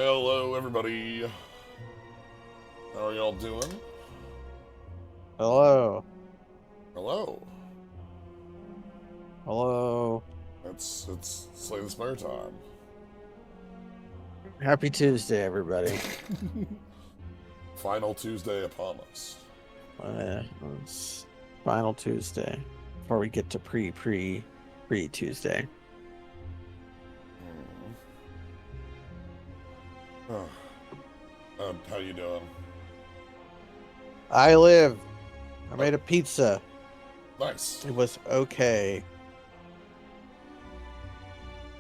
Hello, everybody. How are y'all doing? Hello. Hello. Hello. It's Slay the Spire time. Happy Tuesday, everybody. Final Tuesday upon us. It's final Tuesday before we get to pre-Tuesday. How you doing? I made a pizza. Nice. It was okay.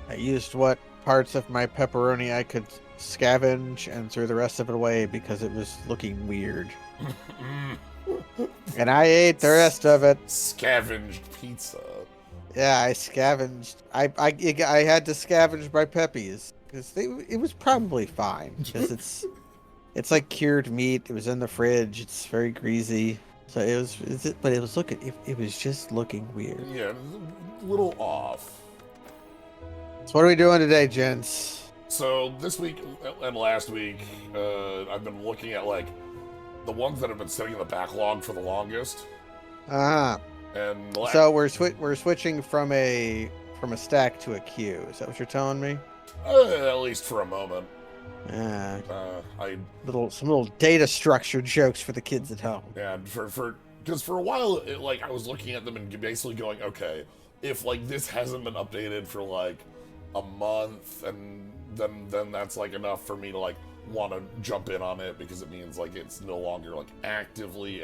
I used what parts of my pepperoni I could scavenge and threw the rest of it away because it was looking weird. And I ate the rest of it. Scavenged pizza. Yeah, I scavenged. I had to scavenge my peppies because it was probably fine because it's like cured meat. It was in the fridge. It's very greasy. So but it was it was just looking weird. Yeah, a little off. So what are we doing today, gents? So this week and last week, I've been looking at like the ones that have been sitting in the backlog for the longest. Uh-huh. And So we're switching from a stack to a queue. Is that what you're telling me? at least for a moment. Uh, I some little data structure jokes for the kids at home. and because for a while, like I was looking at them and basically going, okay, if like this hasn't been updated for like a month, and then that's like enough for me to like want to jump in on it because it means like it's no longer like actively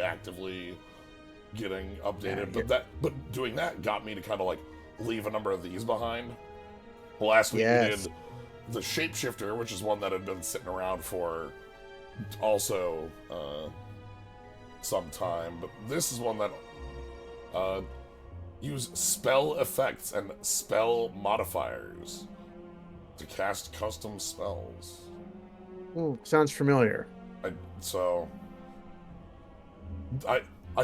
getting updated. But doing that got me to kind of like leave a number of these behind. Last week we did the shapeshifter, which is one that had been sitting around for also some time, but this is one that use spell effects and spell modifiers to cast custom spells. Ooh, sounds familiar. So I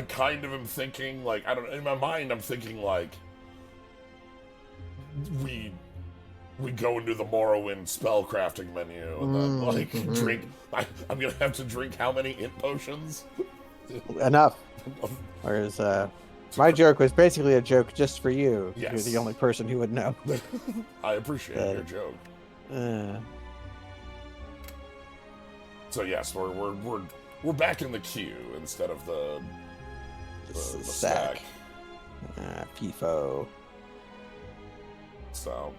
kind of am thinking like, I don't know, in my mind I'm thinking like we go into the Morrowind spellcrafting menu and then like drink. I'm gonna have to drink how many int potions? Enough. Whereas my joke was basically a joke just for you. Yes. You're the only person who would know. I appreciate your joke. So yes, we're back in the queue instead of the stack. FIFO. So,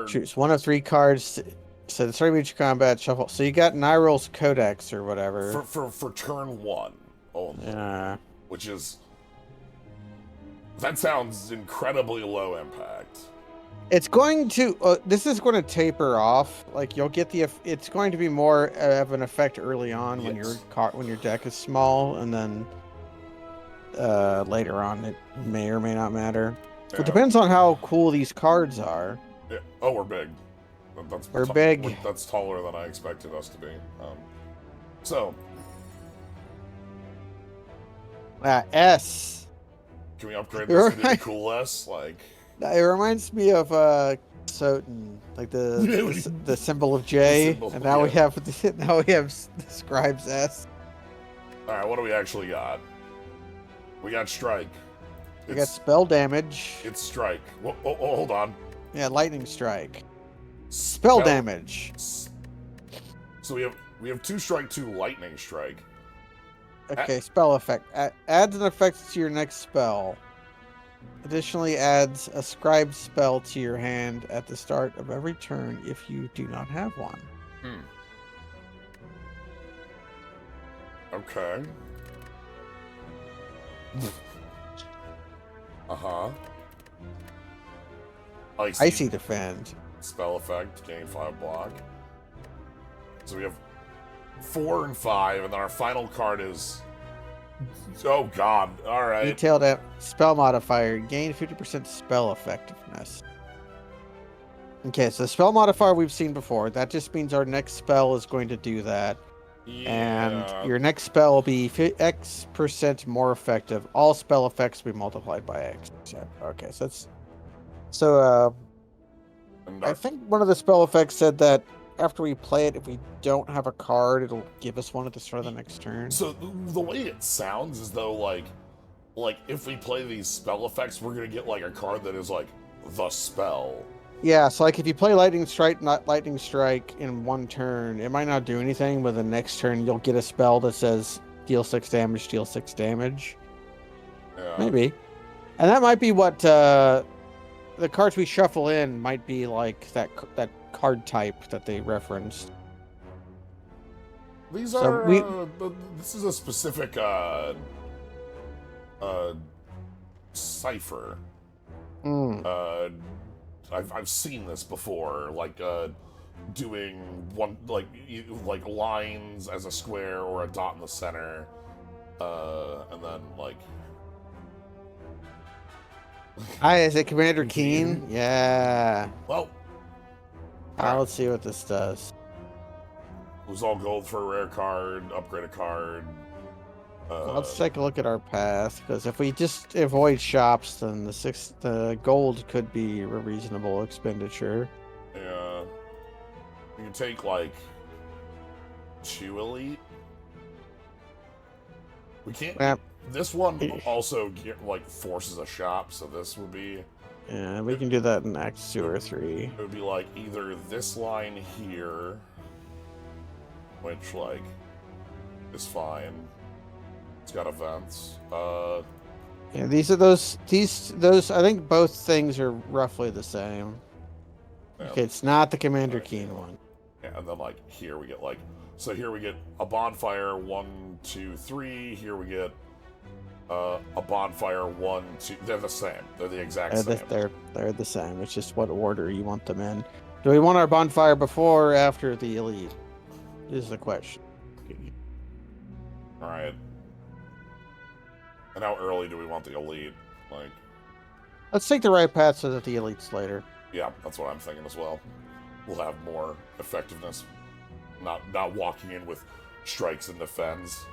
choose one of three cards. So the starting each combat shuffle. So you got Nyrul's Codex or whatever. For turn one only. Which is, that sounds incredibly low impact. It's going to. This is going to taper off. Like you'll get it's going to be more of an effect early on when your deck is small, and then later on it may or may not matter. Yeah. It depends on how cool these cards are. Yeah. Oh, we're big. We're big. That's taller than I expected us to be. So. S. Can we upgrade this to the cool S? Like. It reminds me of Soten, like the symbol of J, and now we have the Scribe's S. All right, what do we actually got? We got strike. We got spell damage. It's strike. Whoa, hold on. Yeah, lightning strike. Spell damage. So we have 2 strike, 2 lightning strike. Okay, spell effect. Adds an effect to your next spell. Additionally, adds a scribe spell to your hand at the start of every turn if you do not have one. Okay. Icy defend. Spell effect, gain 5 block. So we have 4 and 5, and then our final card is. Oh god, alright. Detailed spell modifier, gain 50% spell effectiveness. Okay, so the spell modifier we've seen before. That just means our next spell is going to do that. Yeah. And your next spell will be X% more effective. All spell effects will be multiplied by X. Okay, so that's. So, And I think one of the spell effects said that after we play it, if we don't have a card, it'll give us one at the start of the next turn. so the way it sounds is though like if we play these spell effects, we're gonna get like a card that is like the spell. Yeah, so like if you play Lightning Strike, not Lightning Strike in one turn, it might not do anything, but the next turn you'll get a spell that says deal 6 damage, deal 6 damage. Yeah. Maybe. And that might be what the cards we shuffle in might be like that card type that they referenced. These So are this is a specific cipher. I've seen this before, like doing one like lines as a square or a dot in the center, and then like. Hi, is it Commander Keen? Yeah. Well, Let's see what this does. it was all gold for a rare card, upgrade a card. Let's take a look at our path, because if we just avoid shops, then the gold could be a reasonable expenditure. Yeah. You can take like 2 elite. We can't. Yeah. This one also like forces a shop, so this would be. Yeah, we can do that in Act 2 or 3. It would be like either this line here, which like is fine. It's got events. Yeah, these are those. I think both things are roughly the same. Yeah. Okay, it's not the Commander Keen one. Yeah, and then like here we get like here we get a bonfire 1, 2, 3. Here we get a bonfire 1, 2. They're the same. They're the exact same. They're the same. It's just what order you want them in. Do we want our bonfire before or after the elite? Is the question. All right. And how early do we want the elite? Like, Let's take the right path so that the elite's later. yeah, that's what I'm thinking as well. We'll have more effectiveness. Not walking in with strikes and defends.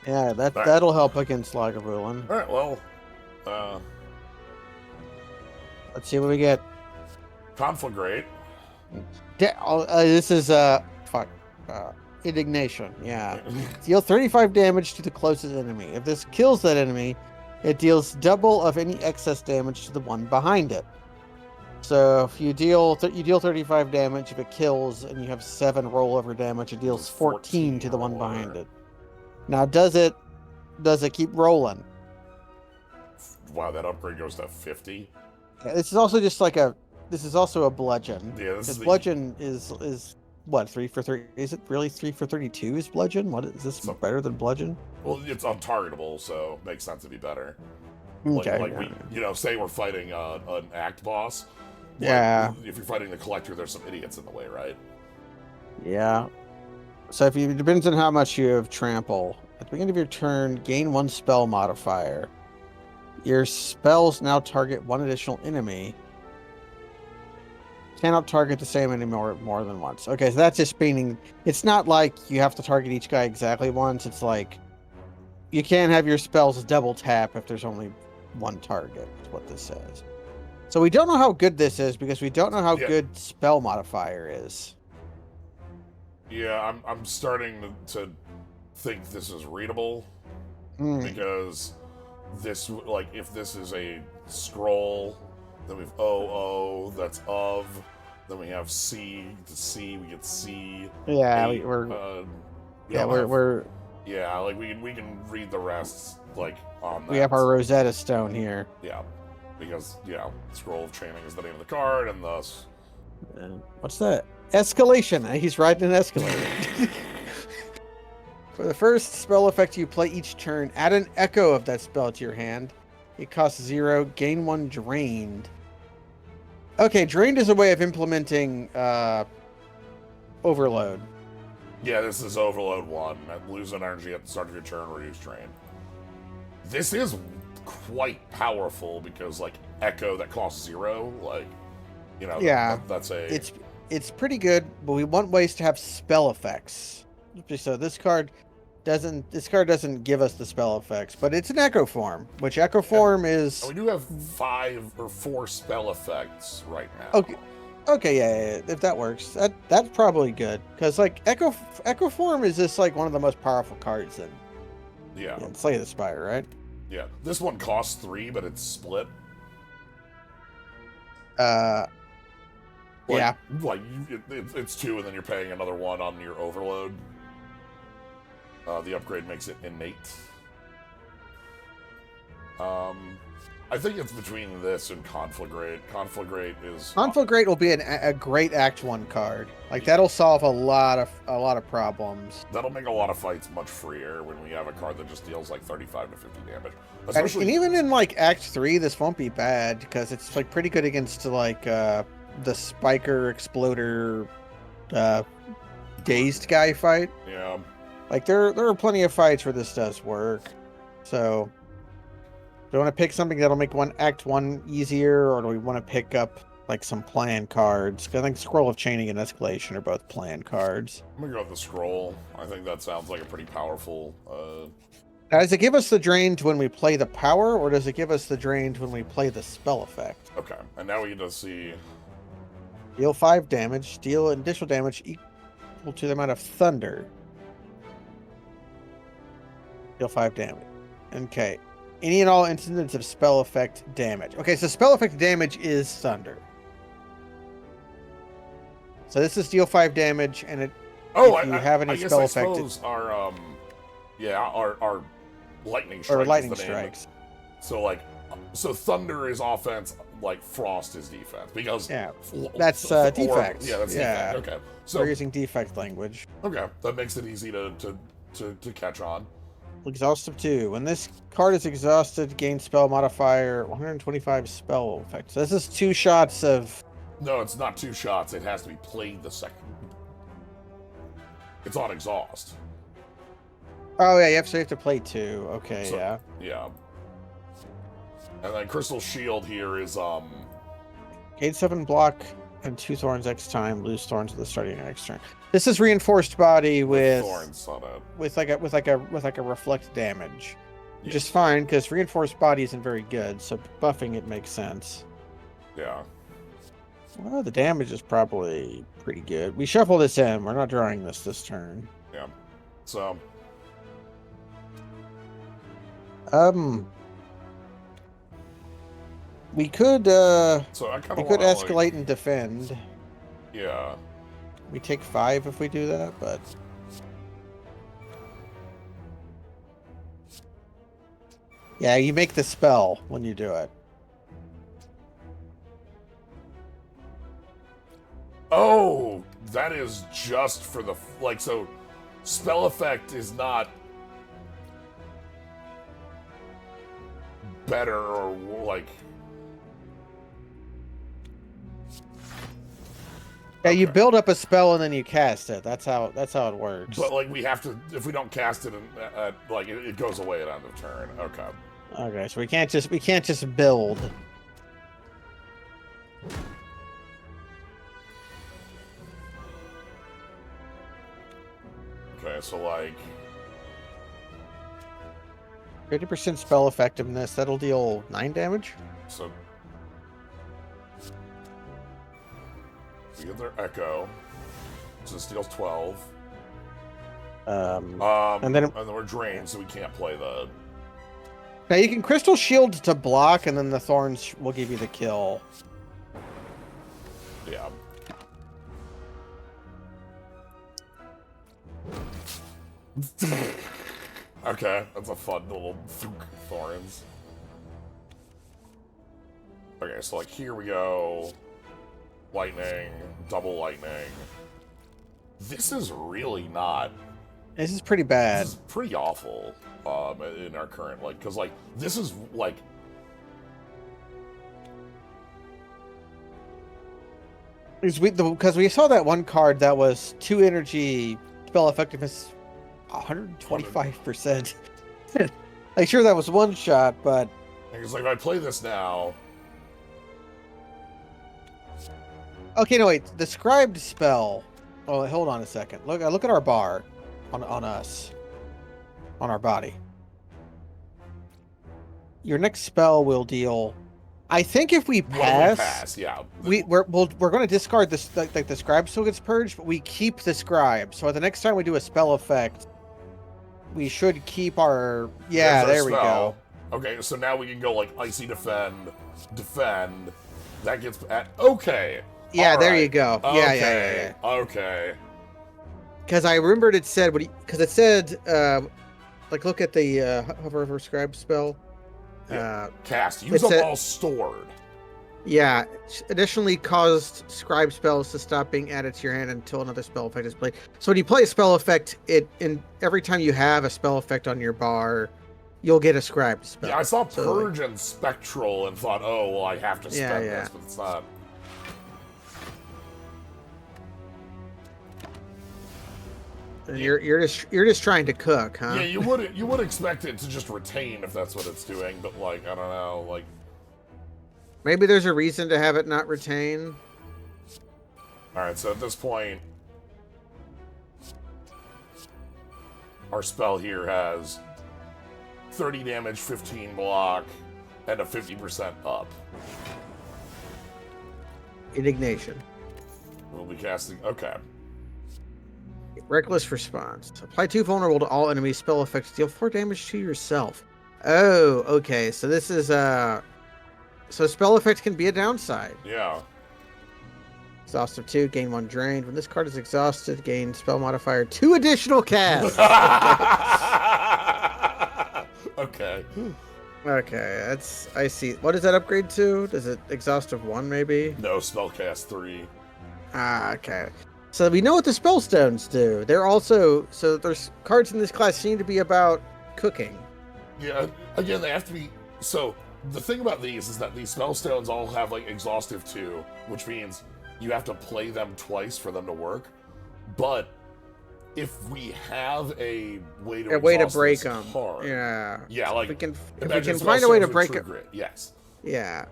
Yeah, that'll help against Lagavulin. All right, well, Let's see what we get. Conflagrate. This is indignation. Yeah, deal 35 damage to the closest enemy. If this kills that enemy, it deals double of any excess damage to the one behind it. So if you deal 35 damage, if it kills and you have 7 rollover damage, it deals 14 to the one behind it. Now, does it keep rolling? Wow, that upgrade goes to 50. Yeah, this is also just like this is also a bludgeon. Yeah, this is bludgeon is what, 3 for 3? Is it really 3 for 32 is bludgeon? What is this better than bludgeon? Well, it's untargetable, so it makes sense to be better. Okay. Like we, say we're fighting an act boss. Like, yeah. If you're fighting the collector, there's some idiots in the way, right? Yeah. So it depends on how much you have trample. At the beginning of your turn, gain 1 spell modifier. Your spells now target 1 additional enemy. Cannot target the same enemy more than once. Okay, so that's just meaning it's not like you have to target each guy exactly once. It's like you can't have your spells double tap if there's only 1 target, is what this says. So we don't know how good this is because we don't know how good spell modifier is. Yeah, I'm starting to think this is readable because this, like, if this is a scroll, then we've O, that's of, then we have C to C, we get C. Yeah, eight, we're yeah, like we can read the rest like on that. We have our Rosetta Stone here. Yeah, because Scroll of Training is the name of the card, and thus. What's that? Escalation. He's riding an escalator. For the first spell effect you play each turn, add an echo of that spell to your hand. It costs 0. Gain 1 drained. Okay, drained is a way of implementing overload. Yeah, this is overload 1. Lose an energy at the start of your turn, reduce drain. This is quite powerful because, like, echo that costs 0, like, that's a. It's pretty good, but we want ways to have spell effects. So this card, this card doesn't give us the spell effects, but it's an Echo Form, which Echo Form is... We do have 5 or 4 spell effects right now. Okay, yeah, if that works, that's probably good, because like Echo Form is just like one of the most powerful cards in Slay the Spire, right? Yeah, this one costs 3, but it's split. Yeah. Like it's 2, and then you're paying another 1 on your overload. The upgrade makes it innate. I think it's between this and Conflagrate. Conflagrate will be a great Act 1 card. Like that'll solve a lot of problems. That'll make a lot of fights much freer when we have a card that just deals like 35 to 50 damage. And even in like Act 3, this won't be bad because it's like pretty good against like the Spiker Exploder dazed guy fight. Yeah. Like there are plenty of fights where this does work. So do we want to pick something that'll make Act 1 easier, or do we want to pick up like some plan cards? Because I think Scroll of Chaining and Escalation are both plan cards. I'm gonna go with the Scroll. I think that sounds like a pretty powerful. Now, does it give us the drained when we play the power, or does it give us the drained when we play the spell effect? Okay, and now we get to see. Deal 5 damage. Deal additional damage equal to the amount of thunder. Deal 5 damage. Okay. Any and all instances of spell effect damage. Okay, so spell effect damage is thunder. So this is deal 5 damage, and if you have any spell effect, our lightning strikes. Or lightning strikes. So thunder is offense, like frost is defense, because that's defect. Yeah, that's defect. Okay, so we're using defect language. Okay, that makes it easy to catch on. Exhaustive 2. When this card is exhausted, gain spell modifier 125 spell effect. So this is 2 shots of... No, it's not 2 shots. It has to be played the second. It's on exhaust. Oh, yeah, you have to play 2. Okay, so, yeah. Yeah. And then Crystal Shield here is... Gain 7 block and 2 thorns next time. Lose thorns at the starting of next turn. This is reinforced body with thorns on it. With a reflect damage, which is fine because reinforced body isn't very good. So buffing it makes sense. Yeah. Well, the damage is probably pretty good. We shuffle this in. We're not drawing this turn. Yeah. So. We could escalate and defend. Yeah. We take 5 if we do that, but... Yeah, you make the spell when you do it. Oh, that is just for the... so spell effect is not better or, Yeah, you build up a spell and then you cast it. That's how it works. But we have to, if we don't cast it, it goes away at end of turn. Okay. Okay, so we can't just build. Okay, so 50% spell effectiveness. That'll deal 9 damage. So. We get their Echo, so this deals 12. And then we're drained, so we can't play the... Now you can Crystal Shield to block, and then the Thorns will give you the kill. Yeah. Okay, that's a fun little Thorns. Okay, so here we go. Lightning, double lightning. This is really not... This is pretty bad. This is pretty awful in our current, because, this is, Because we saw that one card that was 2 energy spell effectiveness 125%. Sure, that was 1 shot, but... It's if I play this now... Okay, no, wait. The Scribed spell... Oh, hold on a second. Look at our bar on us. on our body. Your next spell will deal. I think if we pass, yeah, we're going to discard this. Like the scribe still gets purged, but we keep the scribe. So the next time we do a spell effect, we should keep our. Yeah, there we go. Okay, so now we can go like icy defend. That gets at okay. Yeah, All there right. you go. Okay. Yeah. Okay. Because I remembered it said because it said like look at the hover over scribe spell. Cast. Use them all stored. Yeah. Additionally, caused scribe spells to stop being added to your hand until another spell effect is played. So when you play a spell effect, every time you have a spell effect on your bar, you'll get a scribe spell. Yeah, I saw Purge and Spectral and thought, oh well, I have to spend this, but it's not. You're just trying to cook, huh? Yeah, you would expect it to just retain if that's what it's doing, but like I don't know, like maybe there's a reason to have it not retain. All right, so at this point, our spell here has 30 damage, 15 block, and a 50% up. Indignation. We'll be casting. Okay. Reckless response. Apply 2 vulnerable to all enemies. Spell effects deal 4 damage to yourself. Oh, okay. So this is so spell effect can be a downside. Yeah. Exhaustive 2, gain 1 drained. When this card is exhausted, gain spell modifier 2 additional casts. Okay. Okay, I see. What does that upgrade to? Does it exhaustive 1 maybe? No, spellcast 3. Ah, okay. So we know what the spellstones do. They're also there's cards in this class seem to be about cooking. Yeah, again, they have to be. So the thing about these is that these spellstones all have like exhaustive 2, which means you have to play them twice for them to work. But if we have a way to break them, card, yeah, like if we can find a way to break it, yes, yeah.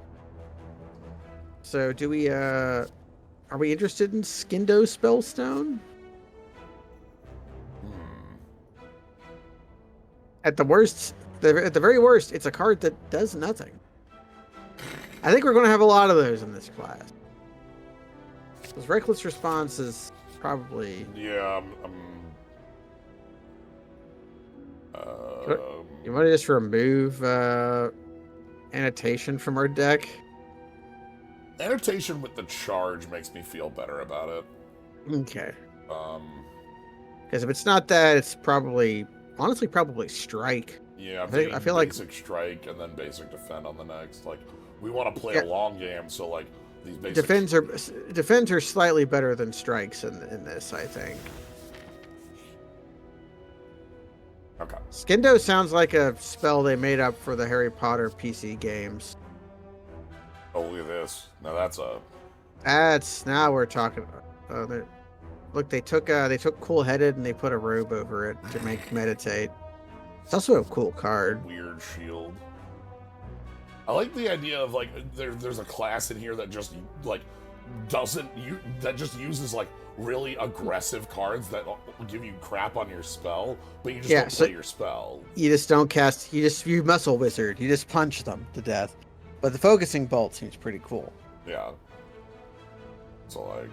So do we? Are we interested in Skindo Spellstone? At the worst, at the very worst, it's a card that does nothing. I think we're going to have a lot of those in this class. Because Reckless Response is probably... Yeah, you want to just remove Annotation from our deck? Annotation with the charge makes me feel better about it. Okay. Because if it's not that, it's probably, honestly, probably Strike. Yeah, I feel like basic Strike and then basic Defend on the next. Like, we want to play a long game, so like these basic defends are slightly better than strikes in this, I think. Okay. Skindo sounds like a spell they made up for the Harry Potter PC games. Oh, look at this. Now now we're talking. Look, they took Cool Headed and they put a robe over it to make Meditate. It's also a cool card. Weird shield. I like the idea of like there's a class in here that just like that just uses like really aggressive cards that will give you crap on your spell, but you just don't play your spell. You just don't cast. You muscle wizard. You just punch them to death. But the focusing bolt seems pretty cool. Yeah. So like.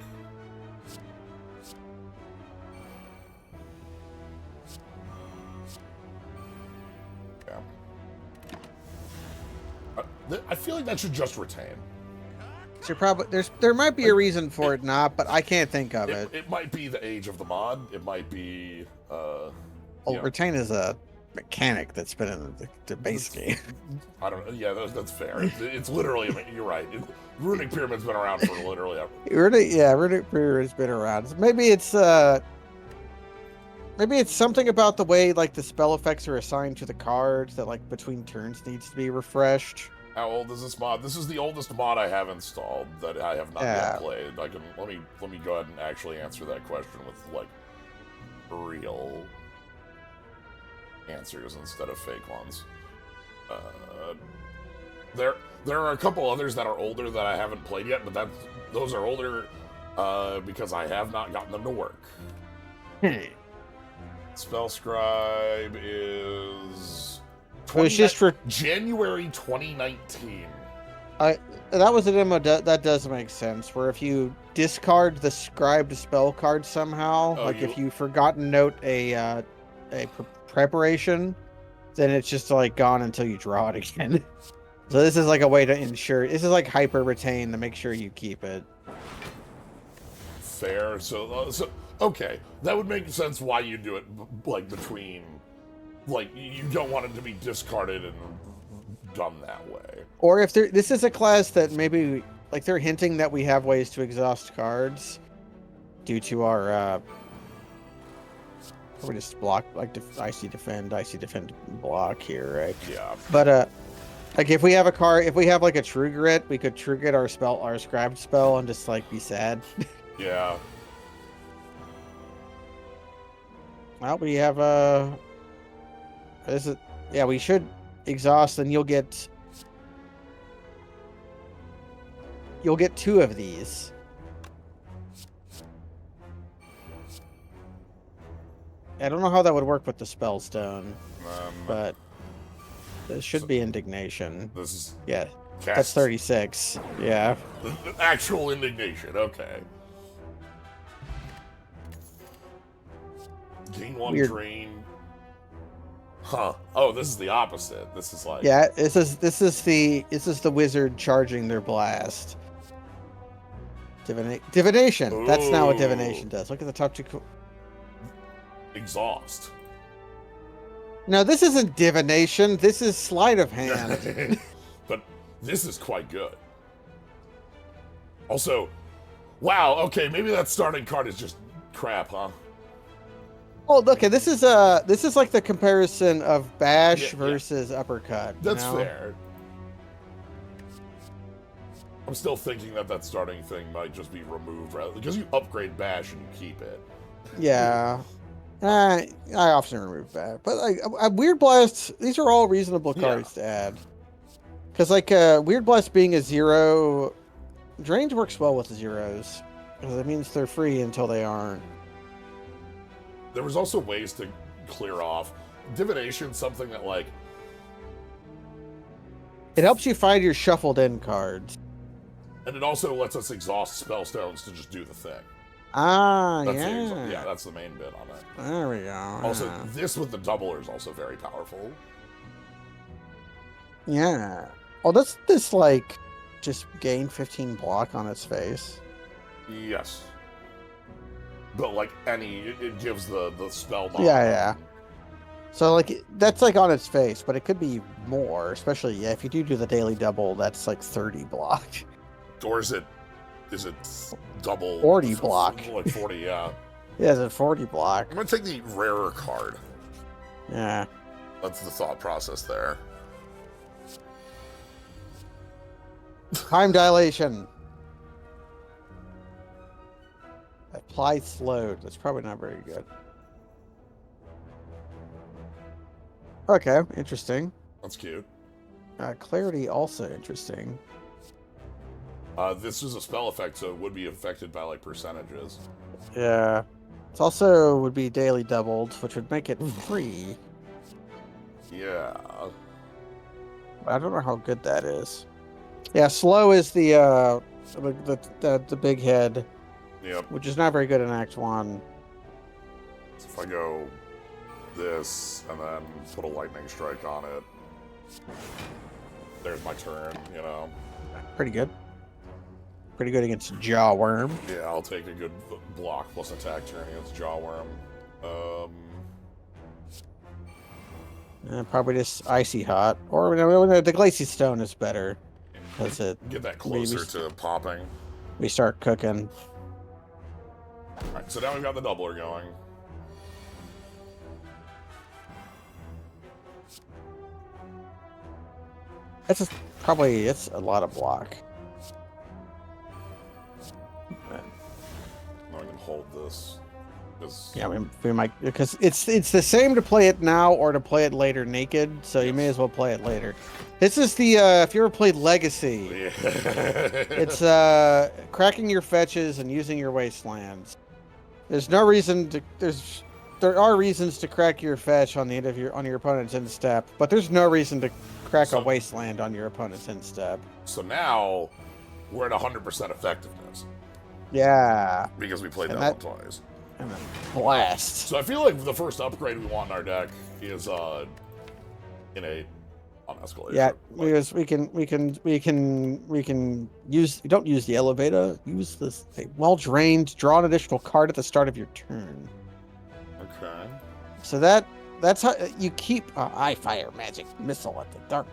I feel like that should just retain. So there might be a reason for it not, but I can't think of it. It might be the age of the mod. It might be. Retain is a mechanic that's been in the base game. I don't know. Yeah, that's fair. It's literally. I mean, you're right. Runic Pyramid's been around for literally ever. Runic Pyramid's been around. Maybe it's something about the way like the spell effects are assigned to the cards that like between turns needs to be refreshed. How old is this mod? This is the oldest mod I have installed that I have not yet played. I can let me go ahead and actually answer that question with like real answers instead of fake ones. There are a couple others that are older that I haven't played yet, but those are older because I have not gotten them to work. Spell Scribe is It was just for January 2019. that was a demo that does make sense. Where if you discard the scribed spell card somehow, like if you forgot to note a preparation, then it's just like gone until you draw it again. So this is like a way to ensure. This is like hyper retain to make sure you keep it. Fair. So okay, that would make sense why you do it like between, like you don't want it to be discarded and done that way. Or if this is a class that maybe like they're hinting that we have ways to exhaust cards due to our we just block like IC defend block here, right? Yeah. But like if we have a card, if we have like a True Grit, we could True Grit our scribed spell and just like be sad. Yeah. Well, we have this is, yeah, we should exhaust and you'll get 2 of these. I don't know how that would work with the spell stone, but this should be indignation. This is that's 36. Yeah. Actual indignation. Okay. Gain 1 Weird. drain. Huh. Oh, this is the opposite. This is like this is the wizard charging their blast. Divination. Ooh. That's not what divination does. Look at the top 2. Exhaust. No, this isn't divination. This is sleight of hand. But this is quite good. Also, wow. Okay, maybe that starting card is just crap, huh? Oh, look, this is like the comparison of bash versus uppercut. That's fair. I'm still thinking that starting thing might just be removed, rather because you upgrade bash and you keep it. Yeah. I often remove that, but like a Weird Blast, these are all reasonable cards to add. Because like Weird Blast being a 0, drains works well with the 0s, because it means they're free until they aren't. There was also ways to clear off divination, something that like it helps you find your shuffled in cards, and it also lets us exhaust spell stones to just do the thing. Yeah, that's the main bit on it. There we go. Also, this with the doubler is also very powerful. Yeah. Oh, does this like just gain 15 block on its face? Yes. But like it gives the spell mod. Yeah. So like that's like on its face, but it could be more, especially if you do the daily double, that's like 30 block. Or is it double 40 block? Like 40, yeah. Yeah, it's a 40 block. I'm gonna take the rarer card. Yeah. That's the thought process there. Time dilation. Apply slowed. That's probably not very good. Okay, interesting. That's cute. Clarity also interesting. This is a spell effect, so it would be affected by like percentages. Yeah. It also would be daily doubled, which would make it free. Yeah. I don't know how good that is. Yeah, slow is the big head. Yep. Which is not very good in Act 1. So if I go this and then put a lightning strike on it, there's my turn, you know. Pretty good. Pretty good against Jawworm. Yeah, I'll take a good block plus attack turn against Jawworm. Probably just Icy Hot. Or the Glacy Stone is better. Because it get that closer to popping. We start cooking. Alright, so now we've got the doubler going. It's a lot of block. I can hold this. Yeah, we might, because it's the same to play it now or to play it later naked, so you may as well play it later. This is the if you ever played Legacy, it's cracking your fetches and using your wastelands. There's no reason to there are reasons to crack your fetch on the end of your opponent's end step, but there's no reason to crack a wasteland on your opponent's end step. So now we're at 100% effectiveness. Yeah. Because we played that one twice. And then blast. So I feel like the first upgrade we want in our deck is innate on escalation. Yeah, because we can use. Don't use the elevator. Use this well drained. Draw an additional card at the start of your turn. Okay. So that's how you keep eye fire magic missile at the dark.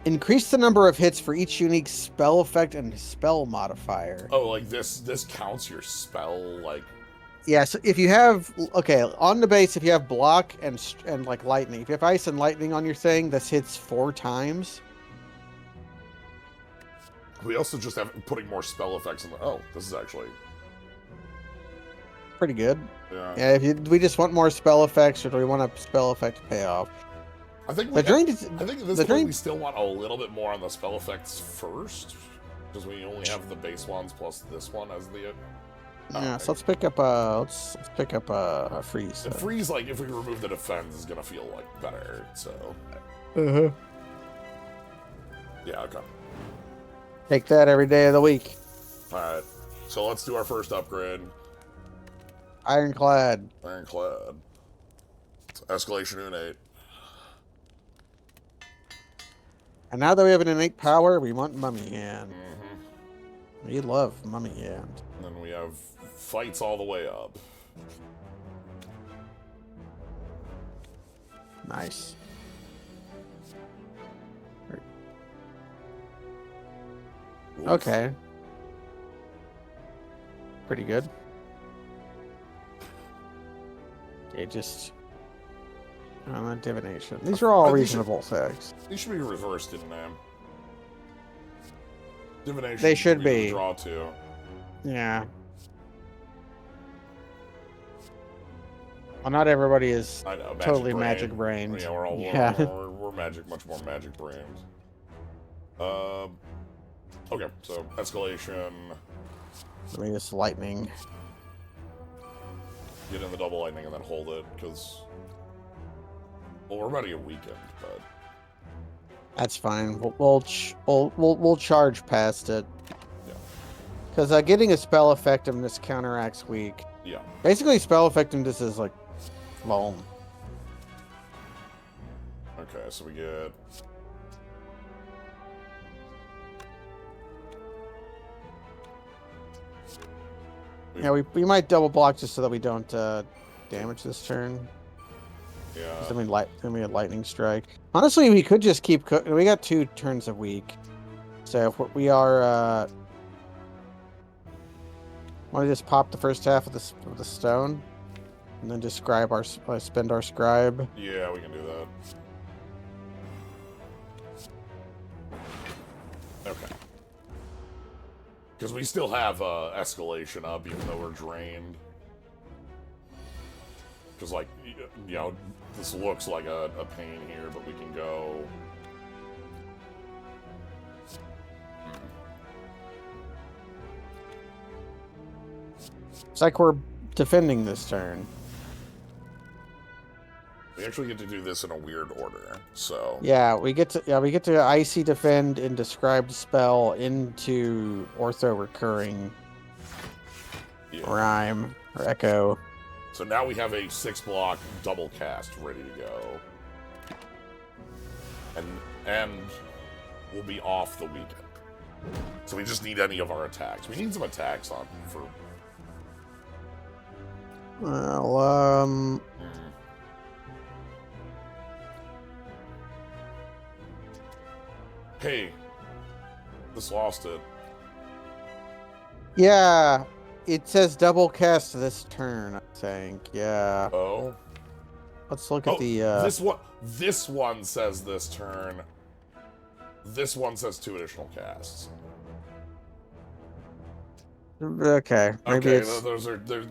Increase the number of hits for each unique spell effect and spell modifier. Oh, like this counts your spell, like. Yeah, so if you have on the base, if you have block and like lightning, if you have ice and lightning on your thing, this hits 4 times. We also just have putting more spell effects in the. Oh, this is actually pretty good. Yeah. Yeah. We just want more spell effects, or do we want a spell effect to pay off? I think at this point we still want a little bit more on the spell effects first, because we only have the base ones plus this one as the. Yeah, so let's pick up a freeze. The freeze, like if we remove the defense, is gonna feel like better. So. Yeah. Okay. Take that every day of the week. All right. So let's do our first upgrade. Ironclad. Ironclad. It's escalation innate. And now that we have an innate power, we want Mummy Hand. We love Mummy Hand. And then we have fights all the way up. Nice. Okay. Pretty good. Okay, just... divination. These are all reasonable effects. These should be reversed, didn't they? Divination. They should be. Draw 2. Yeah. Well, not everybody is totally magic brained. Yeah, we're all we're magic, much more magic brained. Okay, so escalation. I mean, it's lightning. Get in the double lightning and then hold it, because. Well, we're about to get weakened, but that's fine. We'll charge past it. Yeah. Because getting a spell effectiveness counteracts weak. Yeah. Basically, spell effectiveness is like loam. Okay, so we get. Yeah, we might double block just so that we don't damage this turn. Yeah. Then we had lightning strike. Honestly, we could just keep cooking. We got 2 turns a week, so if we are want to just pop the first half of the stone, and then just spend our scribe. Yeah, we can do that. Okay. Because we still have escalation up, even though we're drained. Because, like, you know, this looks like a pain here, but we can go. It's like we're defending this turn. We actually get to do this in a weird order, so. Yeah, we get to icy defend into scribed spell into ortho recurring rhyme or echo. So now we have a 6-block double cast ready to go. And we'll be off the weekend. So we just need any of our attacks. We need some attacks on for. Well, Hey, this lost it. Yeah, it says double cast this turn, I think. Yeah. Oh. Let's look at the. This one says this turn. This one says 2 additional casts. Okay. Maybe okay, it's...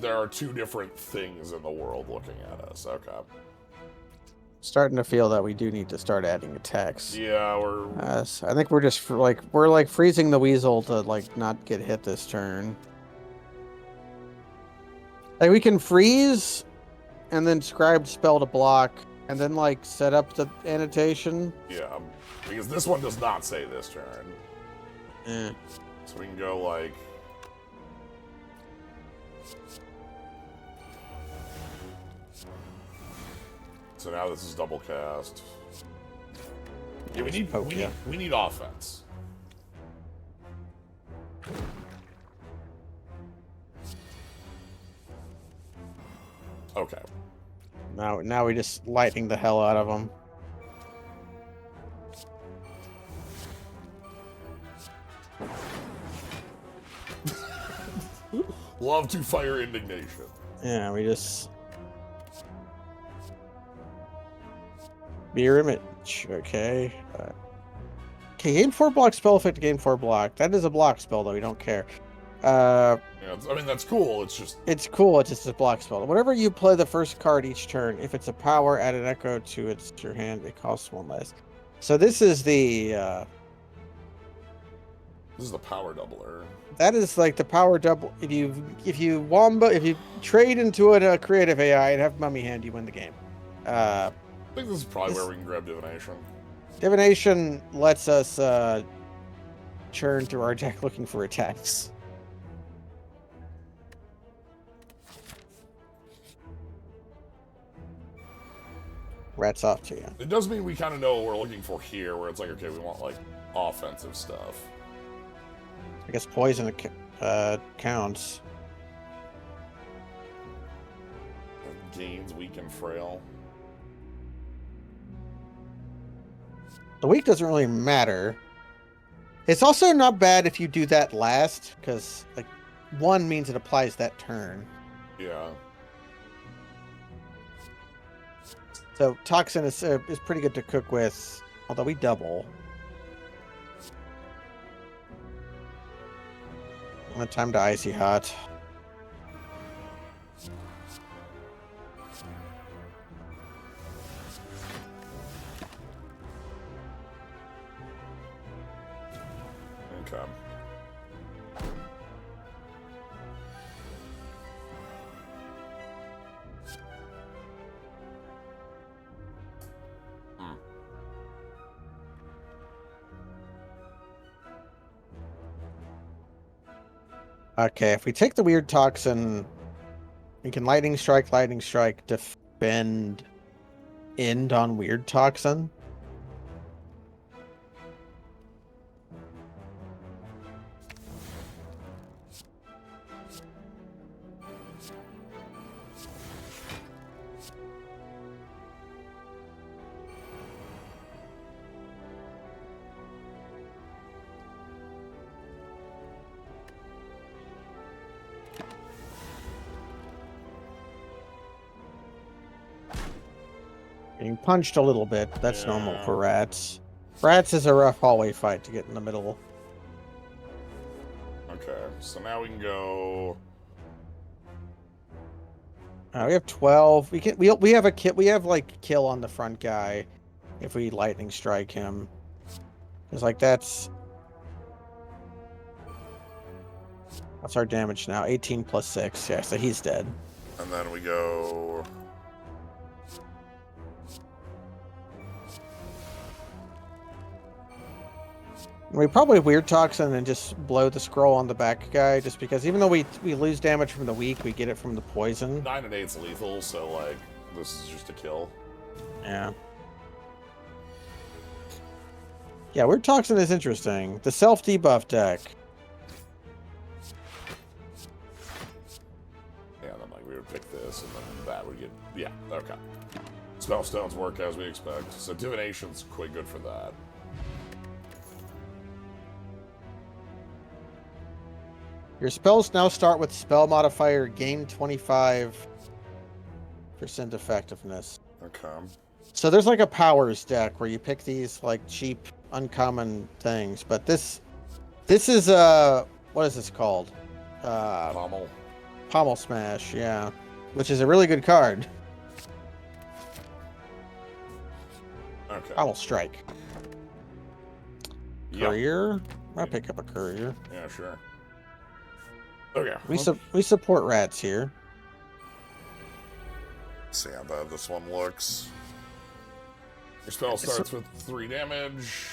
there are 2 different things in the world looking at us. Okay. Starting to feel that we do need to start adding attacks. Yeah, I think we're just we're freezing the weasel to not get hit this turn. Like, we can freeze, and then Scribe spell to block, and then, like, set up the annotation. Yeah, because this one does not say this turn. Eh. So we can go, like... So now this is double cast. Yeah, we need offense. Okay. Now we just lightning the hell out of them. Love to fire indignation. Yeah, we just... Mirror image, okay. Okay, game 4 block spell effect to game 4 block. That is a block spell, though, we don't care. Yeah, I mean, that's cool, it's just... It's cool, it's just a block spell. Whenever you play the first card each turn, if it's a power, add an echo to your hand, it costs 1 less. So this is the... This is the power doubler. That is like the power double. If you trade into a creative AI and have Mummy Hand, you win the game. I think this is probably where we can grab Divination. Divination lets us churn through our deck looking for attacks. Rats off to you. It does mean we kind of know what we're looking for here, where it's like, okay, we want, like, offensive stuff. I guess poison counts. Gains weak and frail. The weak doesn't really matter. It's also not bad if you do that last, because like 1 means it applies that turn. Yeah. So Toxin is pretty good to cook with, although we double. Time to Icy Hot. Okay. Okay, if we take the weird toxin, we can lightning strike, defend, end on weird toxin. Getting punched a little bit. That's normal for rats. Rats is a rough hallway fight to get in the middle. Okay, so now we can go... We have 12. We have a kill. We have like kill on the front guy if we lightning strike him. It's like that's our damage now. 18 plus 6. Yeah, so he's dead. And then we go... We probably weird toxin and just blow the scroll on the back guy, just because even though we lose damage from the weak, we get it from the poison. 9 and 8's lethal, so like this is just a kill. Yeah. Yeah, weird toxin is interesting. The self debuff deck. Yeah, then like we would pick this, and then that would get okay. Spell stones work as we expect, so divination's quite good for that. Your spells now start with spell modifier gain 25% effectiveness. Okay. So there's like a powers deck where you pick these like cheap uncommon things, but this is what is this called? Pommel Smash, yeah, which is a really good card. Okay. Pommel Strike. Courier. I'll pick up a courier. Yeah, sure. Okay. We support rats here. See how bad this one looks. Your spell starts with 3 damage.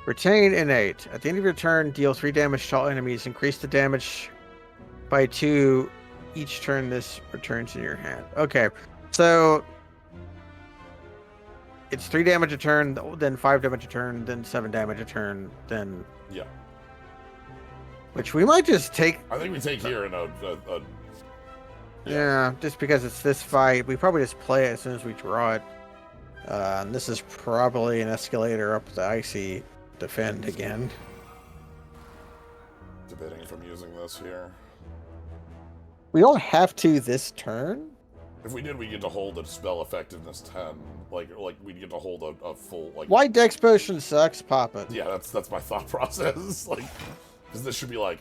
Retain innate. At the end of your turn, deal 3 damage to all enemies. Increase the damage by 2 each turn this returns in your hand. Okay, so it's 3 damage a turn, then 5 damage a turn, then 7 damage a turn, then... Yeah. Which we might just take... I think we take here in a yeah, just because it's this fight. We probably just play it as soon as we draw it. And this is probably an escalator up the icy defend again. Debating if I'm using this here. We don't have to this turn. If we did, we get to hold a spell effectiveness 10. Like we'd get to hold a full like. Why Dex Potion sucks? Pop it. Yeah, that's my thought process. Like, because this should be like,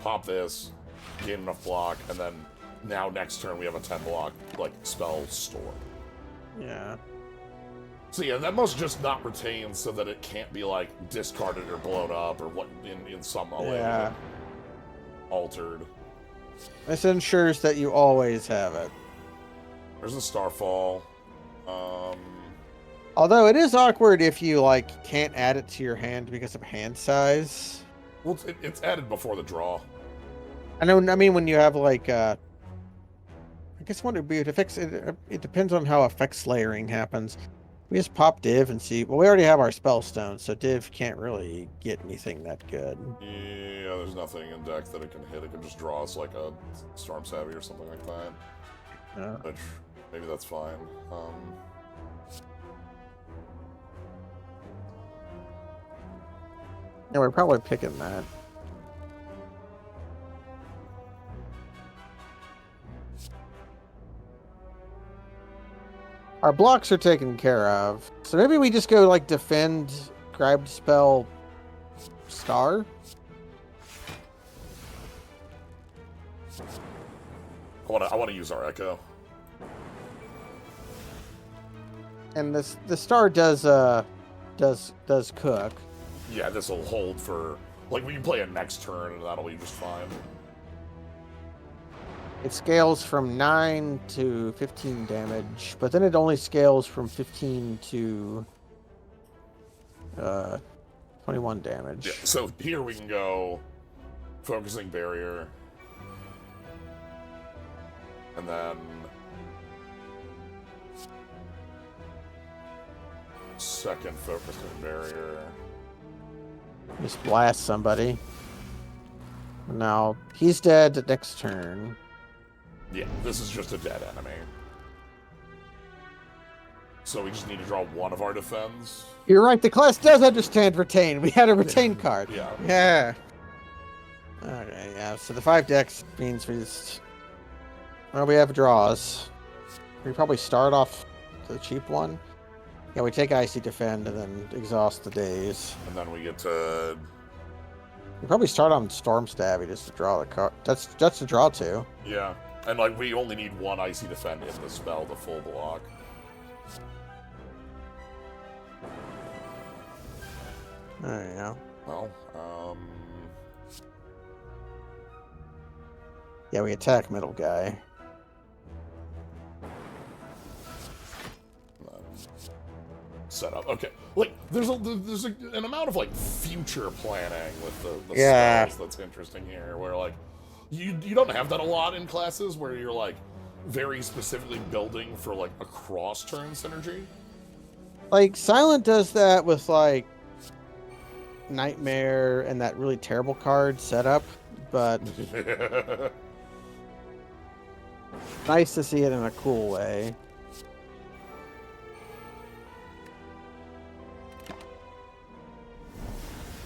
pop this, gain enough block, and then now next turn we have a 10 block like spell store. Yeah. So yeah, that must just not retain so that it can't be like discarded or blown up or what in some way altered. This ensures that you always have it. There's a Starfall. Although it is awkward if you like can't add it to your hand because of hand size. Well, it's added before the draw. I know. I mean, when you have like, I guess what would be it affects it. It depends on how effects layering happens. We just pop Div and see. Well, we already have our Spellstone, so Div can't really get anything that good. Yeah, there's nothing in deck that it can hit. It can just draw us like a Storm Savvy or something like that. Which, maybe that's fine. Yeah, we're probably picking that. Our blocks are taken care of. So maybe we just go like defend, Scribe spell, star. I want to use our Echo. And the star does cook. Yeah, this will hold for like we can play it next turn and that'll be just fine. It scales from 9 to 15 damage, but then it only scales from 15 to 21 damage. Yeah, so here we can go Focusing Barrier. And then second Focusing Barrier. Just blast somebody. Now, he's dead next turn. Yeah, this is just a dead enemy. So we just need to draw one of our defends. You're right, the class does understand retain. We had a retain card. Yeah. Yeah. Okay, yeah, so the 5 decks means we just... Well, we have draws. We probably start off the cheap one. Yeah, we take Icy Defend and then exhaust the days. And then we get to... We probably start on Storm Stabby just to draw the card. That's to draw 2. Yeah. And, like, we only need one Icy Defend in the spell to full block. There you go. Well, Yeah, we attack middle guy. Set up. Okay. Like, there's an amount of, like, future planning with the Yeah. spells that's interesting here, where, like, you don't have that a lot in classes where you're, like, very specifically building for, like, a cross-turn synergy. Like, Silent does that with, like, Nightmare and that really terrible card setup, but nice to see it in a cool way.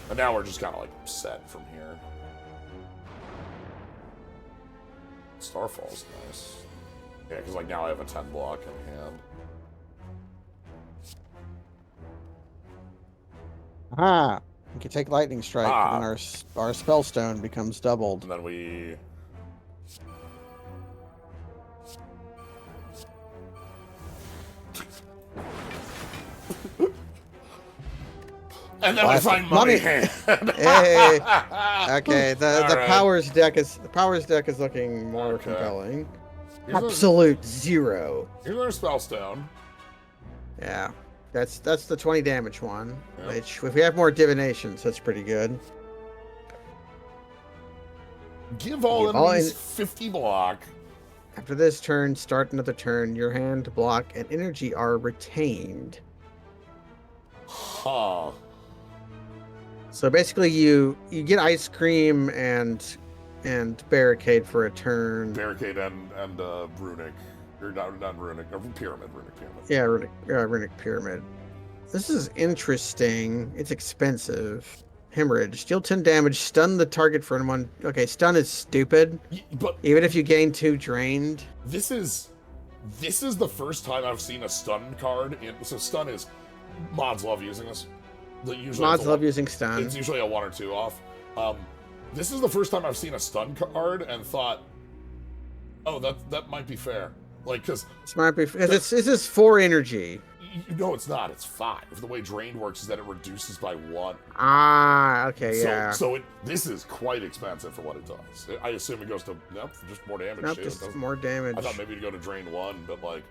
And now we're just kind of, like, set from here. Starfall's nice. Yeah, because, like, now I have a 10 block in hand. Ah, we can take Lightning Strike, and our Spellstone becomes doubled. And then we... And then we find money. Hey! Okay, the Alright. powers deck is looking more Okay. compelling. Here's Absolute 0. Here's our Spellstone. Yeah, that's the 20 damage one. Yep. Which, if we have more divinations, that's pretty good. Give all Give all enemies en- 50 block. After this turn, start another turn. Your hand, block, and energy are retained. Huh. So basically, you get ice cream and barricade for a turn. Barricade and runic. Or not runic. Pyramid. Yeah, runic pyramid. This is interesting. It's expensive. Hemorrhage. Deal 10 damage. Stun the target for one. Okay, stun is stupid. But Even if you gain 2 drained. this is the first time I've seen a stun card. So stun is mods love using this. Mods love using stun. It's usually a 1 or 2 off. This is the first time I've seen a stun card and thought, oh, that might be fair. Like, because This might be because this is 4 energy. no, it's not. It's 5. The way drained works is that it reduces by 1. Ah, okay, yeah. So this is quite expensive for what it does. I assume it goes to just more damage. Nope, too. just more damage. I thought maybe to go to drain 1, but like.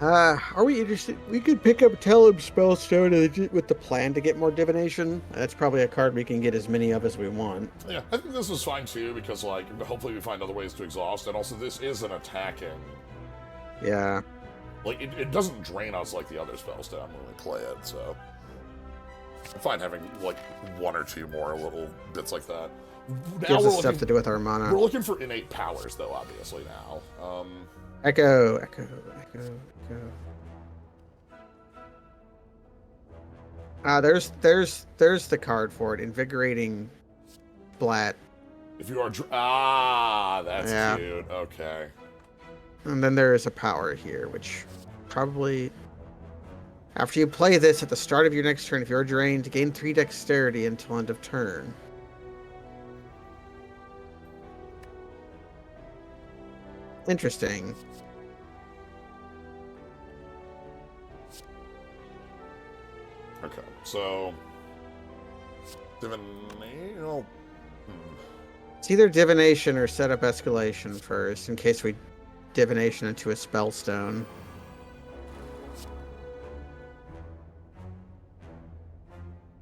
Are we interested? We could pick up Tellum Spellstone with the plan to get more divination. That's probably a card we can get as many of as we want. Yeah, I think this was fine too because like hopefully we find other ways to exhaust, and also this is an attacking. Yeah. Like it doesn't drain us like the other Spellstone when we play it, so I'm fine having like 1 or 2 more little bits like that. Now Gives us stuff to do with our mana. We're looking for innate powers though, obviously now. Echo. There's the card for it. Invigorating Blat. If you are that's Yeah. cute. Okay. And then there is a power here, which probably after you play this at the start of your next turn, if you're drained, gain 3 dexterity until end of turn. Interesting. Okay, so It's either divination or set up escalation first, in case we divination into a spellstone.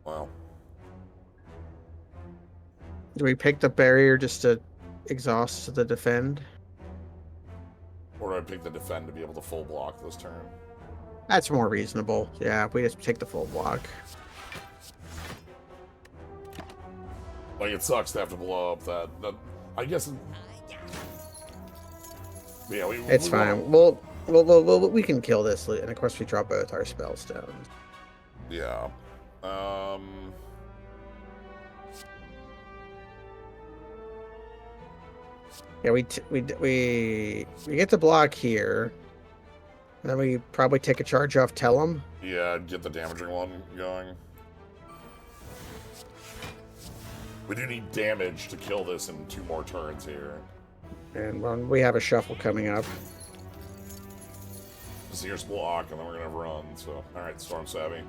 Wow. Do we pick the barrier just to exhaust the defend? Or do I pick the defend to be able to full block this turn? That's more reasonable. Yeah, we just take the full block. Like it sucks to have to blow up that I guess. Yeah, It's fine. We can kill this, and of course we drop both our spell stones. Yeah. Yeah, we get the block here. And then we probably take a charge off Tellum. Yeah, get the damaging one going. We do need damage to kill this in 2 more turns here. And we have a shuffle coming up. This is here's block, and then we're gonna run. So, all right, Storm Savvy.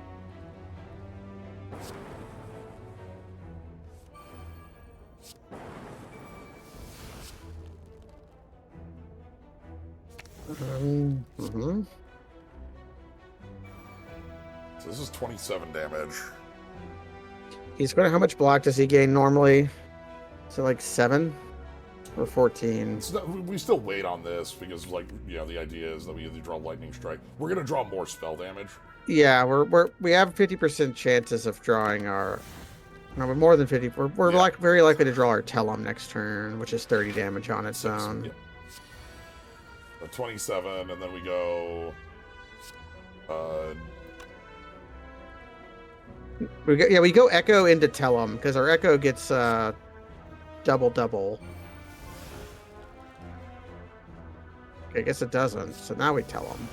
Mm-hmm. So this is 27 damage. He's going to, how much block does he gain normally? Is it like 7 or 14? We still wait on this because, like, you know, the idea is that we either draw lightning strike. We're gonna draw more spell damage. Yeah, we have 50% chances of drawing our. No, but more than 50. We're Yeah. like very likely to draw our Tellum next turn, which is 30 damage on its 6, own. yeah. 27, and then we go. We go Echo into Tellum because our Echo gets double. Okay, I guess it doesn't. So now we Tellum.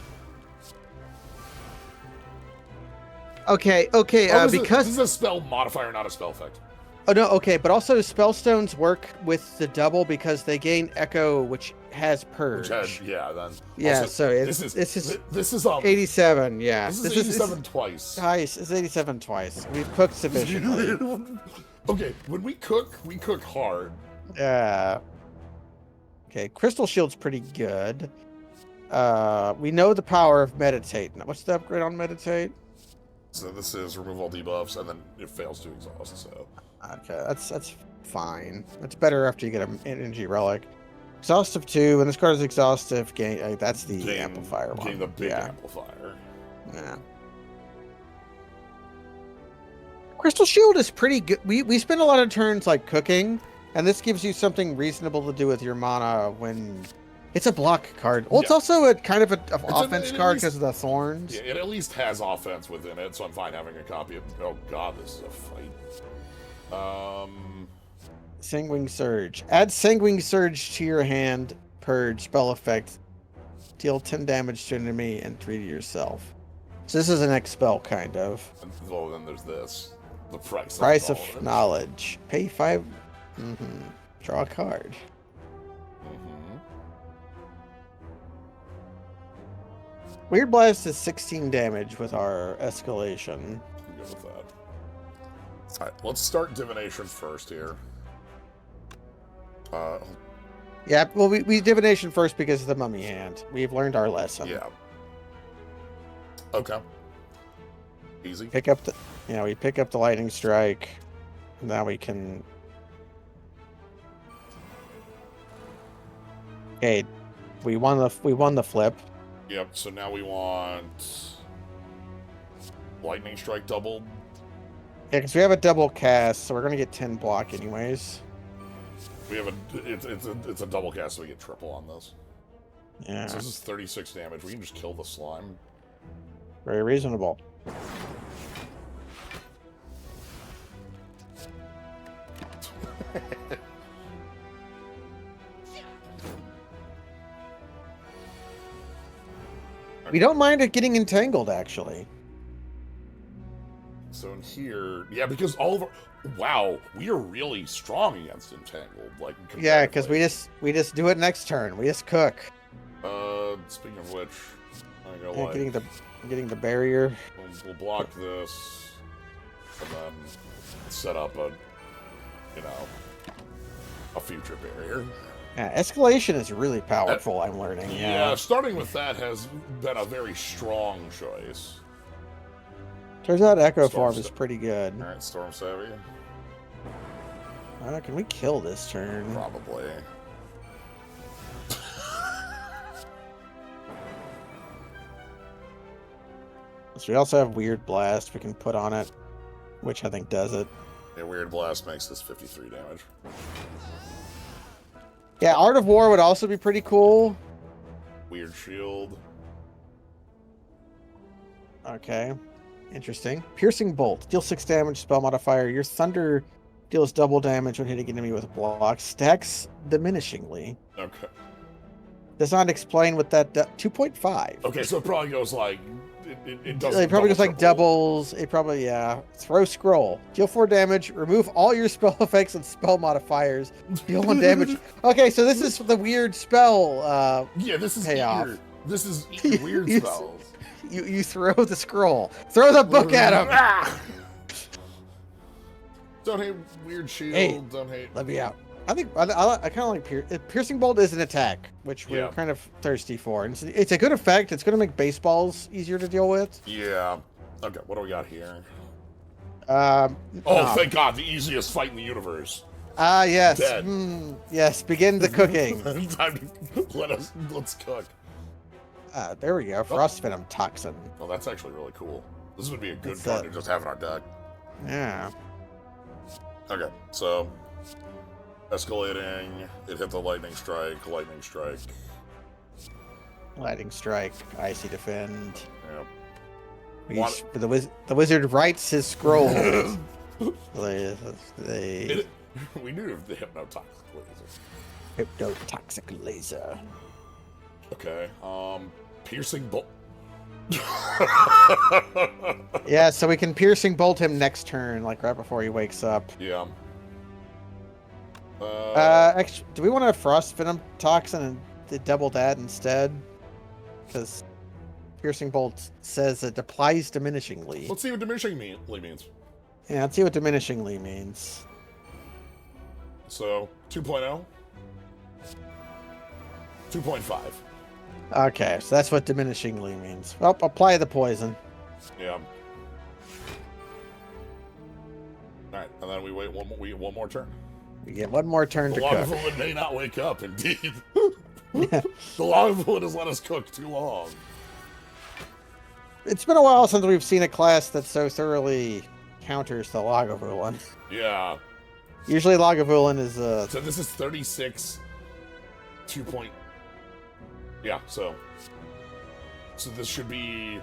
Okay. Because this is a spell modifier, not a spell effect. oh no, okay, but also spellstones work with the double because they gain Echo, which has purge. Then. Yeah, Also, so this is 87. Yeah, this is 87 twice. Twice. It's 87 twice. We've cooked sufficiently. Okay, when we cook hard. Yeah. Okay, Crystal Shield's pretty good. We know the power of Meditate. Now, what's the upgrade on Meditate? So this is remove all debuffs, and then it fails to exhaust. So okay, that's fine. That's better after you get an energy relic. Exhaustive 2, when this card is exhaustive, gain. That's the amplifier one. Gain the big amplifier. Yeah. Crystal Shield is pretty good. We spend a lot of turns like cooking, and this gives you something reasonable to do with your mana when it's a block card. Well, it's also a kind of an offense card because of the thorns. Yeah, it at least has offense within it, so I'm fine having a copy of. Oh god, this is a fight. Sanguine Surge. Add Sanguine Surge to your hand. Purge spell effect. Deal 10 damage to an enemy and 3 to yourself. So this is an X spell, kind of. Well, then there's this. The price of knowledge. Pay 5. Draw a card. Weird Blast is 16 damage with our escalation. I'm good with that. Alright, let's start Divination first here. Yeah, well, we Divination first because of the mummy hand. We've learned our lesson. Yeah. Okay. Easy. Pick up the, we pick up the lightning strike. Now we can. Okay, we won the flip. Yep. So now we want lightning strike doubled. Yeah, because we have a double cast, so we're gonna get 10 block anyways. We have it's a double cast, so we get triple on this. Yeah. So this is 36 damage. We can just kill the slime. Very reasonable. We don't mind it getting entangled, actually. So in here, yeah, because all of our, wow, we are really strong against entangled. Like, yeah, because we just do it next turn. We just cook. Speaking of which, I'm gonna getting the barrier. We'll block this, and then set up a future barrier. Yeah, escalation is really powerful. I'm learning. Yeah, starting with that has been a very strong choice. Turns out Echo Form is pretty good. All right, Storm Savvy. Can we kill this turn? Probably. So we also have Weird Blast we can put on it, which I think does it. Yeah, Weird Blast makes this 53 damage. Yeah, Art of War would also be pretty cool. Weird Shield. Okay. Interesting. Piercing Bolt. Deal 6 damage, spell modifier. Your Thunder deals double damage when hitting enemy with a block. Stacks diminishingly. Okay. Does not explain what that 2.5. Okay, so it probably goes like it doesn't. It probably goes like doubles. It probably Throw Scroll. Deal 4 damage. Remove all your spell effects and spell modifiers. Deal 1 damage. Okay, so this is the weird spell. Yeah, this is payoff. Weird. This is weird spells. You throw the scroll. Throw the book at him. Don't hate Weird Shield. Hey, don't hate. Let me out. I think I kind of like Piercing Bolt is an attack, which we're kind of thirsty for. And it's a good effect. It's going to make baseballs easier to deal with. Yeah. Okay, what do we got here? Thank God, the easiest fight in the universe. Yes. Yes, begin the cooking. Time to let's cook. There we go. Frost Venom Toxin. Well, that's actually really cool. This would be a good card to just have in our deck. Yeah. Okay, so escalating. It hit the lightning strike. Lightning strike. Lightning strike. Icy defend. Yep. The wizard writes his scroll. We knew the hypnotoxic laser. Hypnotoxic laser. Okay. Piercing bolt. Yeah, so we can piercing bolt him next turn, like right before he wakes up. Yeah. Do we want to Frost Venom Toxin and double that instead? Because Piercing Bolt says it applies diminishingly. Let's see what diminishingly means. Yeah, let's see what diminishingly means. So, 2.0. 2.5. Okay, so that's what diminishingly means. Well, apply the poison. Yeah. Alright, and then we wait one more turn. We get one more turn The to cook. Lagavulin may not wake up, indeed. The Lagavulin has let us cook too long. It's been a while since we've seen a class that so thoroughly counters the Lagavulin. Yeah. Usually Lagavulin is So this is 36... 2 point... Yeah, so this should be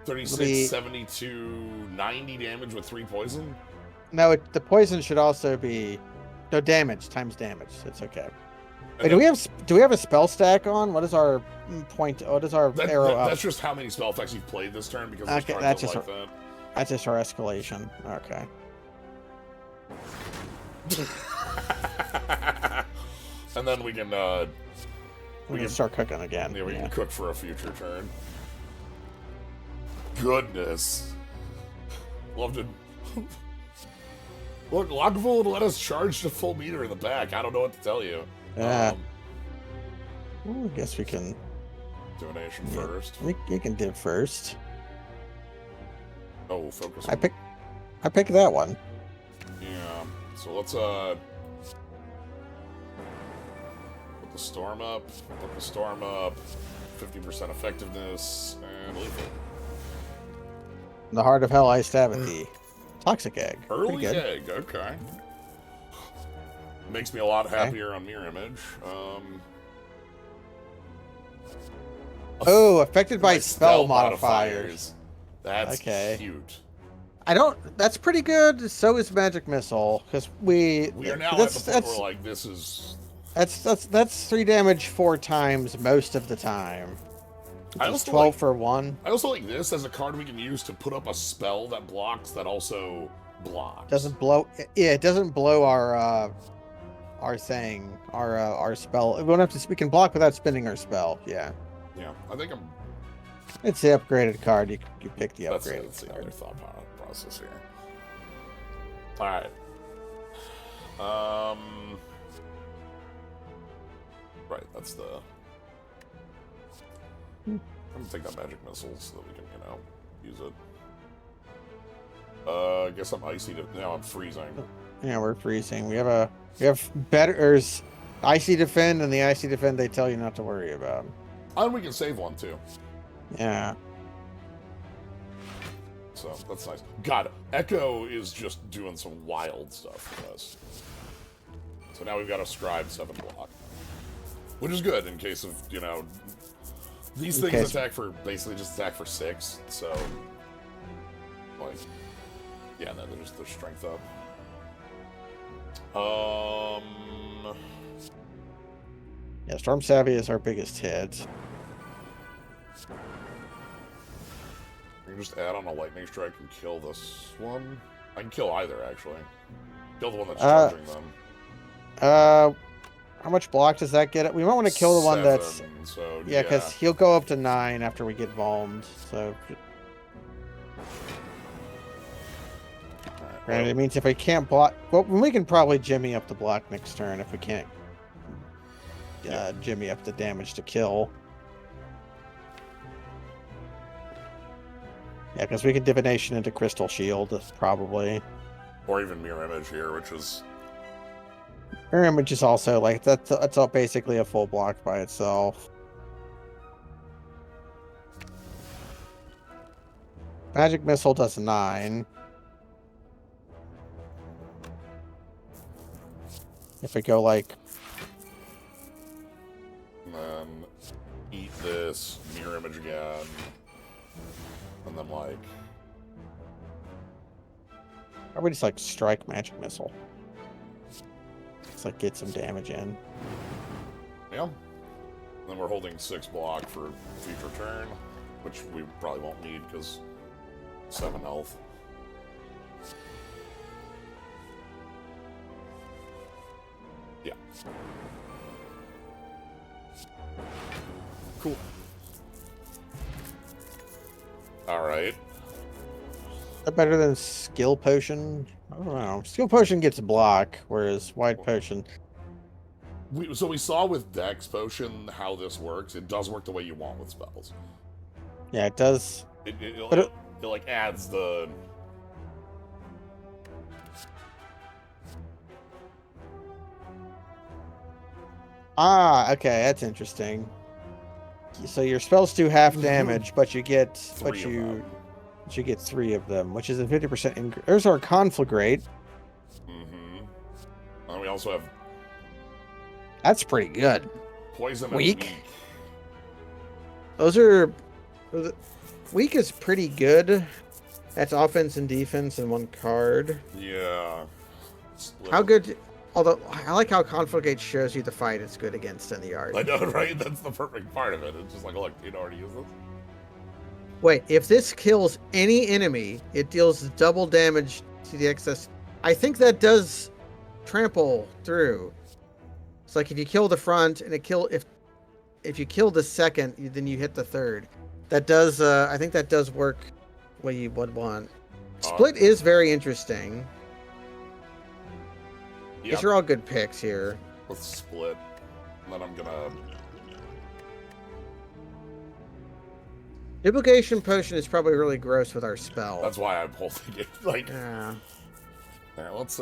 36, 72, 90 damage with 3 poison? No, the poison should also be... No, damage times damage. It's okay. Wait, do we have a spell stack on? What is our point? What is our arrow up? That's just how many spell effects you've played this turn, because Okay, that's just our, that. That's just our escalation. Okay. And then we can we can start cooking again. Yeah, we can cook for a future turn. Goodness. Love to... Look, Lagavulin let us charge to full meter in the back. I don't know what to tell you. Yeah. I guess we can... Divination first. You can div first. Oh, focus. I picked that one. Yeah. So let's put the storm up. Put the storm up. 50% effectiveness and lethal. The Heart of Hell I stab at thee. Toxic egg. Early egg, okay. Makes me a lot happier on Mirror Image. Oh, affected by spell modifiers. That's cute. That's pretty good. So is Magic Missile, because we are now at the point where, like, this is... That's 3 damage 4 times most of the time. I also 12 for 1. I also like this as a card we can use to put up a spell that blocks that also blocks. Doesn't blow. Yeah, it doesn't blow our thing, our spell. We don't have to. We can block without spending our spell. Yeah. Yeah, I think I'm. It's the upgraded card. You pick the upgraded That's the card. other thought process here. All right. Right, that's the. I'm gonna take that magic missile so that we can, use it. I guess I'm icy to now. I'm freezing. Yeah, we're freezing. We have better icy defend, and the icy defend they tell you not to worry about. And we can save one too. Yeah. So that's nice. God, Echo is just doing some wild stuff for us. So now we've got a Scribe 7 block, which is good in case of these things basically just attack for 6. So like, yeah, no, they're just their strength up. Yeah, Storm Savvy is our biggest hit. You can just add on a lightning strike and kill this one. I can kill either, actually. Kill the one that's charging them. How much block does that get? We might want to kill the one that's... So, yeah, because he'll go up to 9 after we get vulmed, so... Granted, it means if we can't block... Well, we can probably jimmy up the block next turn if we can't jimmy up the damage to kill. Yeah, because we can Divination into Crystal Shield, probably. Or even Mirror Image here, which is... Mirror Image is also, like, that's all basically a full block by itself. Magic Missile does 9. If we go, like... And then eat this, Mirror Image again. And then, like... Or we just, like, strike Magic Missile. Just, like, get some damage in. Yeah. And then we're holding 6 block for future turn, which we probably won't need, because 7 health. Yeah. Cool. Alright. Is that better than skill potion? I don't know. Skill potion gets block, whereas wide potion. So we saw with Dex Potion how this works. It does work the way you want with spells. Yeah, it does. It like adds the... Ah, okay, that's interesting. So your spells do half damage, but you get you get 3 of them, which is a 50% increase. There's our conflagrate. Mm-hmm. And we also have That's pretty good. poison and Weak? weak. Those are weak is pretty good. That's offense and defense in one card. Yeah. How good? Although I like how conflagrate shows you the fight it's good against in the art. I know, right? That's the perfect part of it. It's just like, look, you know already use this. Wait, if this kills any enemy, it deals double damage to the excess. I think that does trample through. It's like if you kill the front and if you kill the second, then you hit the third. That does. I think that does work what you would want. Split is very interesting. Yep. These are all good picks here. Let's split. And then I'm gonna... Duplication potion is probably really gross with our spell. That's why I'm holding it. Like, Yeah. yeah, let's,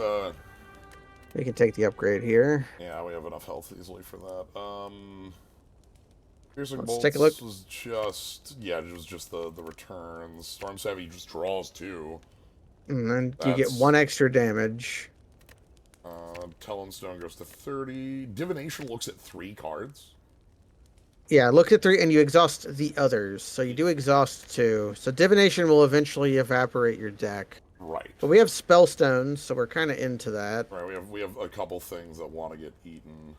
We can take the upgrade here. yeah, we have enough health easily for that. Piercing Let's bolts take a look. was just, yeah, it was just the returns. Storm Savvy just draws 2. And then you get That's- 1 extra damage. Talon Stone goes to 30. Divination looks at 3 cards. Yeah, look at 3, and you exhaust the others. So you do exhaust 2. So Divination will eventually evaporate your deck. Right. But we have Spellstones, so we're kind of into that. Right, we have a couple things that want to get eaten.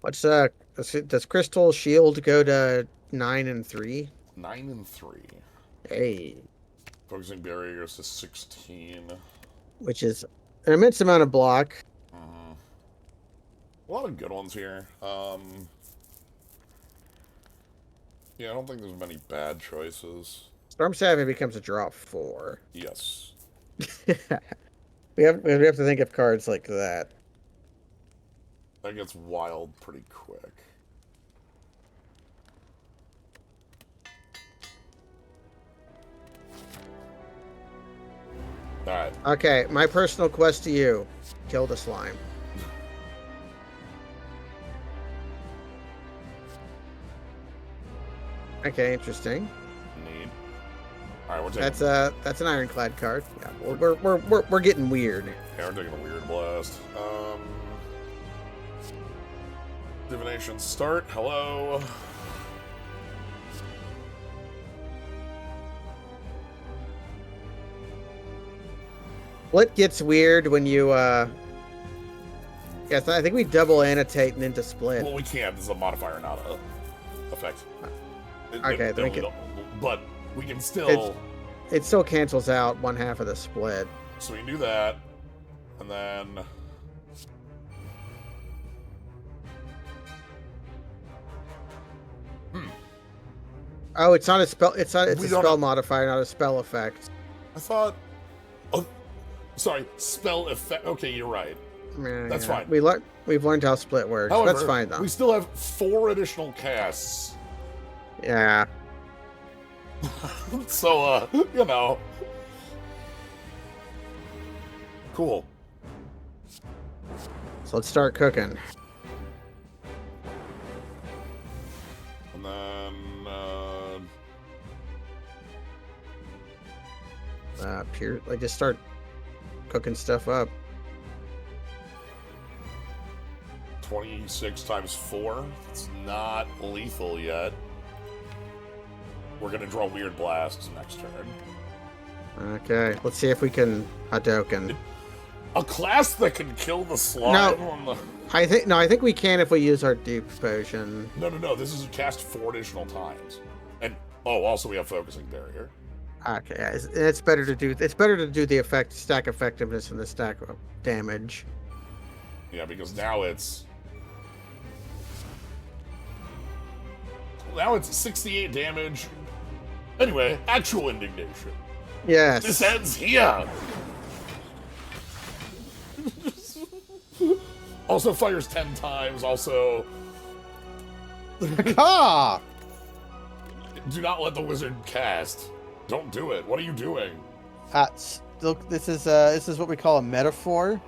What's does Crystal Shield go to 9 and 3? 9 and 3. Hey. Focusing Barrier goes to 16. Which is an immense amount of block. A lot of good ones here. Yeah, I don't think there's many bad choices. Storm Savvy becomes a drop 4. Yes. we have to think of cards like that. That gets wild pretty quick. Alright. Okay, my personal quest to you. Kill the slime. Okay, interesting. Neat. Alright, we're taking... That's an ironclad card. Yeah, we're getting weird. Yeah, we're taking a weird blast. Divination start. Hello. What gets weird when you yes, I think we double annotate and into split. Well, we can't. This is a modifier, not a effect. Okay, then we can... But we can still... It still cancels out 1/2 of the split. So we can do that, and then... Oh, it's not a spell. It's a We don't- spell modifier, not a spell effect. I thought... Oh, sorry, spell effect. Okay, you're right. Yeah, That's yeah. fine. We've learned how split works. However, That's fine though. we still have 4 additional casts. Yeah. So, you know. Cool. So let's start cooking. And then, Just start cooking stuff up. 26 times 4. It's not lethal yet. We're gonna draw Weird Blasts next turn. Okay, let's see if we can Hadouken. A class that can kill the slime on the... I think we can if we use our dupe potion. No. This is cast 4 additional times. And, oh, also we have Focusing Barrier. Okay, yeah, it's better to do the stack effectiveness and the stack of damage. Yeah, because now it's... now it's 68 damage. Anyway, actual indignation. Yes. This ends here. Also fires 10 times. Also, Ah! do not let the wizard cast. Don't do it. What are you doing? Look, this is what we call a metaphor.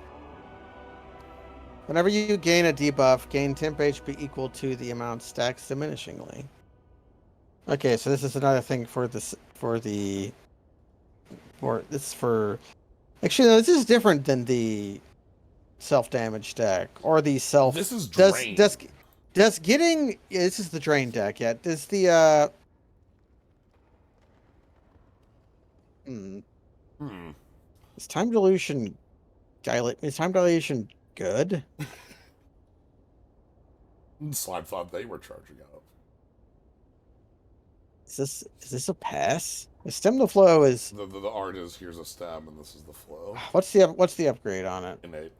Whenever you gain a debuff, gain temp HP equal to the amount stacks diminishingly. Okay, so this is another thing for this actually no, this is different than the self-damage deck or the self. This is drain. Does getting this is the drain deck? Yeah, does the Is time dilution good? Slime thought they were charging up. Is this a pass? The stem to flow is The art is here's a stem and this is the flow. what's the upgrade on it? Innate.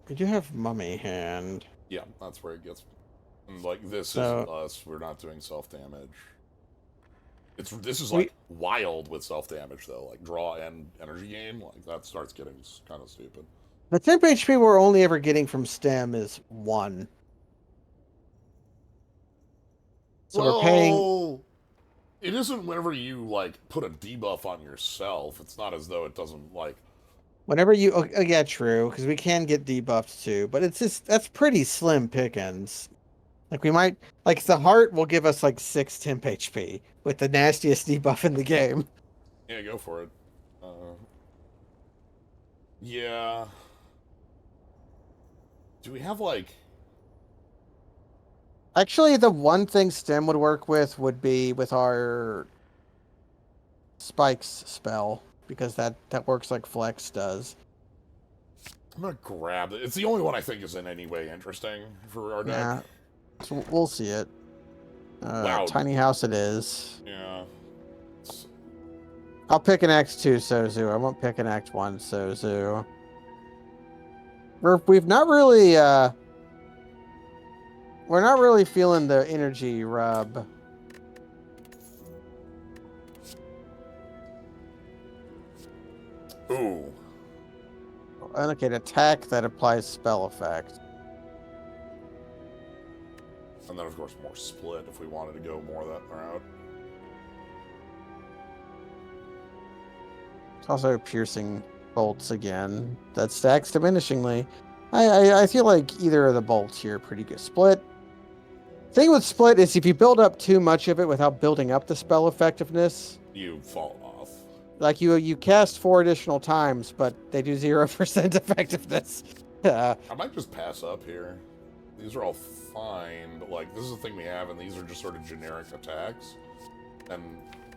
We do have mummy hand. Yeah, that's where it gets. And like this So- isn't us. We're not doing self damage. This is like wild with self damage though. Like draw and energy gain. Like that starts getting kind of stupid. The temp HP we're only ever getting from stem is 1. So we're paying. It isn't whenever you like put a debuff on yourself. It's not as though it doesn't like. Whenever you, yeah, true, because we can get debuffs too, but that's pretty slim pickings. Like we might, like the heart will give us like 6 temp HP with the nastiest debuff in the game. Yeah, go for it. Yeah. Do we have like? Actually, the one thing stem would work with would be with our spikes spell, because that works like flex does. I'm gonna grab it. It's the only one I think is in any way interesting for our deck. Yeah, so we'll see it. Wow. Tiny house it is. Yeah. I'll pick an Act 2 Sozu. I won't pick an Act 1 Sozu. We've not really we're not really feeling the energy rub. Ooh. Allocate attack that applies spell effect. And then of course more split if we wanted to go more that route. It's also piercing bolts again. That stacks diminishingly. I feel like either of the bolts here are pretty good. Split. Thing with split is if you build up too much of it without building up the spell effectiveness, You fall off. like you cast 4 additional times, but they do 0% effectiveness. I might just pass up here. These are all fine, but like this is the thing we have, and these are just sort of generic attacks. And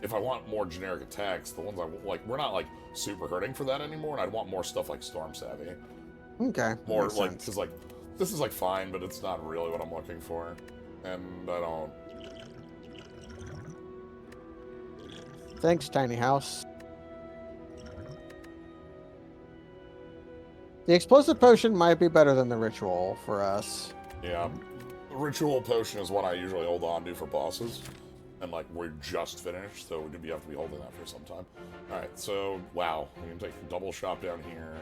if I want more generic attacks, the ones I like, we're not like super hurting for that anymore, and I'd want more stuff like Storm Savvy. Okay. More makes like sense. because like this is like fine, but it's not really what I'm looking for, and I don't. Thanks, tiny house. The explosive potion might be better than the ritual for us. Yeah, the ritual potion is what I usually hold on to for bosses, and like we're just finished, so we have to be holding that for some time. All right, so wow, we can take a double shot down here.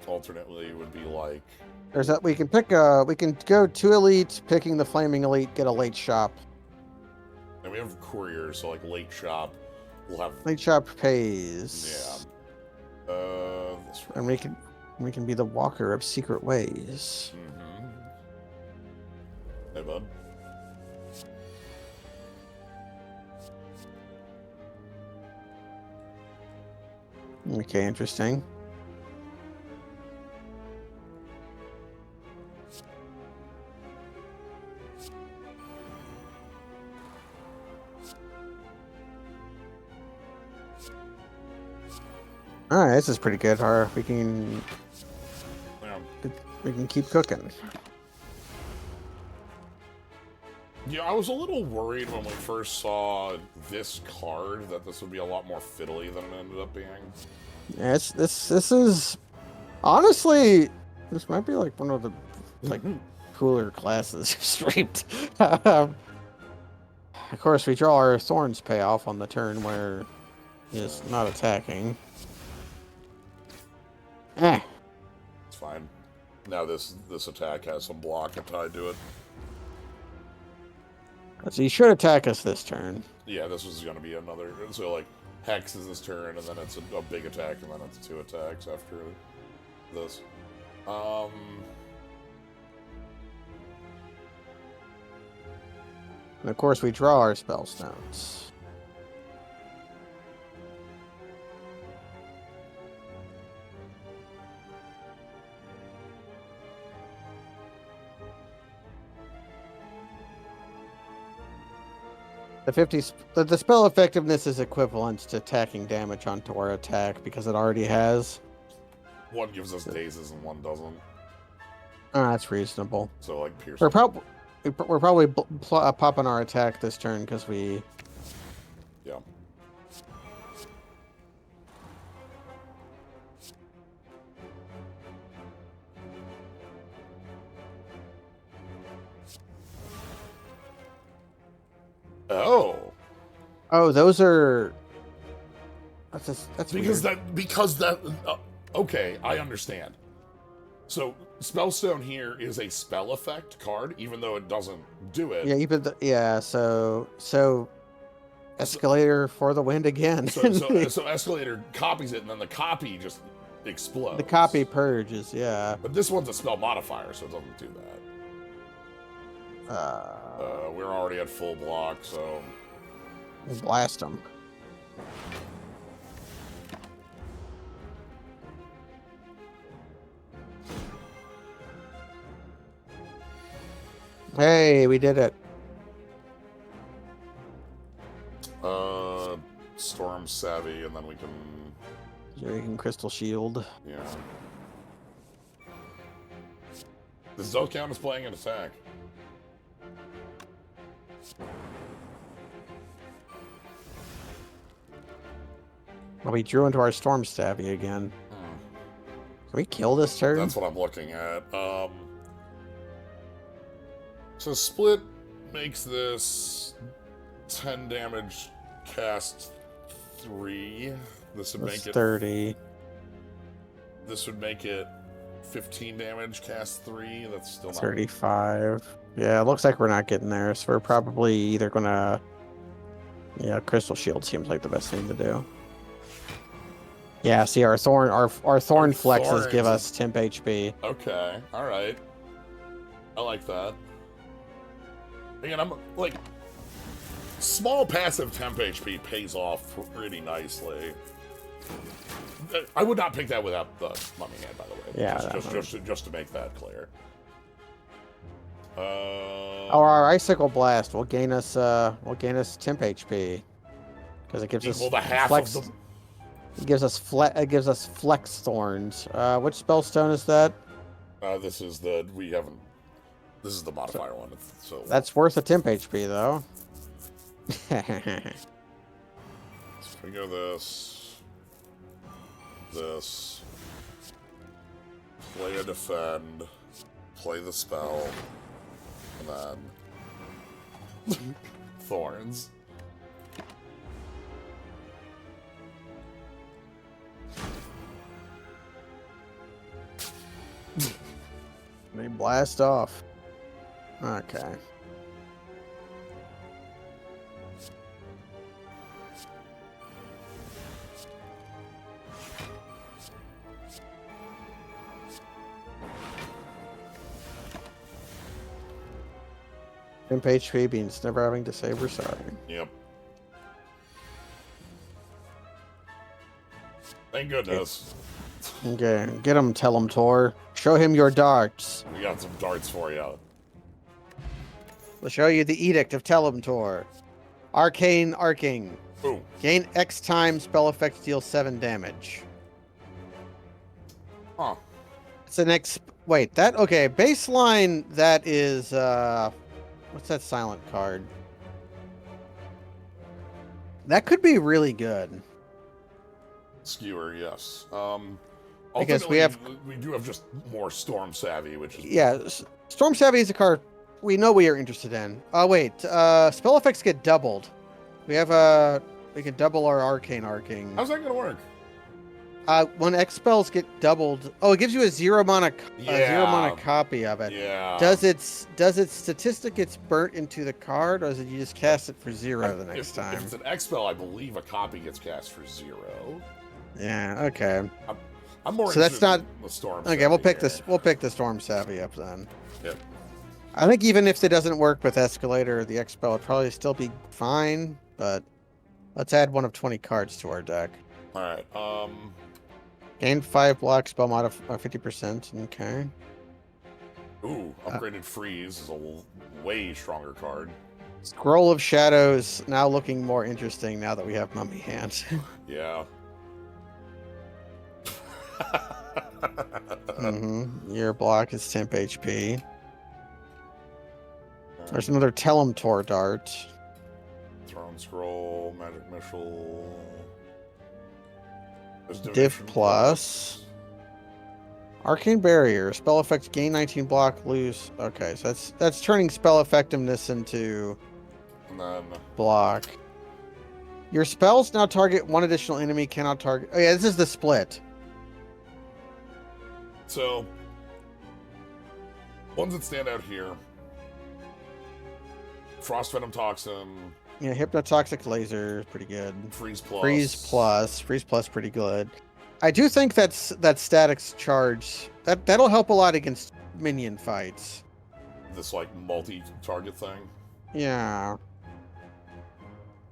Alternately, would be like There's that we can pick we can go 2 elite, picking the flaming elite, get a late shop. and we have couriers, so like late shop, we'll have Late shop pays. yeah. This And we can be the walker of secret ways. Mm-hmm. Hey, bud. Okay, interesting. All right, this is pretty good. We can keep cooking. Yeah, I was a little worried when we first saw this card that this would be a lot more fiddly than it ended up being. Yeah, this is honestly, this might be like one of the like cooler classes streamed. Of course, we draw our Thorns payoff on the turn where he's not attacking. Eh. It's fine. Now this attack has some block tied to it. So he should attack us this turn. Yeah, this was going to be another... So, like, Hex is this turn, and then it's a big attack, and then it's 2 attacks after this. And of course, we draw our spell stones. The spell effectiveness is equivalent to attacking damage onto our attack because it already has. One gives us dazes and one doesn't. That's reasonable. So, like, pierce. We're probably popping our attack this turn because we... Yeah. Oh. Oh, those are... That's because weird. okay, I understand. So Spellstone here is a spell effect card, even though it doesn't do it. Yeah, so Escalator for the wind again. So Escalator copies it, and then the copy just explodes. The copy purges, yeah. But this one's a spell modifier, so it doesn't do that. We're already at full block, so blast them. Hey, we did it. Storm Savvy, and then we can... Yeah, you can Crystal Shield. Yeah. This does count as playing an attack. Well, we drew into our Storm Savvy again. Can we kill this turn? That's what I'm looking at. So Split makes this 10 damage cast 3. This would make it 30. This would make it 15 damage cast 3. That's still not 35. Yeah, it looks like we're not getting there, so we're probably either gonna... Yeah, Crystal Shield seems like the best thing to do. Yeah, see, our thorn flexes give us temp HP. Okay, alright. I like that. Again, I'm like, small passive temp HP pays off pretty nicely. I would not pick that without the Mummy Head, by the way. Yeah, just to make that clear. Our Icicle Blast will gain us temp HP because it gives us equal to half flex. of them. It gives us flex thorns. Which spellstone is that? This is the modifier one. So that's worth a temp HP though. So we go this, play a defend, play the spell, and then thorns. They blast off. Okay. Temp HP means never having to say we're sorry. Yep. Thank goodness. Okay, get him, tell him, Tor. Show him your darts. We got some darts for you. We'll show you the Edict of Telemtor. Arcane Arcing. Ooh. Gain X time, spell effect deals 7 damage. Huh. It's the next... Wait, that... Okay, baseline, that is... What's that silent card? That could be really good. Skewer, yes. Because we do have just more Storm Savvy, which is... Yeah, Storm Savvy is a card we know we are interested in. Oh, wait. Spell effects get doubled. We have we can double our Arcane Arcing. How's that going to work? When X spells get doubled, it gives you a zero mana copy of it. Yeah. Does its statistic gets burnt into the card, or does it you just cast it for 0 the next time? If it's an X spell, I believe a copy gets cast for 0. Yeah. Okay. I'm more. So that's not the Storm. Okay, we'll pick this. We'll pick the Storm Savvy up then. Yep. I think even if it doesn't work with Escalator or the X spell, it'd probably still be fine. But let's add one of 20 cards to our deck. All right. Gain 5 block, spell mod 50%. Okay. Ooh, upgraded freeze is a way stronger card. Scroll of Shadows now looking more interesting now that we have Mummy Hand. Yeah. Your block is temp HP. There's another Telemtor Dart. Throne Scroll, Magic Missile. Div plus. Arcane Barrier. Spell effect gain 19 block, lose. Okay, so that's turning spell effectiveness into block. Your spells now target one additional enemy, cannot target. Oh yeah, this is the split. So, ones that stand out here: Frost Venom Toxin. Yeah, Hypnotoxic Laser, pretty good. Freeze Plus. Freeze Plus, pretty good. I do think that Static's Charge, that'll help a lot against minion fights. This, like, multi-target thing? Yeah.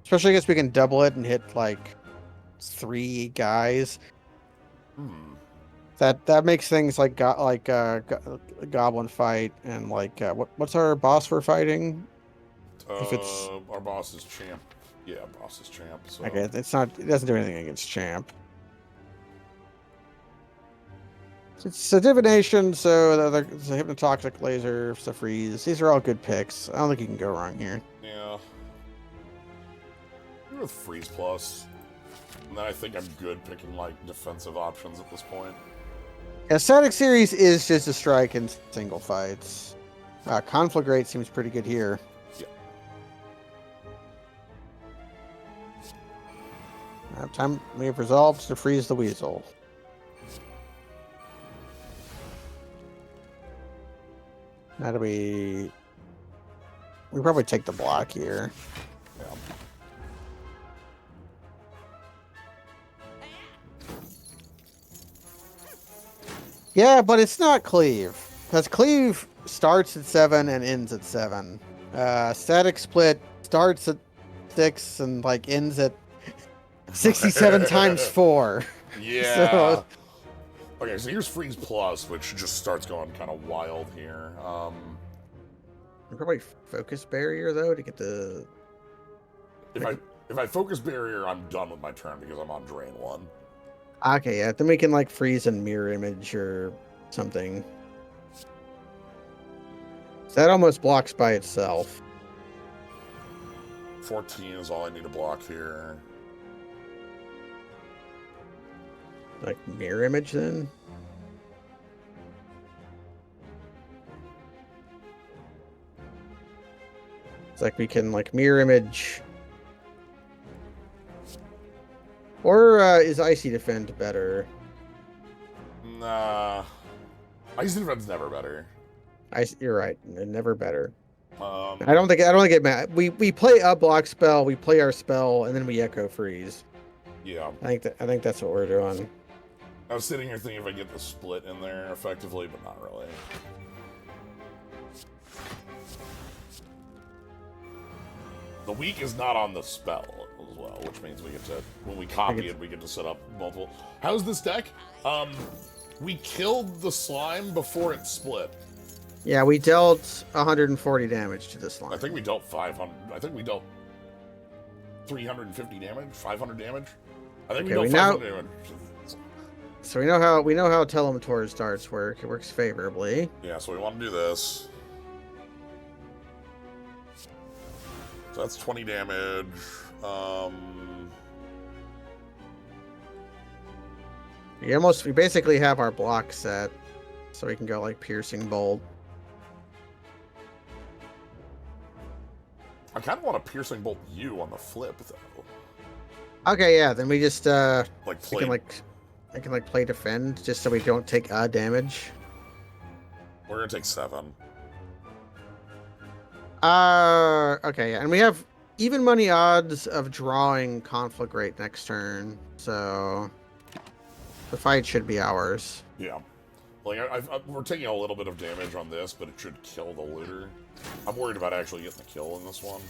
Especially I guess we can double it and hit, like, 3 guys. That makes things like a Goblin Fight and, like, what's our boss we're fighting? If it's our boss is Champ. Yeah, boss is Champ. So. Okay, it doesn't do anything against Champ. It's a divination, so the hypnotoxic laser, the freeze. These are all good picks. I don't think you can go wrong here. Yeah. Go with freeze plus, and then I think I'm good picking like defensive options at this point. Yeah, Static Series is just a strike in single fights. Conflagrate seems pretty good here. Time we have resolved to freeze the weasel. Now do we probably take the block here. Yeah, but it's not Cleave. Because Cleave starts at 7 and ends at 7. Static Split starts at 6 and like ends at 67 times 4. Yeah. So, okay, so here's Freeze Plus, which just starts going kind of wild here. Probably Focus Barrier though to get the. If I Focus Barrier, I'm done with my turn because I'm on Drain 1. Okay, yeah. Then we can like freeze and mirror image or something. So that almost blocks by itself. 14 is all I need to block here. Like mirror image then? It's like we can like mirror image. Or is Icy Defend better? Nah. Icy Defend's never better. You're right. Never better. I don't think it matters. We play a block spell, we play our spell, and then we echo freeze. Yeah. I think that's what we're doing. I was sitting here thinking if I get the split in there effectively, but not really. The weak is not on the spell as well, which means we get to, when we copy it, we get to set up multiple. How's this deck? We killed the slime before it split. Yeah, we dealt 140 damage to this slime. I think we dealt 500. I think we dealt 350 damage, 500 damage. I think we dealt 500 damage. So we know how Telemetor's darts work. It works favorably. Yeah, so we want to do this. So that's 20 damage. We basically have our block set, so we can go like piercing bolt. I kind of want to piercing bolt you on the flip, though. Okay, yeah, then we just Like we can play. I can like play defend just so we don't take damage. We're gonna take 7. Okay, yeah, and we have even money odds of drawing conflict rate next turn, so the fight should be ours. Yeah. Like, we're taking a little bit of damage on this, but it should kill the looter. I'm worried about actually getting the kill in this one.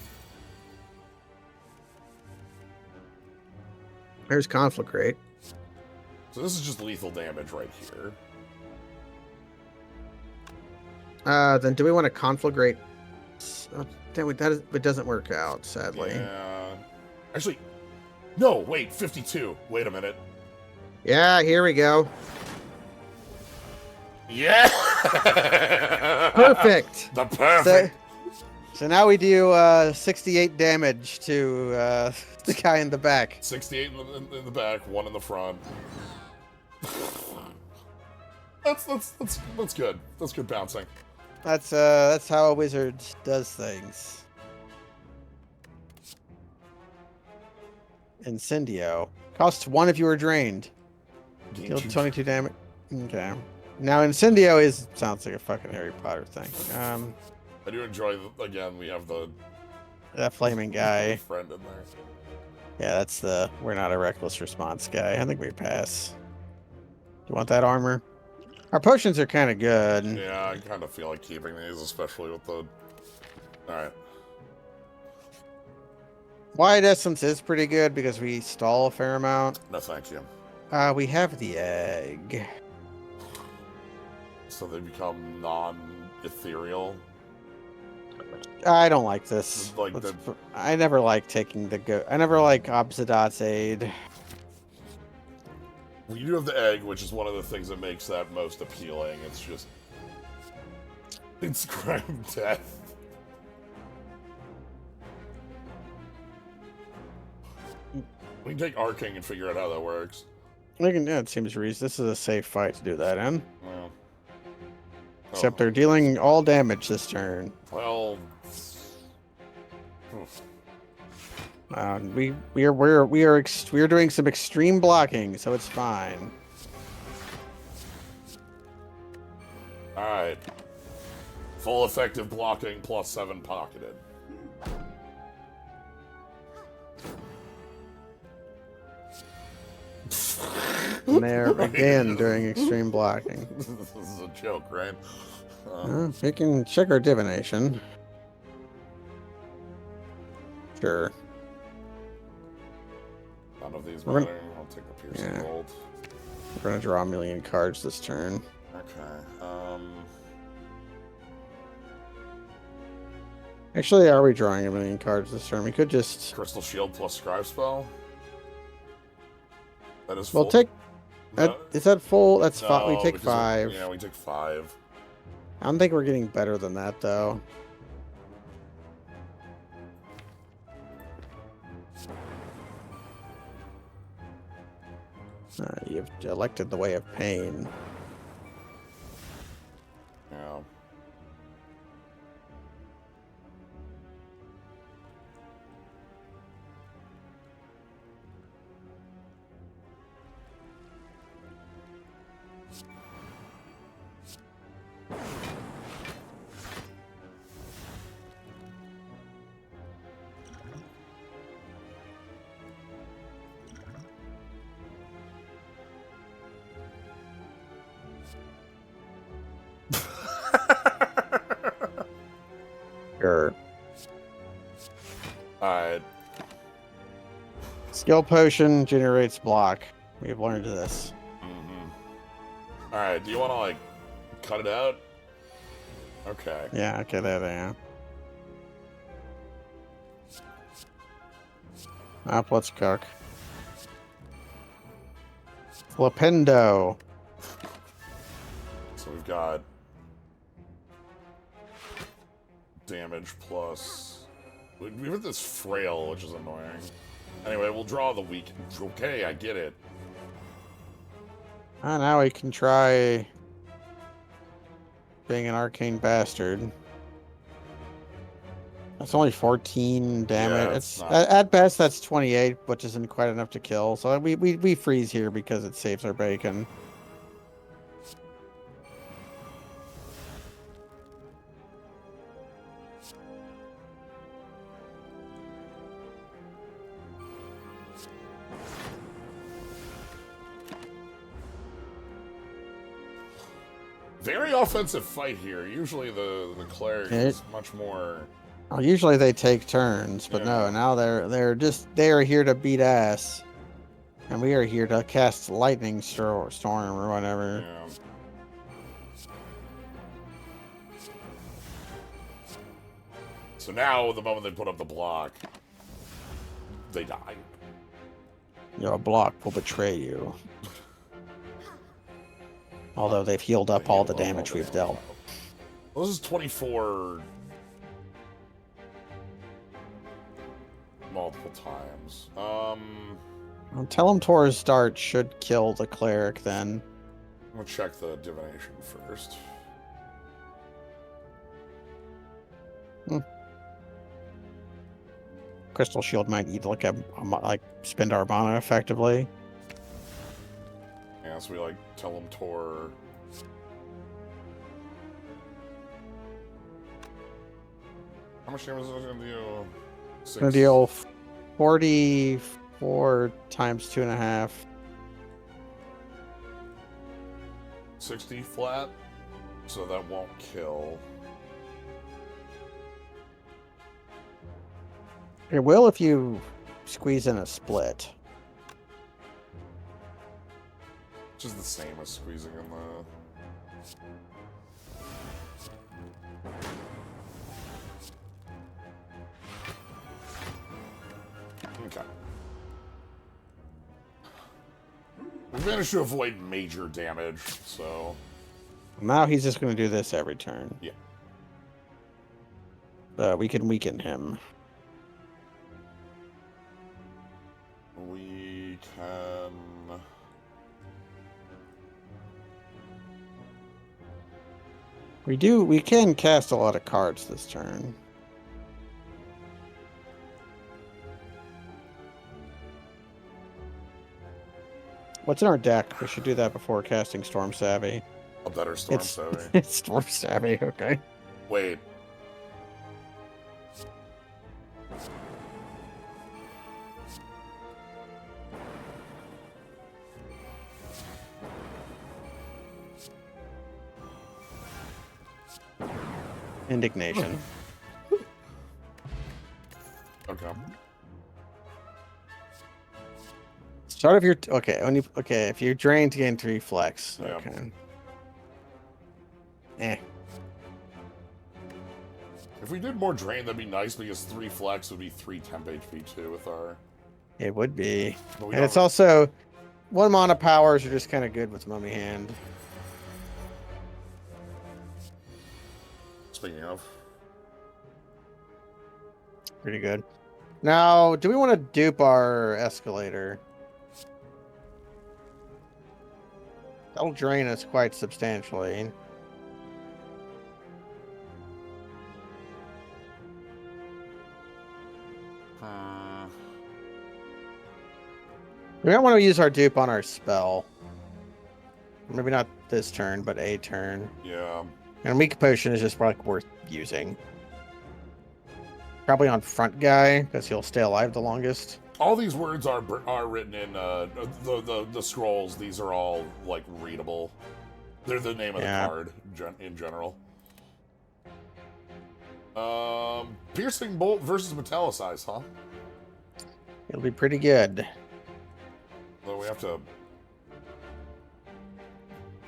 There's conflict rate. So this is just lethal damage right here. Then do we want to conflict rate? Oh, damn it, it doesn't work out, sadly. Yeah. Actually, no, wait, 52. Wait a minute. Yeah, here we go. Yeah! Perfect! The perfect! So now we do 68 damage to the guy in the back. 68 in the back, 1 in the front. That's good. That's good bouncing. That's how a wizard does things. Incendio. Costs 1 if you are drained. Deal 22 damage. Okay. Now Incendio sounds like a fucking Harry Potter thing. I do enjoy, again, we have that flaming guy. friend in there. Yeah, we're not a reckless response guy. I think we pass. You want that armor? Our potions are kind of good. Yeah, I kind of feel like keeping these, especially with the... Alright. Wide Essence is pretty good because we stall a fair amount. No, thank you. We have the egg. So they become non-ethereal. I don't like this. Like I never like taking I never like Obsidiot's aid. Well, you do have the egg, which is one of the things that makes that most appealing. It's just... Inscribe death. We can take Arcing and figure out how that works. Yeah, it seems reasonable. This is a safe fight to do that in. Well, Except they're dealing all damage this turn. Well... We are doing some extreme blocking, so it's fine. Alright. Full effective blocking plus 7 pocketed. And there again during extreme blocking. This is a joke, right? We can check our divination. Sure. None of these matter. I'll take the piercing bolt. We're gonna draw a million cards this turn. Okay. Actually, are we drawing a million cards this turn? We could just... Crystal Shield plus Scribe spell. That is full. We'll take... No. Is that full? That's No, 5. We take 5. Yeah, we take 5. I don't think we're getting better than that, though. You've elected the way of pain. Yeah. Sure. Alright. Skill potion generates block. We've learned this. Mm-hmm. Alright, do you want to, like, cut it out? Okay. Yeah, okay, there they are. Up, let's cook. Flipendo. So we've got damage plus... We've got this frail, which is annoying. Anyway, we'll draw the weak... Okay, I get it. Now we can try being an arcane bastard. That's only 14 damage. Yeah, It's not... at best that's 28, which isn't quite enough to kill. So we freeze here because it saves our bacon. Very offensive fight here. Usually the cleric is much more... Well, usually they take turns, but no, now they are here to beat ass. And we are here to cast lightning storm or whatever. Yeah. So now, the moment they put up the block, they die. Your block will betray you. Although they've healed up all the damage we've dealt. Well, this is 24 multiple times. Well, Telemtor's dart should kill the cleric then. I'm gonna check the divination first. Crystal Shield might eat like spend our mana effectively. Yeah, so we Telemtor. How much damage is it gonna do? It's gonna deal 44 times 2.5. 60 flat, so that won't kill. It will if you squeeze in a split. Which is the same as squeezing in the... Okay. We've managed to avoid major damage, so... Now he's just going to do this every turn. Yeah. We can weaken him. We can... We can cast a lot of cards this turn. What's in our deck? We should do that before casting Storm Savvy. A better Storm Savvy. It's Storm Savvy, okay. Wait. Indignation. Okay. Start of your if you're drained to gain 3 flex. Yeah. Okay. If we did more drain, that'd be nice because 3 flex would be 3 temp HP too with our... It would be. But And it's also 1 mana powers are just kind of good with Mummy Hand. Speaking of. Pretty good. Now, do we want to dupe our escalator? That'll drain us quite substantially. We might want to use our dupe on our spell. Maybe not this turn, but a turn. Yeah. And weak potion is just worth using. Probably on front guy, because he'll stay alive the longest. All these words are written in the scrolls. These are all readable. They're the name of the card in general. Piercing bolt versus metallicize, huh? It'll be pretty good. Well, we have to...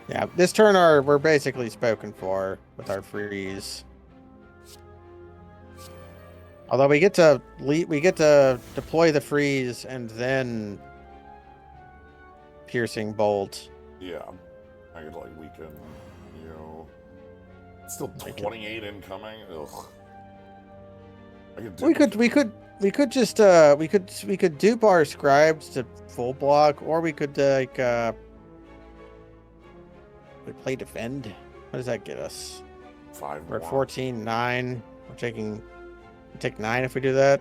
Yeah, this turn we're basically spoken for with our freeze. Although we get to deploy the freeze and then piercing bolt. Yeah, I could weaken. It's still 28 incoming. Ugh. We could dupe our scribes to full block, or we could We play defend. What does that get us? 5 We're more. at 14, 9. We take 9 if we do that.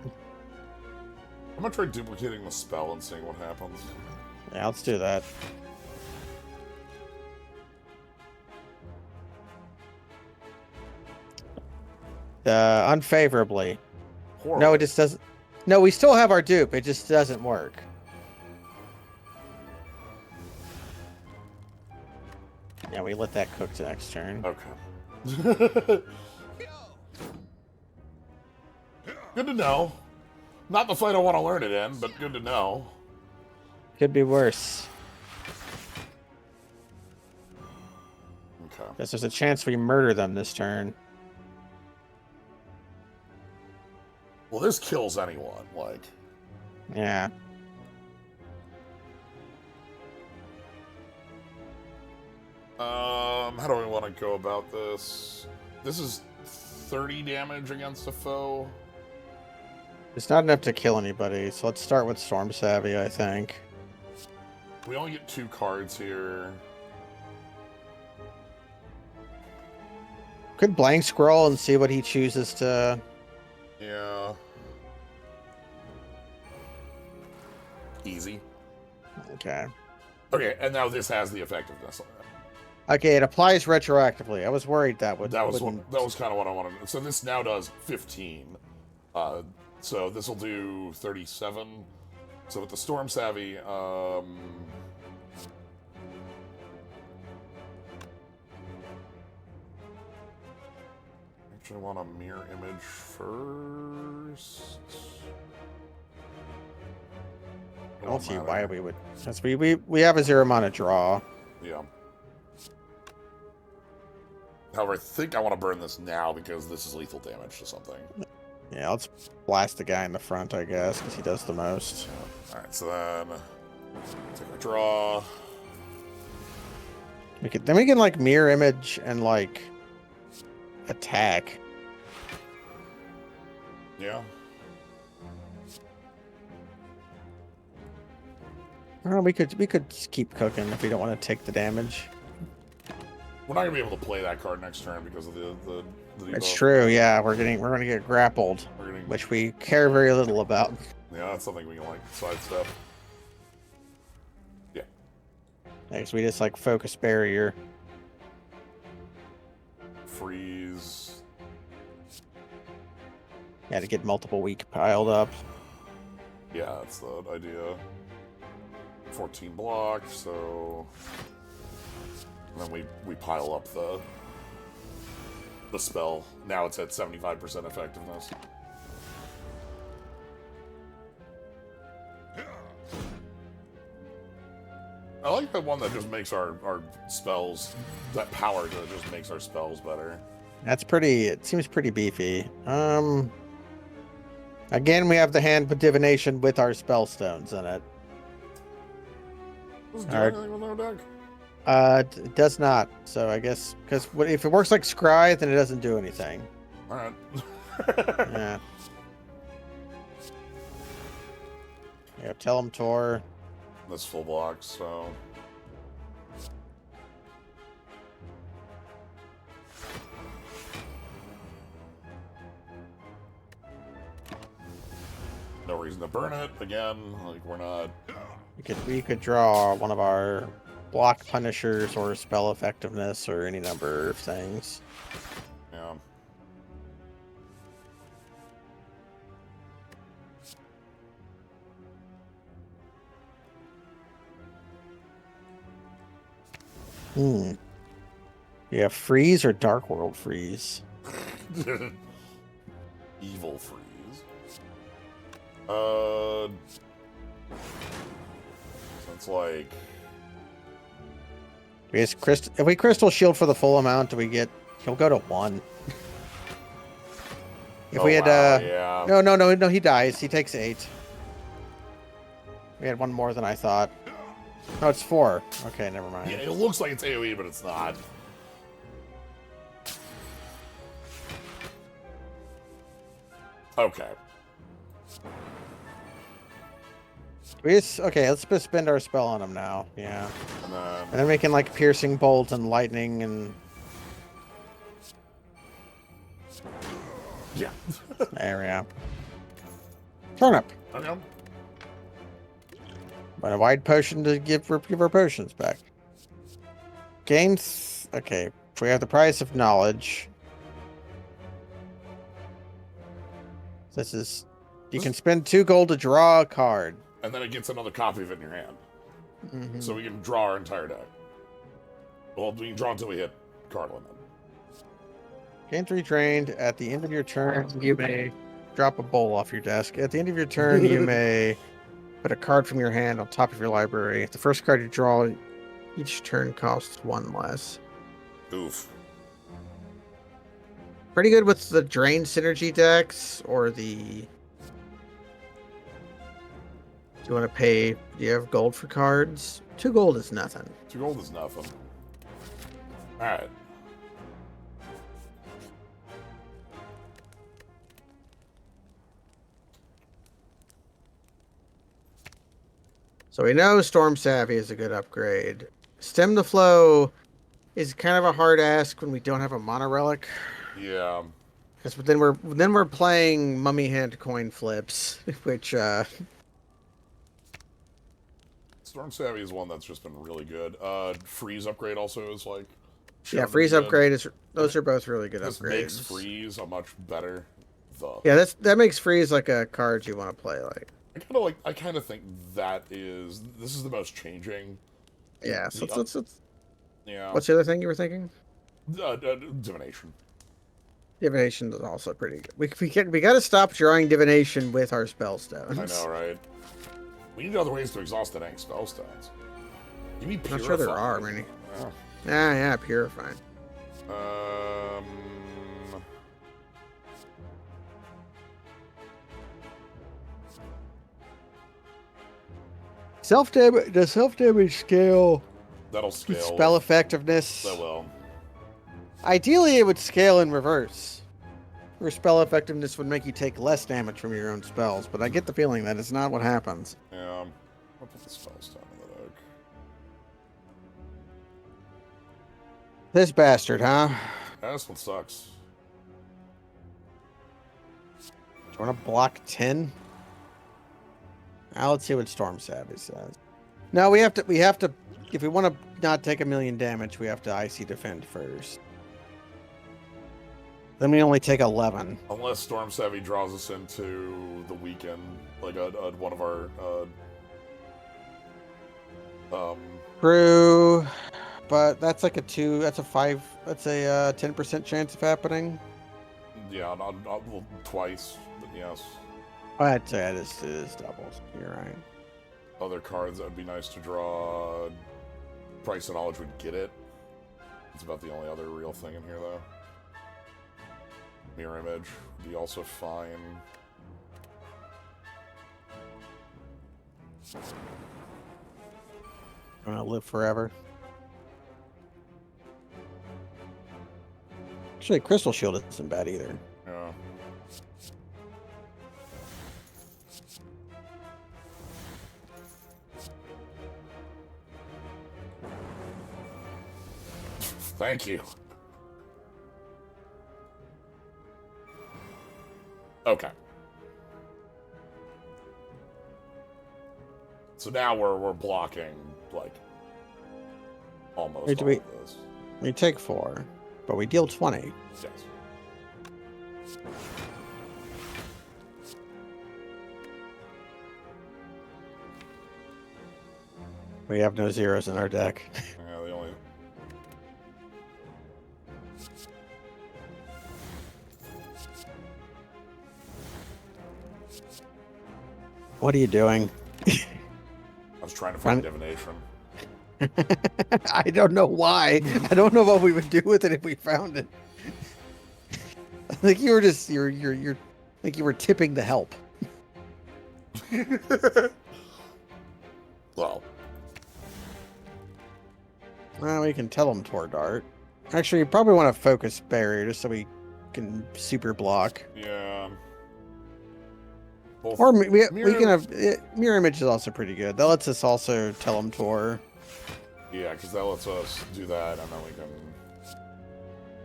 I'm gonna try duplicating the spell and seeing what happens. Yeah, let's do that. Unfavorably. Horrible. No, it just doesn't. No, we still have our dupe. It just doesn't work. Yeah, we let that cook to next turn. Okay. Good to know. Not the fight I want to learn it in, but good to know. Could be worse. Okay. Because there's a chance we murder them this turn. Well, this kills anyone, like. Yeah. How do we want to go about this? This is 30 damage against a foe. It's not enough to kill anybody, so let's start with Storm Savvy, I think. We only get 2 cards here. Could blank scroll and see what he chooses to... Yeah. Easy. Okay. Okay, and now this has the effectiveness on it. Okay, it applies retroactively. I was worried that would... That was kind of what I wanted. So this now does 15. So this will do 37. So with the Storm Savvy, actually want a mirror image first. I don't see why we would... Since we have a 0 mana draw. Yeah. However, I think I want to burn this now because this is lethal damage to something. Yeah, let's blast the guy in the front, I guess, because he does the most. Yeah. Alright, so then take a draw. Then we can like mirror image and like attack. Yeah. Well, we could keep cooking if we don't want to take the damage. We're not gonna be able to play that card next turn because of the It's debuff. true, yeah. We're gonna get grappled, which we care very little about. Yeah, that's something we can like sidestep. Yeah. Next, we just like focus barrier. Freeze. Yeah, to get multiple weak piled up. Yeah, that's the idea. 14 block, so and then we pile up the spell. Now it's at 75% effectiveness. I like that one that just makes our spells, that power that just makes our spells better. That's pretty, it seems pretty beefy. Again, we have the hand of divination with our spell stones in it. Does it do anything with our deck? It does not. So I guess, because if it works like Scribe, then it doesn't do anything. Alright. Yeah. Yeah, tell him Tor. This full block, so no reason to burn it again. Like we're not. We could draw one of our block punishers or spell effectiveness or any number of things. Yeah. Yeah, freeze or Dark World freeze. Evil freeze. So it's like If we crystal shield for the full amount, do we get? He'll go to 1. If we had yeah. No, he dies. He takes 8. We had 1 more than I thought. No, it's 4. Okay, never mind. Yeah, it looks like it's AoE, but it's not. Okay. Okay, let's just spend our spell on him now. Yeah. And And then we can like piercing bolt and lightning and yeah. there we go. Turnip. Okay. But a wide potion to give our potions back. Gains. Okay, we have the price of knowledge. This is. You can spend 2 gold to draw a card. And then it gets another copy of it in your hand. Mm-hmm. So we can draw our entire deck. Well, we can draw until we hit card limit. Gain 3 drained. At the end of your turn, you may drop a bowl off your desk. At the end of your turn, you may put a card from your hand on top of your library. If the first card you draw each turn costs 1 less. Oof. Pretty good with the drain synergy decks or the. Do you want to pay? Do you have gold for cards? 2 gold is nothing. 2 gold is nothing. Alright. So we know Storm Savvy is a good upgrade. Stem the Flow is kind of a hard ask when we don't have a Mono Relic. Yeah. Because then we're playing Mummy Hand coin flips, which Storm Savvy is one that's just been really good. Freeze upgrade also is like. Yeah, Freeze upgrade is. Those are both really good this upgrades. Makes Freeze a much better. Yeah, that makes Freeze like a card you want to play like. I kind of think this is the most changing. Yeah. So let's. Yeah. What's the other thing you were thinking? Divination. Divination is also pretty good. We got to stop drawing divination with our spell stones. I know, right? We need other ways to exhaust the dang spell stones. Give me purify. Not sure there are many. Yeah. Yeah, purify. Self-damage. Does self-damage scale? That'll scale. Spell effectiveness. That will. Ideally, it would scale in reverse. Where spell effectiveness would make you take less damage from your own spells, but I get the feeling that it's not what happens. Yeah. I'll put the spell stone in the deck. This bastard, huh? This one sucks. Do you want to block 10? Now let's see what Storm Savvy says. No, we have to, if we want to not take 1,000,000 damage, we have to Icy Defend first. Then we only take 11. Unless Storm Savvy draws us into the weekend, like one of our, True, but that's like that's a 10% chance of happening. Yeah, not well, twice, but yes. I'd say it is doubles. You're right. Other cards that would be nice to draw. Price of Knowledge would get it. It's about the only other real thing in here, though. Mirror Image would be also fine. I'm gonna live forever. Actually, Crystal Shield isn't bad either. Yeah. Thank you. Okay. So now we're blocking like almost Wait, all of this. We take 4, but we deal 20. Yes. We have no zeros in our deck. Yeah, the only. What are you doing? I was trying to find divination. I don't know why. I don't know what we would do with it if we found it. I think you were just you're like you were tipping the help. Well, we can tell them toward dart. Actually, you probably want to focus barrier just so we can super block. yeah. Both Or we mirror, can have mirror image is also pretty good. That lets us also tell them tour. Yeah, because that lets us do that, and then we can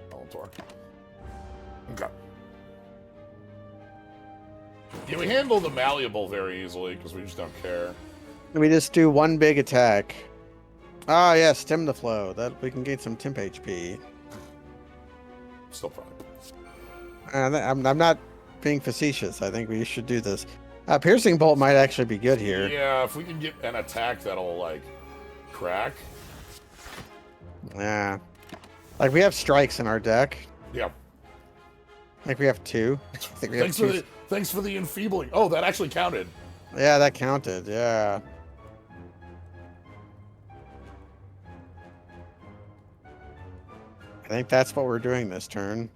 tell them tour. Okay. Yeah, we handle the malleable very easily because we just don't care. And we just do one big attack. Ah, yeah, stem the flow. That we can gain some temp HP. Still probably. I'm not being facetious. I think we should do this. Piercing bolt might actually be good here. Yeah, if we can get an attack that'll like crack. Yeah, like we have strikes in our deck. Yeah. Like we have 2. I think we have Thanks for the enfeebling. Oh, that actually counted. Yeah, that counted. Yeah. I think that's what we're doing this turn.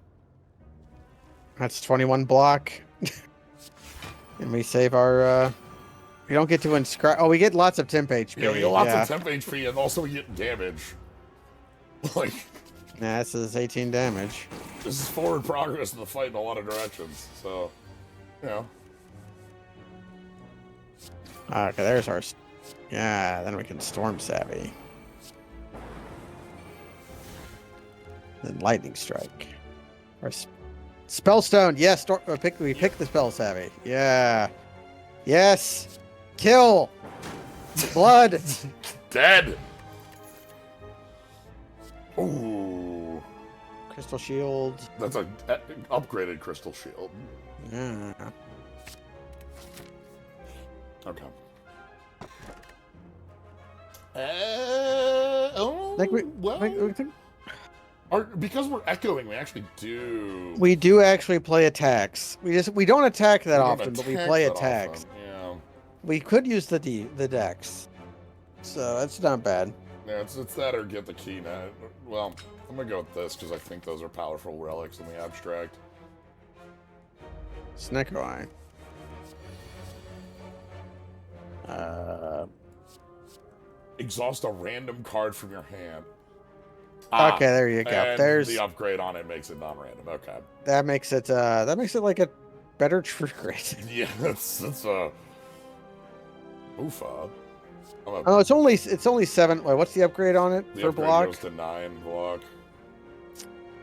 That's 21 block. And we save our, we don't get to inscribe. Oh, we get lots of temp HP. Yeah, we get lots of temp HP, and also we get damage. Like, nah, this is 18 damage. this is forward progress in the fight in a lot of directions, so, you know. Okay, there's our, yeah, then we can Storm Savvy. Then Lightning Strike. Or Spellstone, yes, we pick the Spell Savvy. Yeah. Yes. Kill. Blood. Dead. Ooh. Crystal Shield. That's a upgraded Crystal Shield. Yeah. Okay. Because we're echoing, we actually do. We do actually play attacks. We don't attack that often, but we play attacks. Yeah. We could use the dex, so that's not bad. Yeah, it's that or get the key now. Well, I'm gonna go with this because I think those are powerful relics in the abstract. Snecko Eye. Exhaust a random card from your hand. Okay, there you go. And There's the upgrade on it makes it non-random. Okay. That makes it like a better trigger rate. Yeah, that's oofa. Oh, it's only 7. Wait, what's the upgrade on it the for upgrade block? goes to 9 block.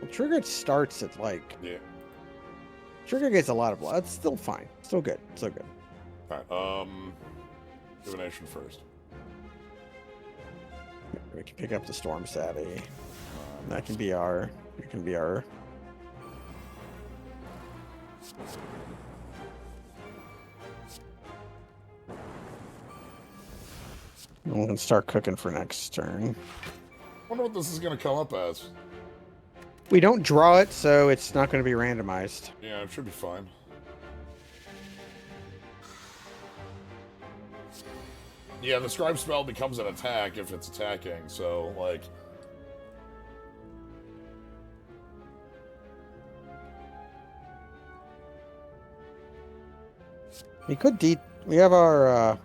Well, trigger starts at like. Yeah. Trigger gets a lot of block. It's still fine. Still good. Still good. All right. Divination first. We can pick up the Storm Savvy. That can be our. It can be our. We can start cooking for next turn. Wonder what this is gonna come up as. We don't draw it, so it's not going to be randomized. Yeah, it should be fine. Yeah, the Scribe spell becomes an attack if it's attacking, so, like... We have our,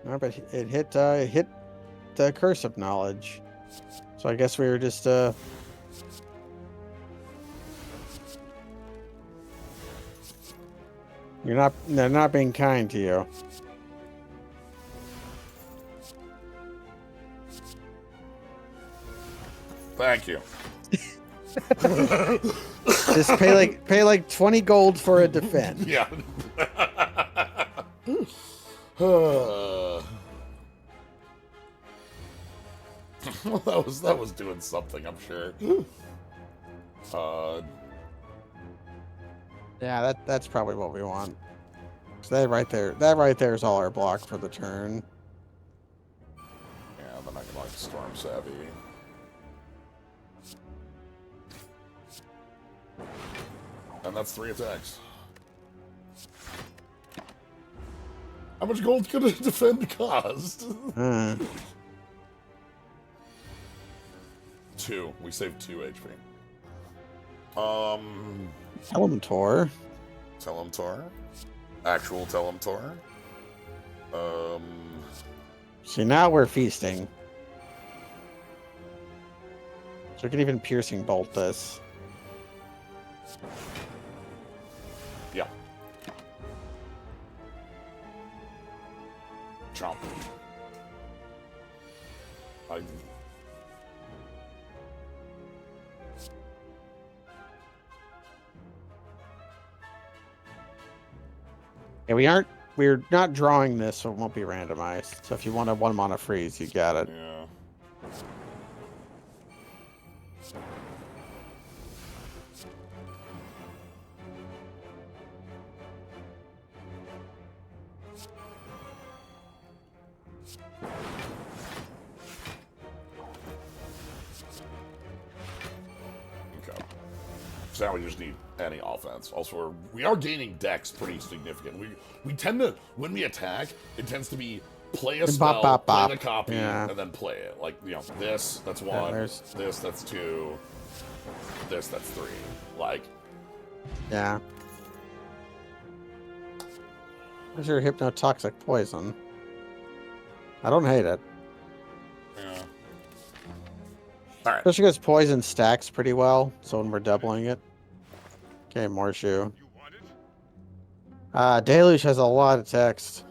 no, but it hit the Curse of Knowledge. So I guess we were just, they're not being kind to you. Thank you. Just pay like 20 gold for a defend. Yeah. that was doing something, I'm sure. Yeah, that's probably what we want. So that right there is all our block for the turn. Yeah, then I can like Storm Savvy. And that's 3 attacks. How much gold could a defend cost? 2. We saved 2 HP. Telementor. Telementor. Actual Telementor. See, now we're feasting. So we can even piercing bolt this. Yeah. Chomp. Yeah, we're not drawing this, so it won't be randomized. So if you want a 1 mana freeze, you got it. Yeah. So now we just need any offense. Also, we are gaining dex pretty significant. We tend to, when we attack, it tends to be play a spell, Bop, bop, bop. play the copy, Yeah. and then play it. Like, you know, this, that's 1, this, that's 2, this, that's 3. Like... Yeah. Where's your hypnotoxic poison? I don't hate it. Yeah. Alright. Especially because poison stacks pretty well, so when we're doubling it. Okay, Morshu. Deluge has a lot of text.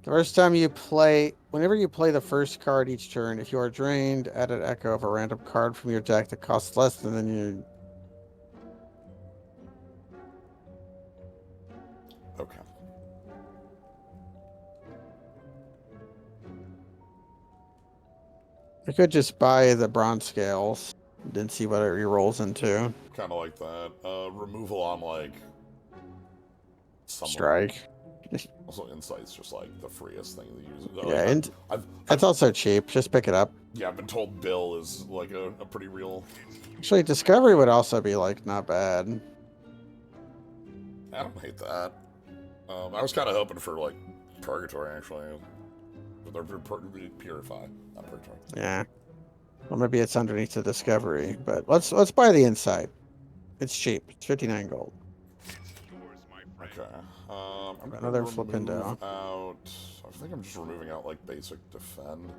The first time you play... Whenever you play the first card each turn, if you are drained, add an echo of a random card from your deck that costs less than you... Okay. I could just buy the bronze scales, then see what it re-rolls into. Kind of like that. Removal on, like... Strike. Also, Insight's just, like, the freest thing to use. Yeah, and it's also cheap. Just pick it up. Yeah, I've been told Bill is, like, a pretty real... Actually, Discovery would also be, like, not bad. I don't hate that. I was kind of hoping for, like, Purgatory, actually. Or Purify, not Purgatory. Yeah. Well, maybe it's underneath the Discovery, but let's buy the Insight. It's cheap. It's 59 gold. Okay. I'm gonna Another Flippendo. Out. I think I'm just removing out, like, basic defend.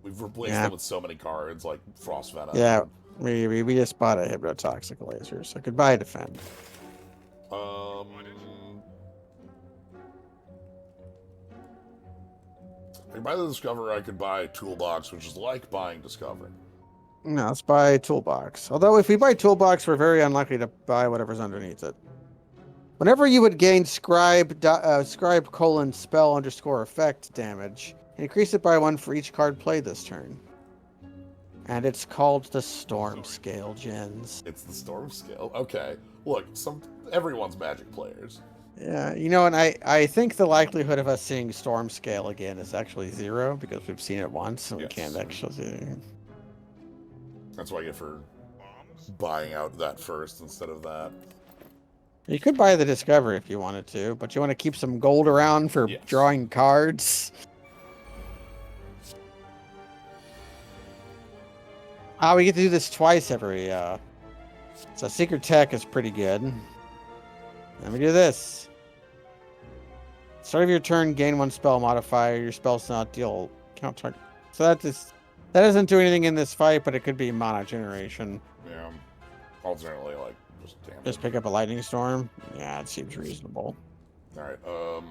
We've replaced them with so many cards, like Frost Venom. Yeah, we just bought a Hypnotoxic Laser, so goodbye defend. I could buy the Discover, I could buy Toolbox, which is like buying Discover. No, let's buy Toolbox. Although if we buy Toolbox, we're very unlikely to buy whatever's underneath it. Whenever you would gain Scribe colon spell underscore effect damage, increase it by 1 for each card played this turn. And it's called the Storm Scale, Gens. It's the Storm Scale? Okay. Look, everyone's Magic players. Yeah, you know, and I think the likelihood of us seeing Storm Scale again is actually 0, because we've seen it once, and we can't actually... That's what I get for buying out that first instead of that. You could buy the Discovery if you wanted to, but you want to keep some gold around for drawing cards. We get to do this twice every... So Secret Tech is pretty good. Let me do this. Start of your turn, gain 1 spell modifier. Your spells not deal count target. So that doesn't do anything in this fight, but it could be mana generation. Yeah. Alternately, like, just pick up a Lightning Storm? Yeah, it seems reasonable. Alright, the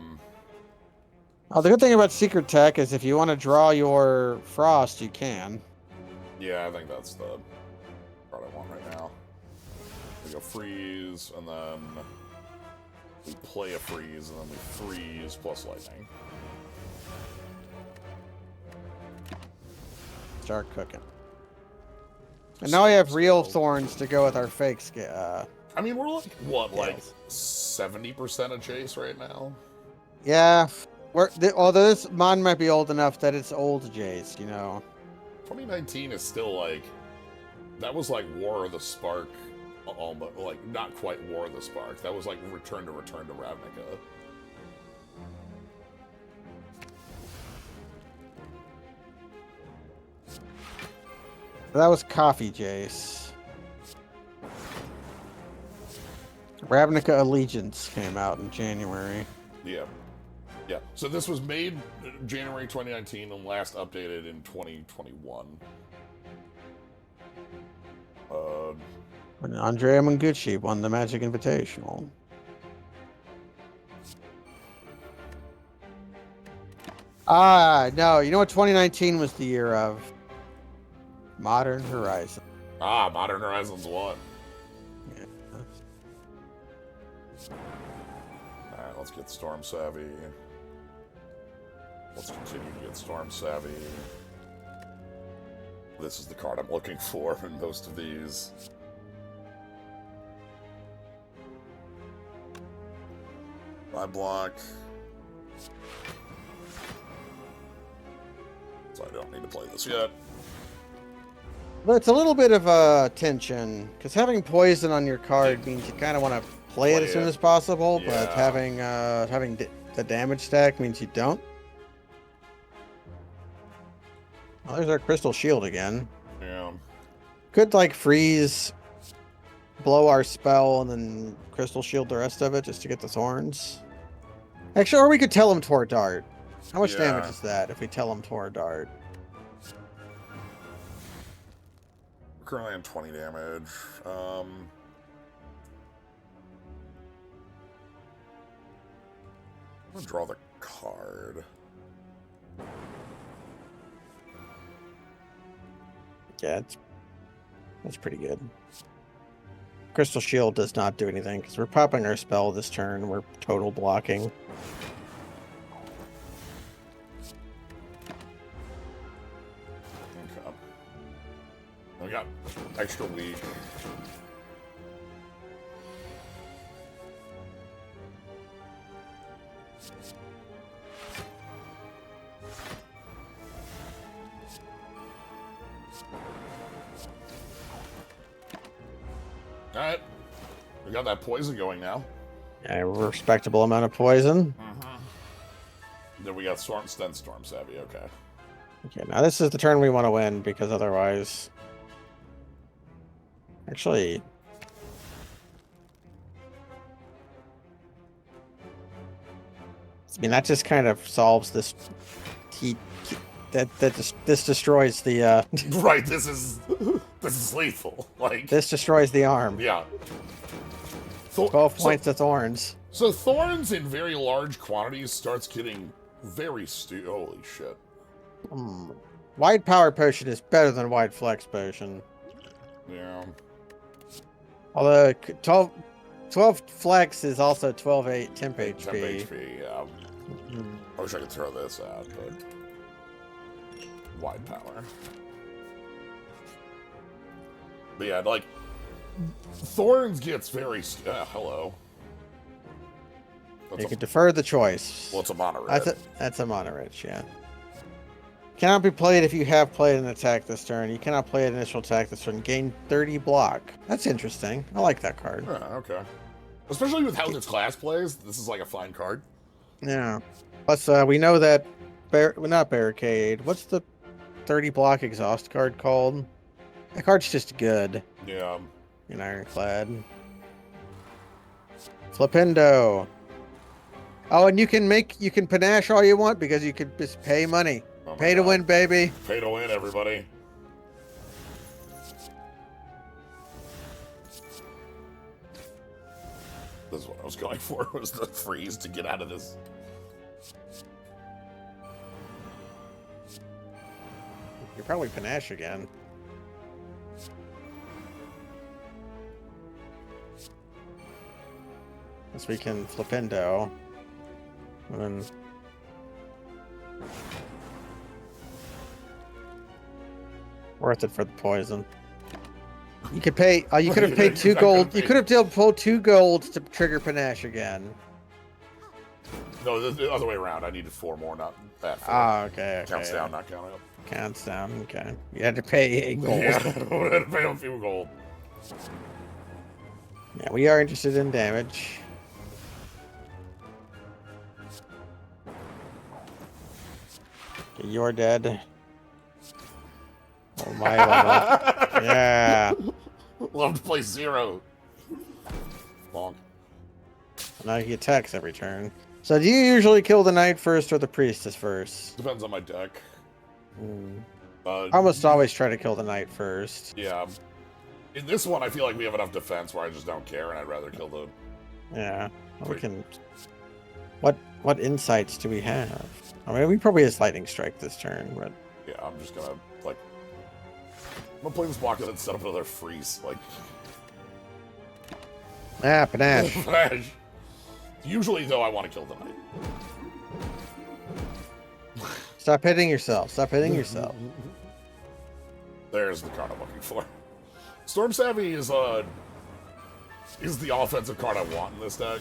good thing about Secret Tech is if you want to draw your Frost, you can. Yeah, I think that's the card I want right now. We go freeze, and then we play a freeze, and then we freeze plus lightning. Start cooking. And now we have real thorns to go with our fake scale. I mean, we're like, what, like 70% of Chase right now? Yeah. Although this mod might be old enough that it's old Jace, you know. 2019 is still like, that was like War of the Spark, almost, like, not quite War of the Spark. That was like Return to Ravnica. That was Coffee Jace. Ravnica Allegiance came out in January. Yeah. Yeah. So this was made January 2019 and last updated in 2021. When Andrea Mangucci won the Magic Invitational. No. You know what 2019 was the year of? Modern Horizon. Modern Horizons 1. Yeah. Alright, let's get Storm Savvy. Let's continue to get Storm Savvy. This is the card I'm looking for in most of these. I block. So I don't need to play this yet. But it's a little bit of a tension, because having poison on your card means you kind of want to play it as soon as possible, but having the damage stack means you don't. Oh, there's our Crystal Shield again. Yeah. Could, like, freeze, blow our spell, and then Crystal Shield the rest of it just to get the thorns. Actually, or we could tell him to our dart. How much damage is that if we tell him to our dart? Currently on 20 damage. I'm gonna draw the card. Yeah, that's pretty good. Crystal Shield does not do anything because we're popping our spell this turn. We're total blocking. Okay. We got extra weak. Alright. We got that poison going now. Yeah, a respectable amount of poison. Then we got Storm Savvy, okay. Okay, now this is the turn we want to win, because otherwise... Actually... I mean, that just kind of solves this... This destroys the... Right, this is lethal. Like, this destroys the arm. yeah. 12 points to thorns. So thorns in very large quantities starts getting very holy shit. Wide power potion is better than wide flex potion. Yeah. Although 12 flex is also 12 temp HP. Temp HP, yeah. I wish I could throw this out, but wide power. But yeah, like thorns gets very hello. You could defer the choice. Well, it's a mono red. That's a mono red, yeah. Cannot be played if you have played an attack this turn. You cannot play an initial attack this turn. Gain 30 block. That's interesting. I like that card. Yeah, okay. Especially with how this class plays, this is like a fine card. Yeah. Plus, we know that... not Barricade. What's the 30 block exhaust card called? That card's just good. Yeah. In Ironclad. Flipendo. Oh, and you can panache all you want because you could just pay money. Oh pay to win, baby. Pay to win, everybody. This is what I was going for, was the freeze to get out of this. You're probably panache again. As we can flipendo. And then... worth it for the poison. You could pay. You could have paid 2 gold. You could have pulled 2 gold to trigger panache again. No, the other way around. I needed 4 more, not that 4. Okay. Counts down, not counting up. Counts down. Okay. You had to pay 8 gold. Yeah, I had to pay a few gold. Yeah, we are interested in damage. Okay, you're dead. Oh my level. Yeah. Love to play 0. Bonk. Now he attacks every turn. So do you usually kill the knight first or the priestess first? Depends on my deck. I almost always try to kill the knight first. Yeah. In this one, I feel like we have enough defense where I just don't care, and I'd rather kill the... Yeah. We can... What insights do we have? I mean, we probably has Lightning Strike this turn, but... Yeah, I'm just gonna, like... I'm gonna play this block and then set up another freeze, like... Ah, panache. Panache. Usually, though, I want to kill the knight. Stop hitting yourself. Stop hitting yourself. There's the card I'm looking for. Storm Savvy is the offensive card I want in this deck.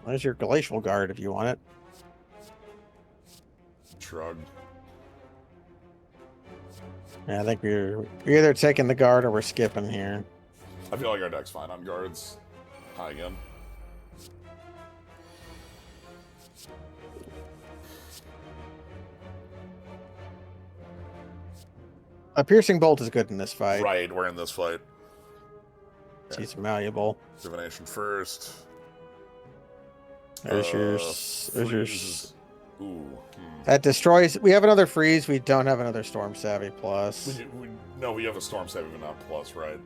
There's your Glacial Guard if you want it. Shrug. Yeah, I think we're either taking the guard or we're skipping here. I feel like our deck's fine on guards. Hi again. A Piercing Bolt is good in this fight. Right, we're in this fight. He's malleable. Divination first. There's your... Ooh. That destroys... We have another freeze. We don't have another Storm Savvy plus. No, we have a Storm Savvy, but not plus, right?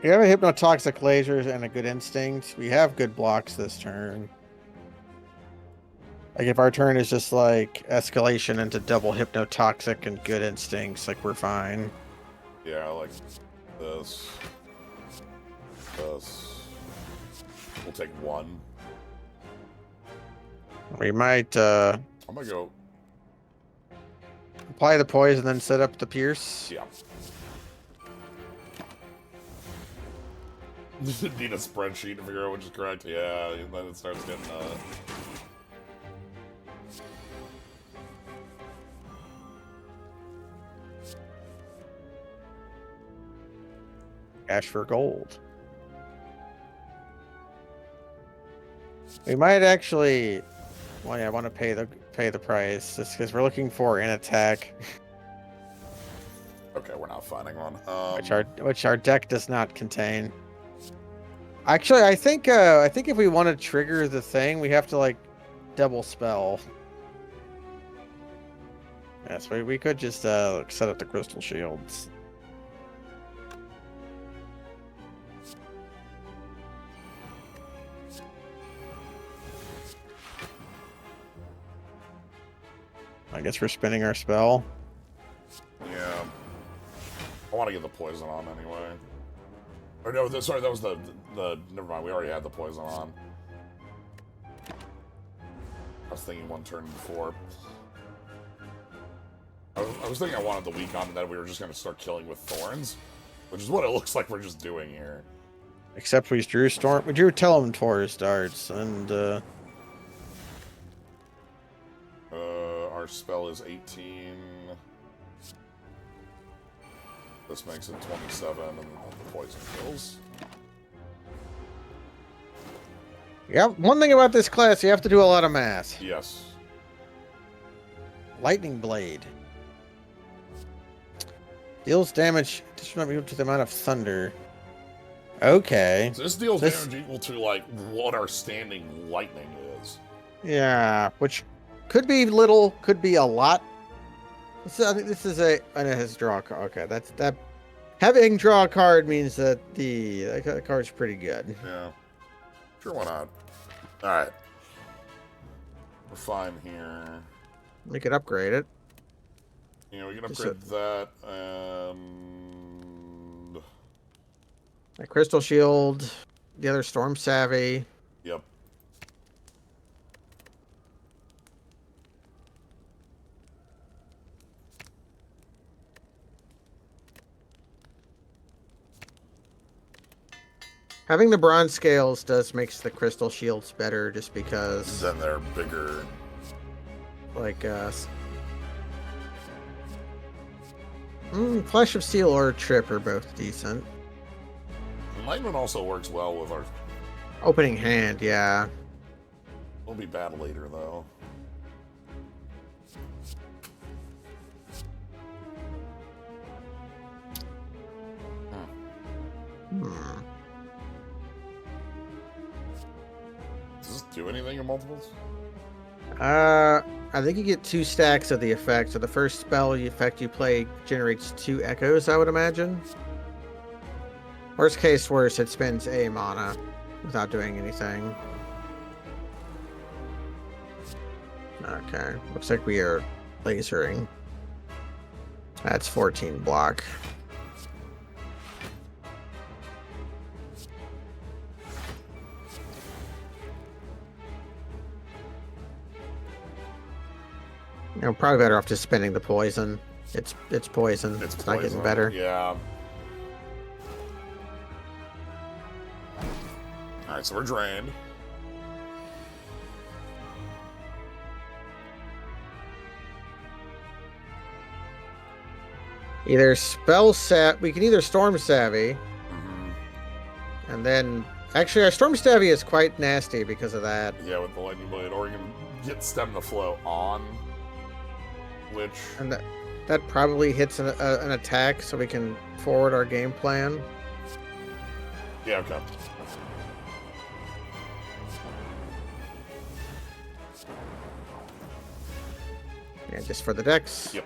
We have a Hypnotoxic Lasers and a Good Instinct. We have good blocks this turn. Like, if our turn is just, like, escalation into double Hypnotoxic and Good Instincts, like, we're fine. Yeah, I like this. This. We'll take one. We might, I'm gonna go... apply the poison, then set up the pierce. Yeah. Need a spreadsheet to figure out which is correct. Yeah, and then it starts getting, Cash for gold. We might actually... Well, yeah, I want to pay the price, just because we're looking for an attack. Okay, we're not finding one. Which our deck does not contain. Actually, I think if we want to trigger the thing, we have to like double spell. Yes, we could just set up the crystal shields. I guess we're spinning our spell. Yeah. I want to get the poison on anyway. Or no, sorry, that was the... Never mind, we already had the poison on. I was thinking one turn before. I was thinking I wanted the weak on and then we were just going to start killing with thorns. Which is what it looks like we're just doing here. Except we drew Telementor's darts, and our spell is 18. This makes it 27, and the poison kills. yeah, one thing about this class, you have to do a lot of math. Yes. Lightning Blade. Deals damage equal to the amount of thunder. Okay. So this deals damage equal to, like, what our standing lightning is. Yeah, which could be little, could be a lot. I think this is it has draw a card. Okay, that. Having draw a card means that that card's pretty good. Yeah. Sure, why not? Alright. We're fine here. We could upgrade it. Yeah, we can upgrade that, and... A Crystal Shield, the other Storm Savvy. Yep. Having the bronze scales makes the crystal shields better, just because. Then they're bigger. Like Flesh of Steel or Trip are both decent. Enlightenment also works well with our opening hand. Yeah. We'll be bad later though. Does this do anything in multiples? I think you get 2 stacks of the effect. So the first spell effect you play generates 2 echoes, I would imagine. Worst case worse, it spends a mana without doing anything. Okay, looks like we are lasering. That's 14 block. You know, probably better off just spending the poison. It's poison. It's not getting better. Yeah. Alright, so we're drained. Either we can either Storm Savvy, and then actually our Storm Savvy is quite nasty because of that. Yeah, with the Lightning Blade, or you can get Stem the Flow on, which and that probably hits an attack, so we can forward our game plan. Yeah, okay. Yeah, just for the decks. Yep.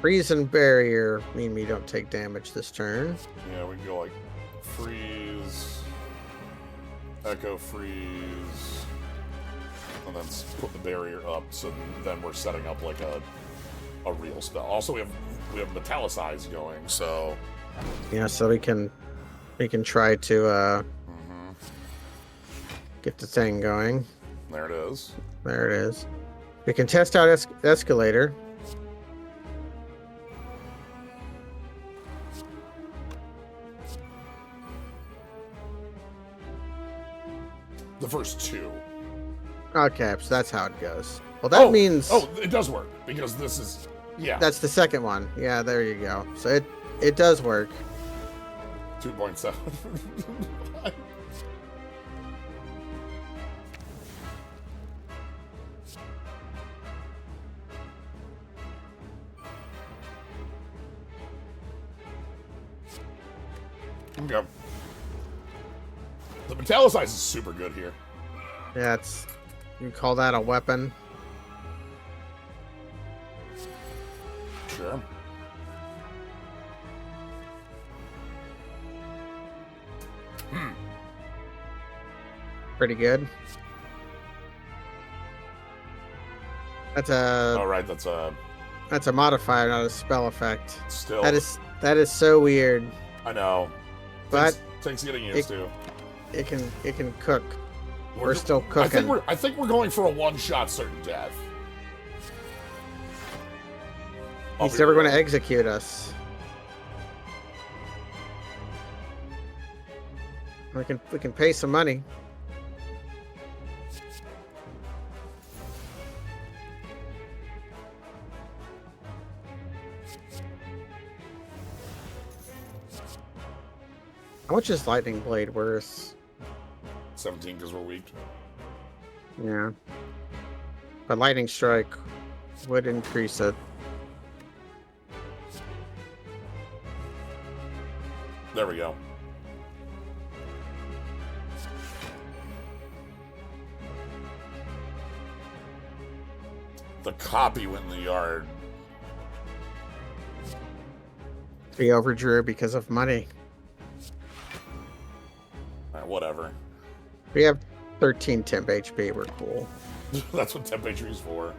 Freeze and Barrier mean we don't take damage this turn. Yeah, we can go like Freeze, Echo Freeze, and then put the barrier up, so then we're setting up like a real spell. Also, we have Metallicize going, so yeah, so we can try to get the thing going. There it is. There it is. We can test out Escalator. The first two. Okay, so that's how it goes. Well, that means... Oh, it does work, because this is... Yeah. That's the second one. Yeah, there you go. So it does work. 2.7. Okay. The Metallicize is super good here. Yeah, you call that a weapon? Sure. Pretty good. That's a... Oh, right, that's a... That's a modifier, not a spell effect. Still. That is so weird. I know. But takes getting used to. It can cook. We're still cooking. I think we're going for a one-shot certain death. He's never going to execute us. We can pay some money. How much is Lightning Blade worth? 17 because we're weak. Yeah. But Lightning Strike would increase it. There we go. The copy went in the yard. We overdrew because of money. Whatever. We have 13 temp HP. We're cool. That's what temp HP is for.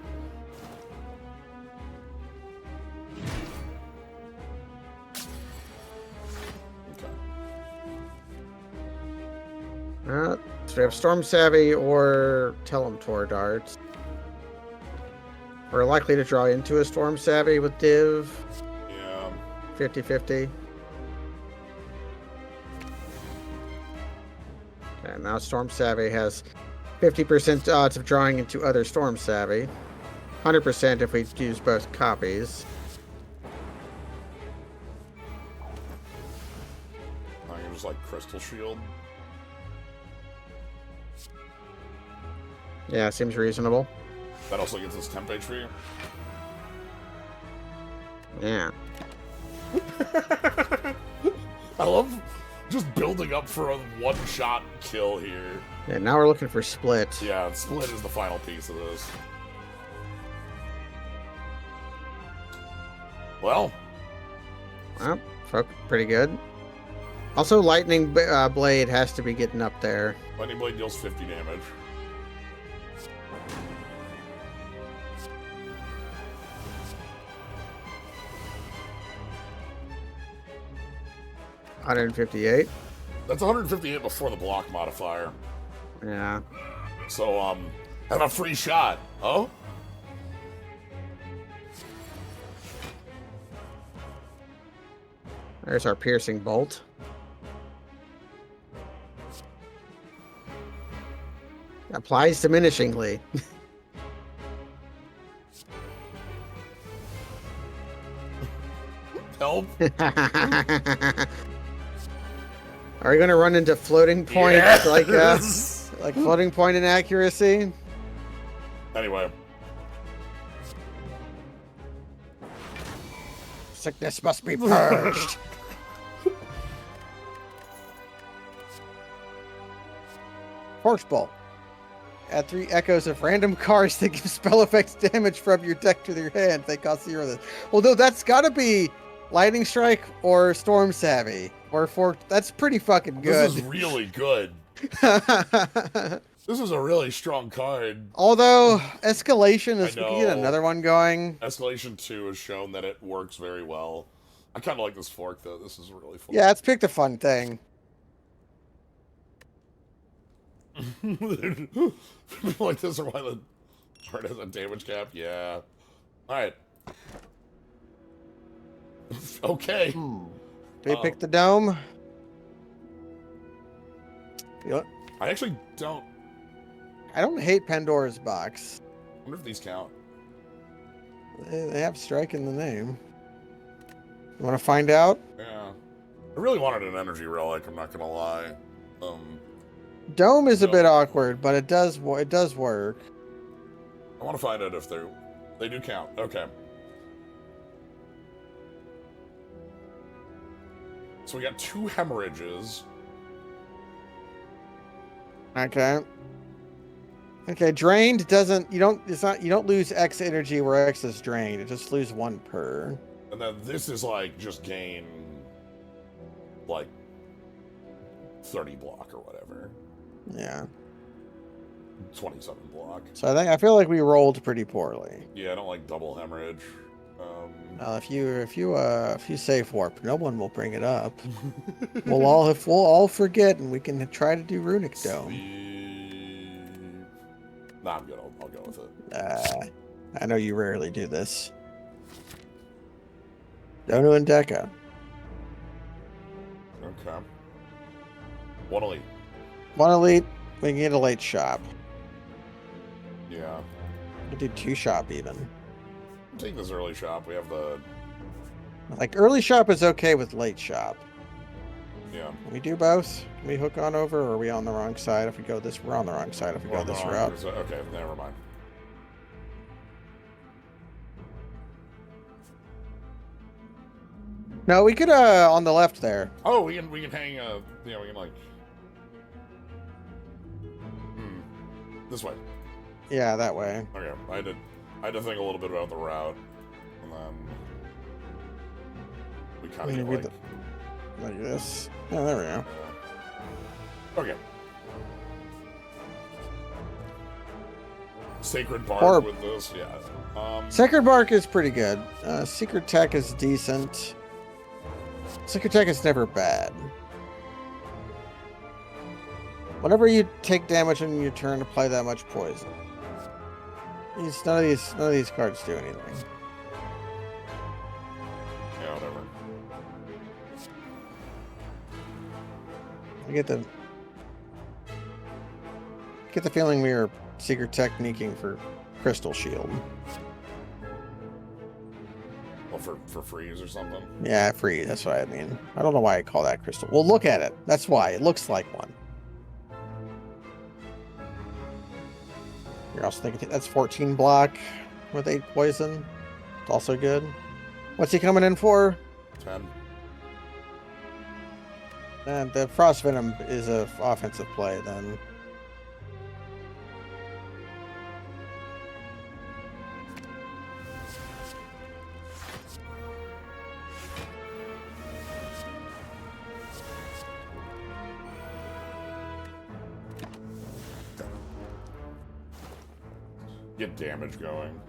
So we have Storm Savvy or Teleporter Darts. We're likely to draw into a Storm Savvy with Div. Yeah. 50-50. Okay, now Storm Savvy has 50% odds of drawing into other Storm Savvy. 100% if we use both copies. I can just like Crystal Shield. Yeah, seems reasonable. That also gets us temp HP. Yeah. I love just building up for a one-shot kill here. Yeah, now we're looking for split. Yeah, split is the final piece of this. Well, pretty good. Also, lightning blade has to be getting up there. lightning blade deals 50 damage. $158. That's 158 before the block modifier. Yeah. So, have a free shot. Oh? There's our piercing bolt. Applies diminishingly. Help. Are we gonna run into floating point Yes! like floating point inaccuracy? Anyway. Sickness must be purged. Force Bolt. Add 3 echoes of random cards that give spell effects damage from your deck to your hand. They cost 0. Well, no, that's gotta be Lightning Strike or Storm Savvy. Or that's pretty fucking good. This is really good. This is a really strong card. Although, Escalation is, we can get another one going. Escalation 2 has shown that it works very well. I kind of like this fork, though. This is really fun. Yeah, let's pick the fun thing. Like this or why the card has a damage cap? Yeah. Alright. Okay. Do we pick the dome? Yep. I actually don't. I don't hate Pandora's box. I wonder if these count. They have strike in the name. You want to find out? Yeah. I really wanted an energy relic, I'm not gonna lie. Dome is a bit awkward, but it does work. I want to find out if they do count. Okay. So we got 2 hemorrhages. Okay. Okay, drained doesn't you don't lose X energy where X is drained. It just lose 1 per. And then this is like just gain like 30 block or whatever. Yeah. 27 block. So I feel like we rolled pretty poorly. Yeah, I don't like double hemorrhage. If you safe warp, no one will bring it up. we'll all forget, and we can try to do Runic Dome. Nah, I'm good. I'll go with it. I know you rarely do this. Dono and Deca. Okay. 1 elite. 1 elite. We can get a late shop. Yeah. We do 2 shop even. Take this early shop. We have the. Like early shop is okay with late shop. Yeah. Can we do both? Can we hook on over, or are we on the wrong side? If we go this, we're on the wrong side. If we go this route. Okay, never mind. No, we could on the left there. Oh, we can hang yeah, we can like this way. Yeah, that way. Okay. I had to think a little bit about the route. And then we kinda get like this. Yeah, there we go. Okay. Sacred Bark with this, yeah. Sacred Bark is pretty good. Secret Tech is decent. Secret Tech is never bad. Whenever you take damage on your turn, apply that much poison. None of these cards do anything. Yeah, whatever. I get the feeling we were secret techniquing for Crystal Shield. Well, for freeze or something? Yeah, free. That's what I mean. I don't know why I call that crystal. Well, look at it. That's why. It looks like one. You're also thinking that's 14 block with 8 poison. It's also good. What's he coming in for? 10. The Frost Venom is a offensive play then. Get damage going.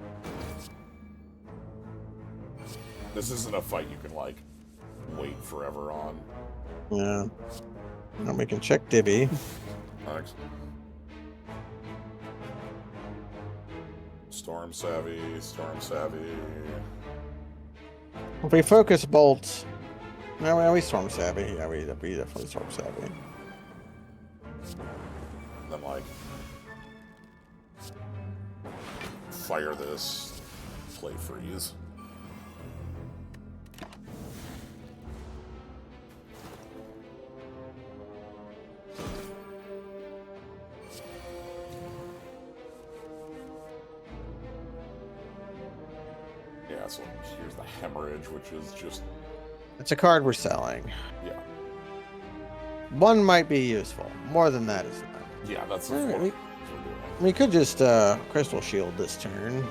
This isn't a fight you can, like, wait forever on. Yeah. And we can check Divvy. Thanks. Storm Savvy, Storm Savvy. If we focus bolts, no, we Storm Savvy. Yeah, we definitely Storm Savvy. Then, like, fire this, play freeze. Yeah, so here's the hemorrhage, which is just... It's a card we're selling. Yeah. One might be useful. More than that is not. Yeah, that's the Alright, four. we could just Crystal Shield this turn.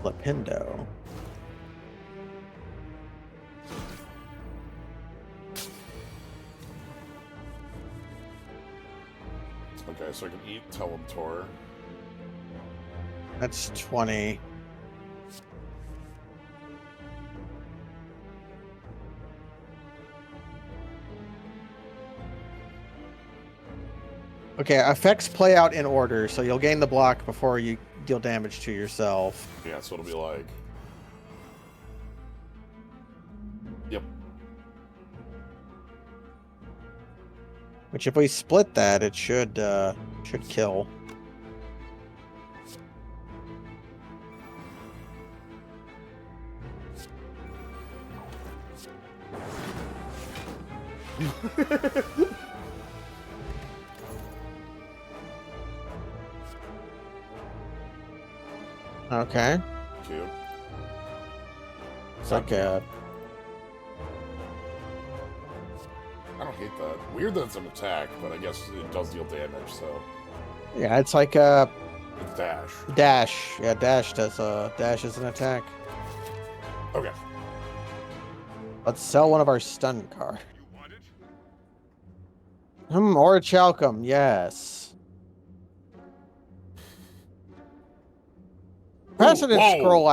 Lapindo. Okay, so I can eat Teletor. That's 20. Okay, effects play out in order, so you'll gain the block before you deal damage to yourself. Yeah, so it'll be like... Yep. Which, if we split that, it should kill. Okay. Cute. It's like a... I don't hate that. Weird that it's an attack, but I guess it does deal damage, so... Yeah, it's like a... It's dash. Dash. Yeah, dash does dash is an attack. Okay. Let's sell one of our stun cards. Or a Chalcum, yes. Capacitance Whoa. scroll,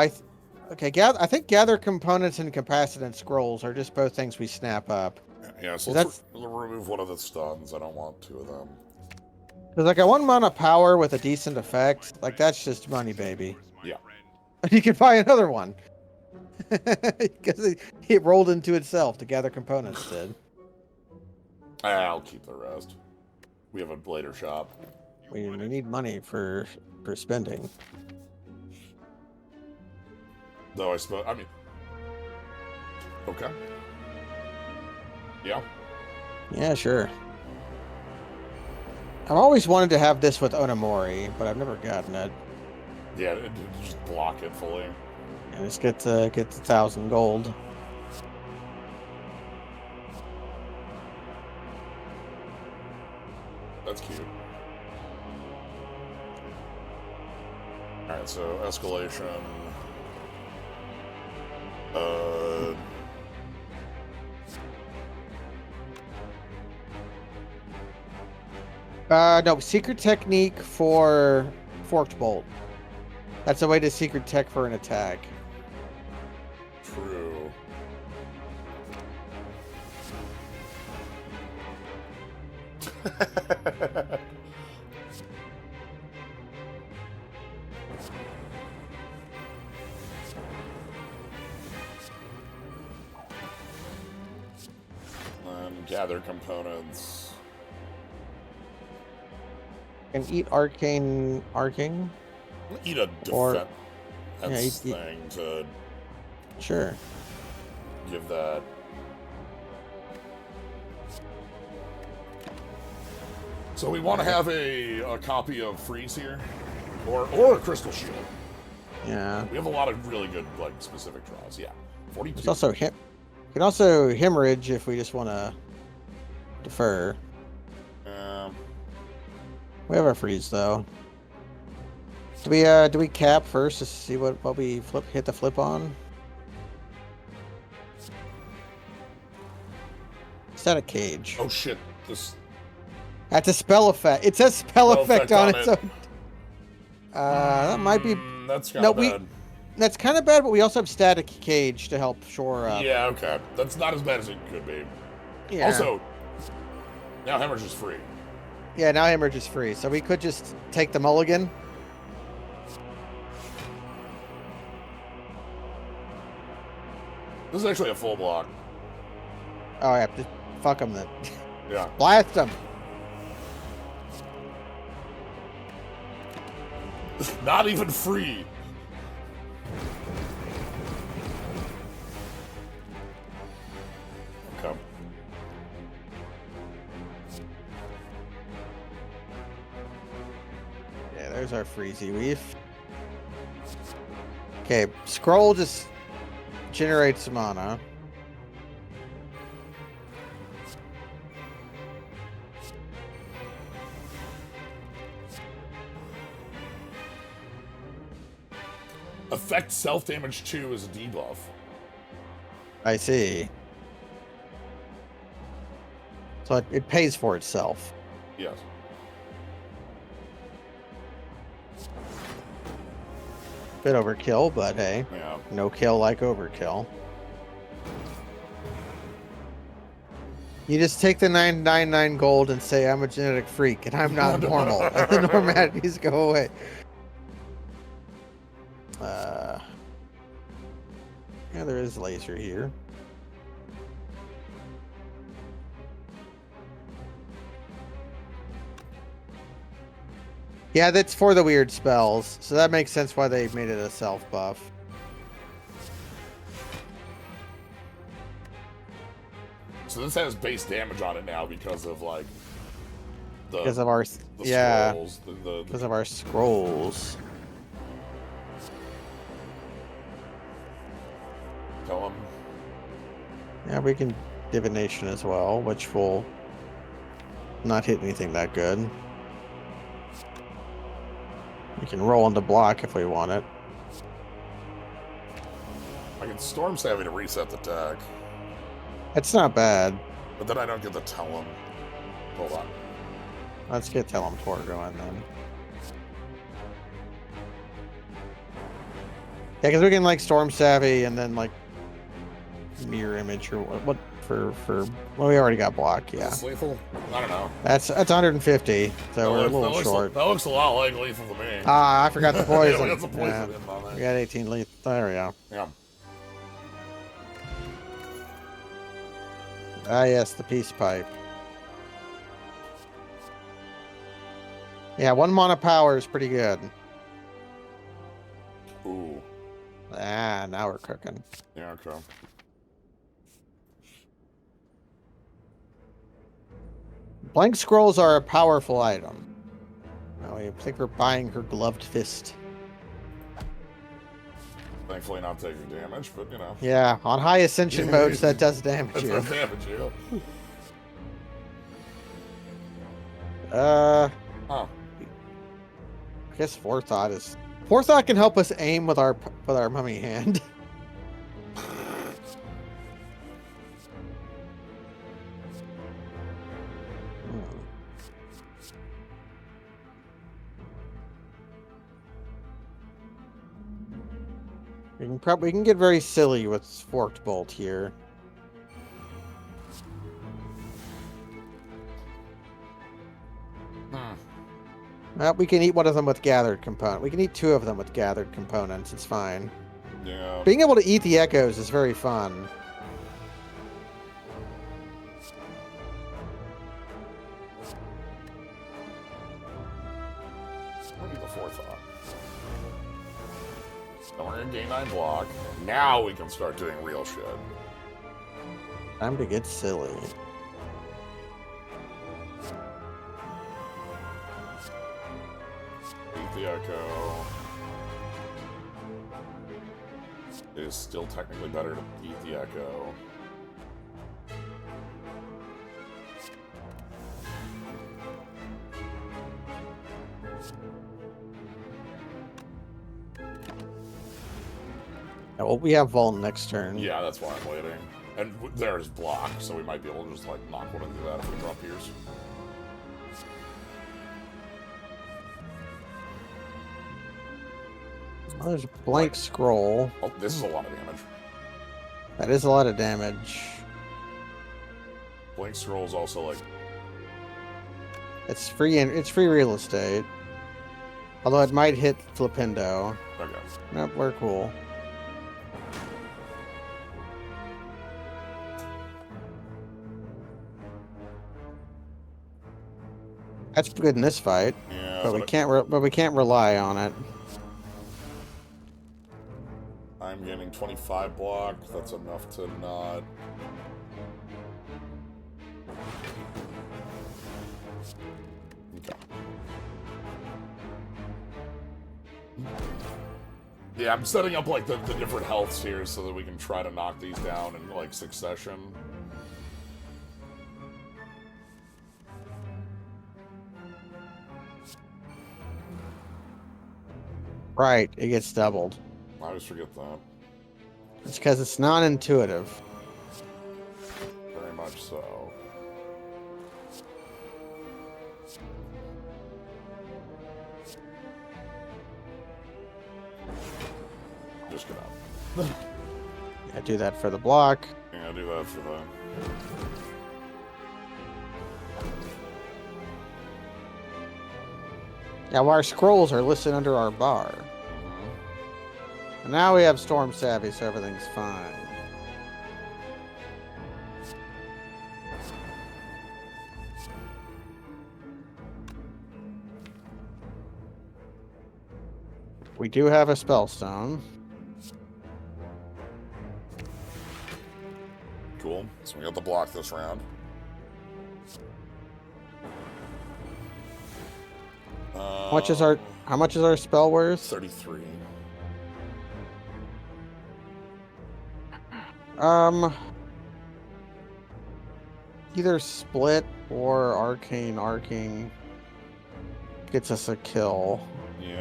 okay, I think gather components and capacitance scrolls are just both things we snap up. Yeah, so That's- let's remove one of the stuns. I don't want two of them. Cause like a 1 mana power with a decent effect, like that's just money, baby. Yeah. You can buy another one. Because it rolled into itself. The gather components did. I'll keep the rest. We have a later shop. We need money for spending. Though I suppose, I mean... Okay. Yeah. Yeah, sure. I've always wanted to have this with Onamori, but I've never gotten it. Yeah, just block it fully. And just get the 1,000 gold. That's cute. Alright, so escalation. No, secret technique for Forked Bolt. That's a way to secret tech for an attack. True. Gather components. And eat arcane arcing. Eat a Or- defense yeah, eat- thing to Sure. Give that. So we want to have a copy of Freeze here, or a Crystal Shield. Yeah. We have a lot of really good like specific draws. Yeah, 42. There's also we can also hemorrhage if we just want to defer. We have our freeze though. Do we cap first to see what we hit the flip on? Is that a cage? Oh shit! This. That's a spell effect. It says spell effect on it. So, that might be. That's kind of bad. That's kind of bad, but we also have static cage to help shore up. Yeah, okay. That's not as bad as it could be. Yeah. Also, now hemorrhage is free. Yeah, now hemorrhage is free, so we could just take the mulligan. This is actually a full block. Oh yeah, just fuck them then. Yeah. Blast them. Not even free. Okay. Yeah, there's our freezy reef. Okay, scroll just generates some mana. Effect self-damage 2 is a debuff. I see. So it pays for itself. Yes. Bit overkill, but hey. Yeah. No kill like overkill. You just take the 999 gold and say I'm a genetic freak and I'm not normal. And the normalities go away. Yeah, there is laser here. Yeah, that's for the weird spells, so that makes sense why they made it a self buff. So this has base damage on it now because of like because of our scrolls, because of our scrolls. Tell them. Yeah, we can divination as well, which will not hit anything that good. We can roll into block if we want it. I can Storm Savvy to reset the deck. It's not bad. But then I don't get the tell them. Hold on. Let's get Teletor going then. Yeah, because we can like Storm Savvy and then like Mirror Image or what for well, we already got block. Yeah. Is this lethal? I don't know. That's 150, so we're a little short. That looks a lot like lethal to me. Ah, I forgot the poison. Yeah, we got the poison in on there. We got 18 lethal. There we go. Yeah. Ah, yes, the peace pipe. Yeah, 1 mana power is pretty good. Ooh. Ah, now we're cooking. Yeah, okay. Blank scrolls are a powerful item. Oh, I think we're buying her gloved fist. Thankfully not taking damage, but you know. Yeah, on high ascension modes that does damage That you. does damage you. Huh. Huh. I guess Forethought can help us aim with our mummy hand. We can get very silly with Forked Bolt here. We can eat one of them with gathered component. We can eat 2 of them with gathered components. It's fine. Yeah. Being able to eat the echoes is very fun. What is the Forethought? And we're gonna gain 9 block. Now we can start doing real shit. Time to get silly. Beat the Echo. It is still technically better to beat the Echo. Well, we have Vault next turn. Yeah, that's why I'm waiting. And there's block, so we might be able to just like knock one into that if we drop Pierce. Oh, there's a blank scroll. Oh, this is a lot of damage. That is a lot of damage. Blank scroll is also like It's free and it's free real estate. Although it might hit Flipendo. okay. Nope, we're cool. That's good in this fight, Yeah, but we can't rely on it. I'm getting 25 block. That's enough to not. Okay. Yeah, I'm setting up like the different healths here so that we can try to knock these down in like succession. Right, it gets doubled. I always forget that. It's because it's non-intuitive. Very much so. Just get up. I do that for the block. Yeah, do that for the. Yeah, well, our scrolls are listed under our bar. And now we have Storm Savvy, so everything's fine. We do have a Spellstone. Cool. So we got the block this round. How much is our spell worth? 33. Either split or arcane gets us a kill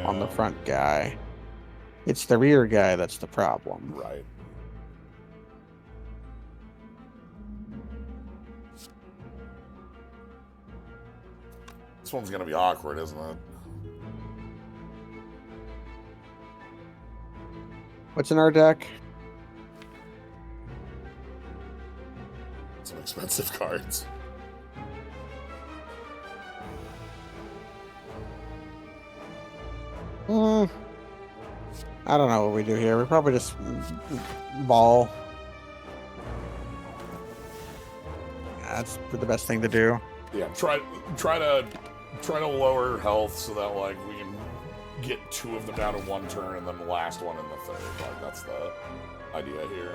on the front guy. It's the rear guy that's the problem. Right. This one's gonna be awkward, isn't it? What's in our deck? Some expensive cards. I don't know what we do here. We probably just ball. That's the best thing to do. Yeah, try to lower health so that like we can get 2 of them down in 1 turn and then the last one in the 3rd. Like that's the idea here.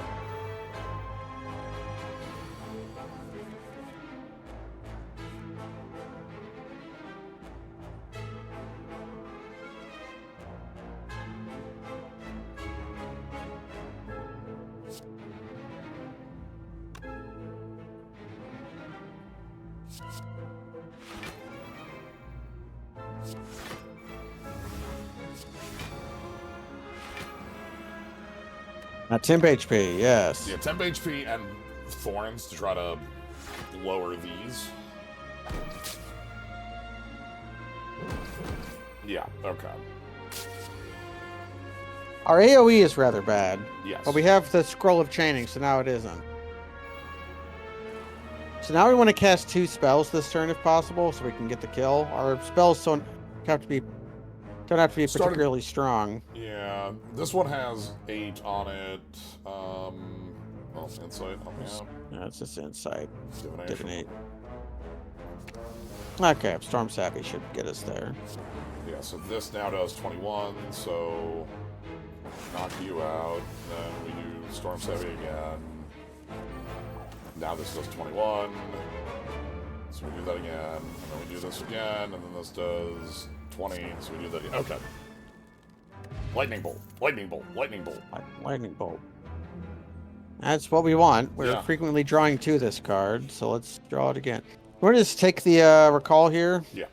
Temp HP, yes. Yeah, temp HP and thorns to try to lower these. Yeah, okay. Our AoE is rather bad. Yes. But we have the Scroll of Chaining, so now it isn't. So now we want to cast 2 spells this turn if possible, so we can get the kill. Our spells don't have to be particularly strong. Yeah, this one has 8 on it. Well, insight. Yeah, it's just insight. Divination. Okay, Storm Savvy should get us there. Yeah, so this now does 21, so Knock you out. Then we do Storm Savvy again. Now this does 21. So we do that again. And then we do this again. And then this does 20. So we do that again. Okay. Lightning Bolt. Lightning Bolt. Lightning Bolt. Lightning Bolt. That's what we want. We're frequently drawing to this card, so let's draw it again. We're going to just take the recall here. Yeah.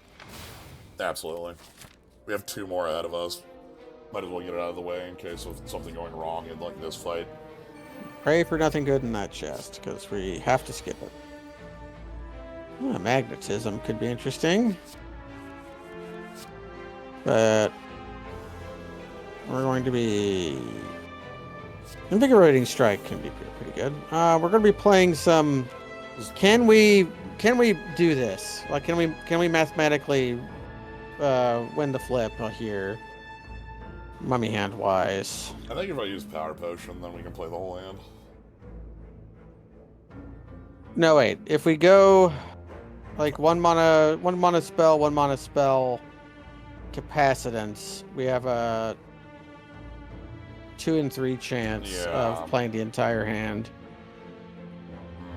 Absolutely. We have 2 more ahead of us. Might as well get it out of the way in case of something going wrong in like this fight. Pray for nothing good in that chest, because we have to skip it. Magnetism could be interesting. But we're going to be... Invigorating Strike can be pretty good. We're going to be playing some... Can we do this? Like, can we mathematically win the flip here? Mummy hand wise. I think if I use Power Potion, then we can play the whole hand. No, wait. If we go like one mana spell, Capacitance, we have a 2 in 3 chance of playing the entire hand.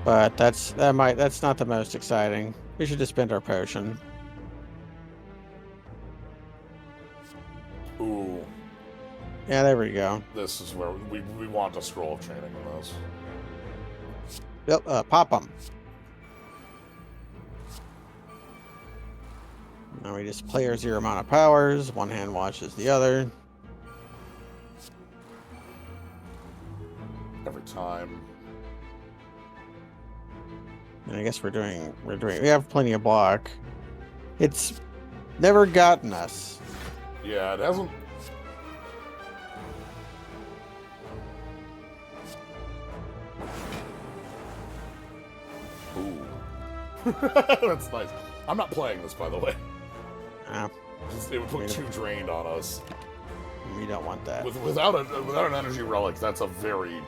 But that's not the most exciting. We should just spend our potion. Ooh. Yeah, there we go. This is where we want a Scroll of Training in this. Yep, pop them. Now we just play our 0 amount of powers. One hand watches the other. Every time. And I guess we have plenty of block. It's never gotten us. Yeah, it hasn't. Ooh. That's nice. I'm not playing this, by the way. It would put 2 drained on us. We don't want that. Without an energy relic, that's a very,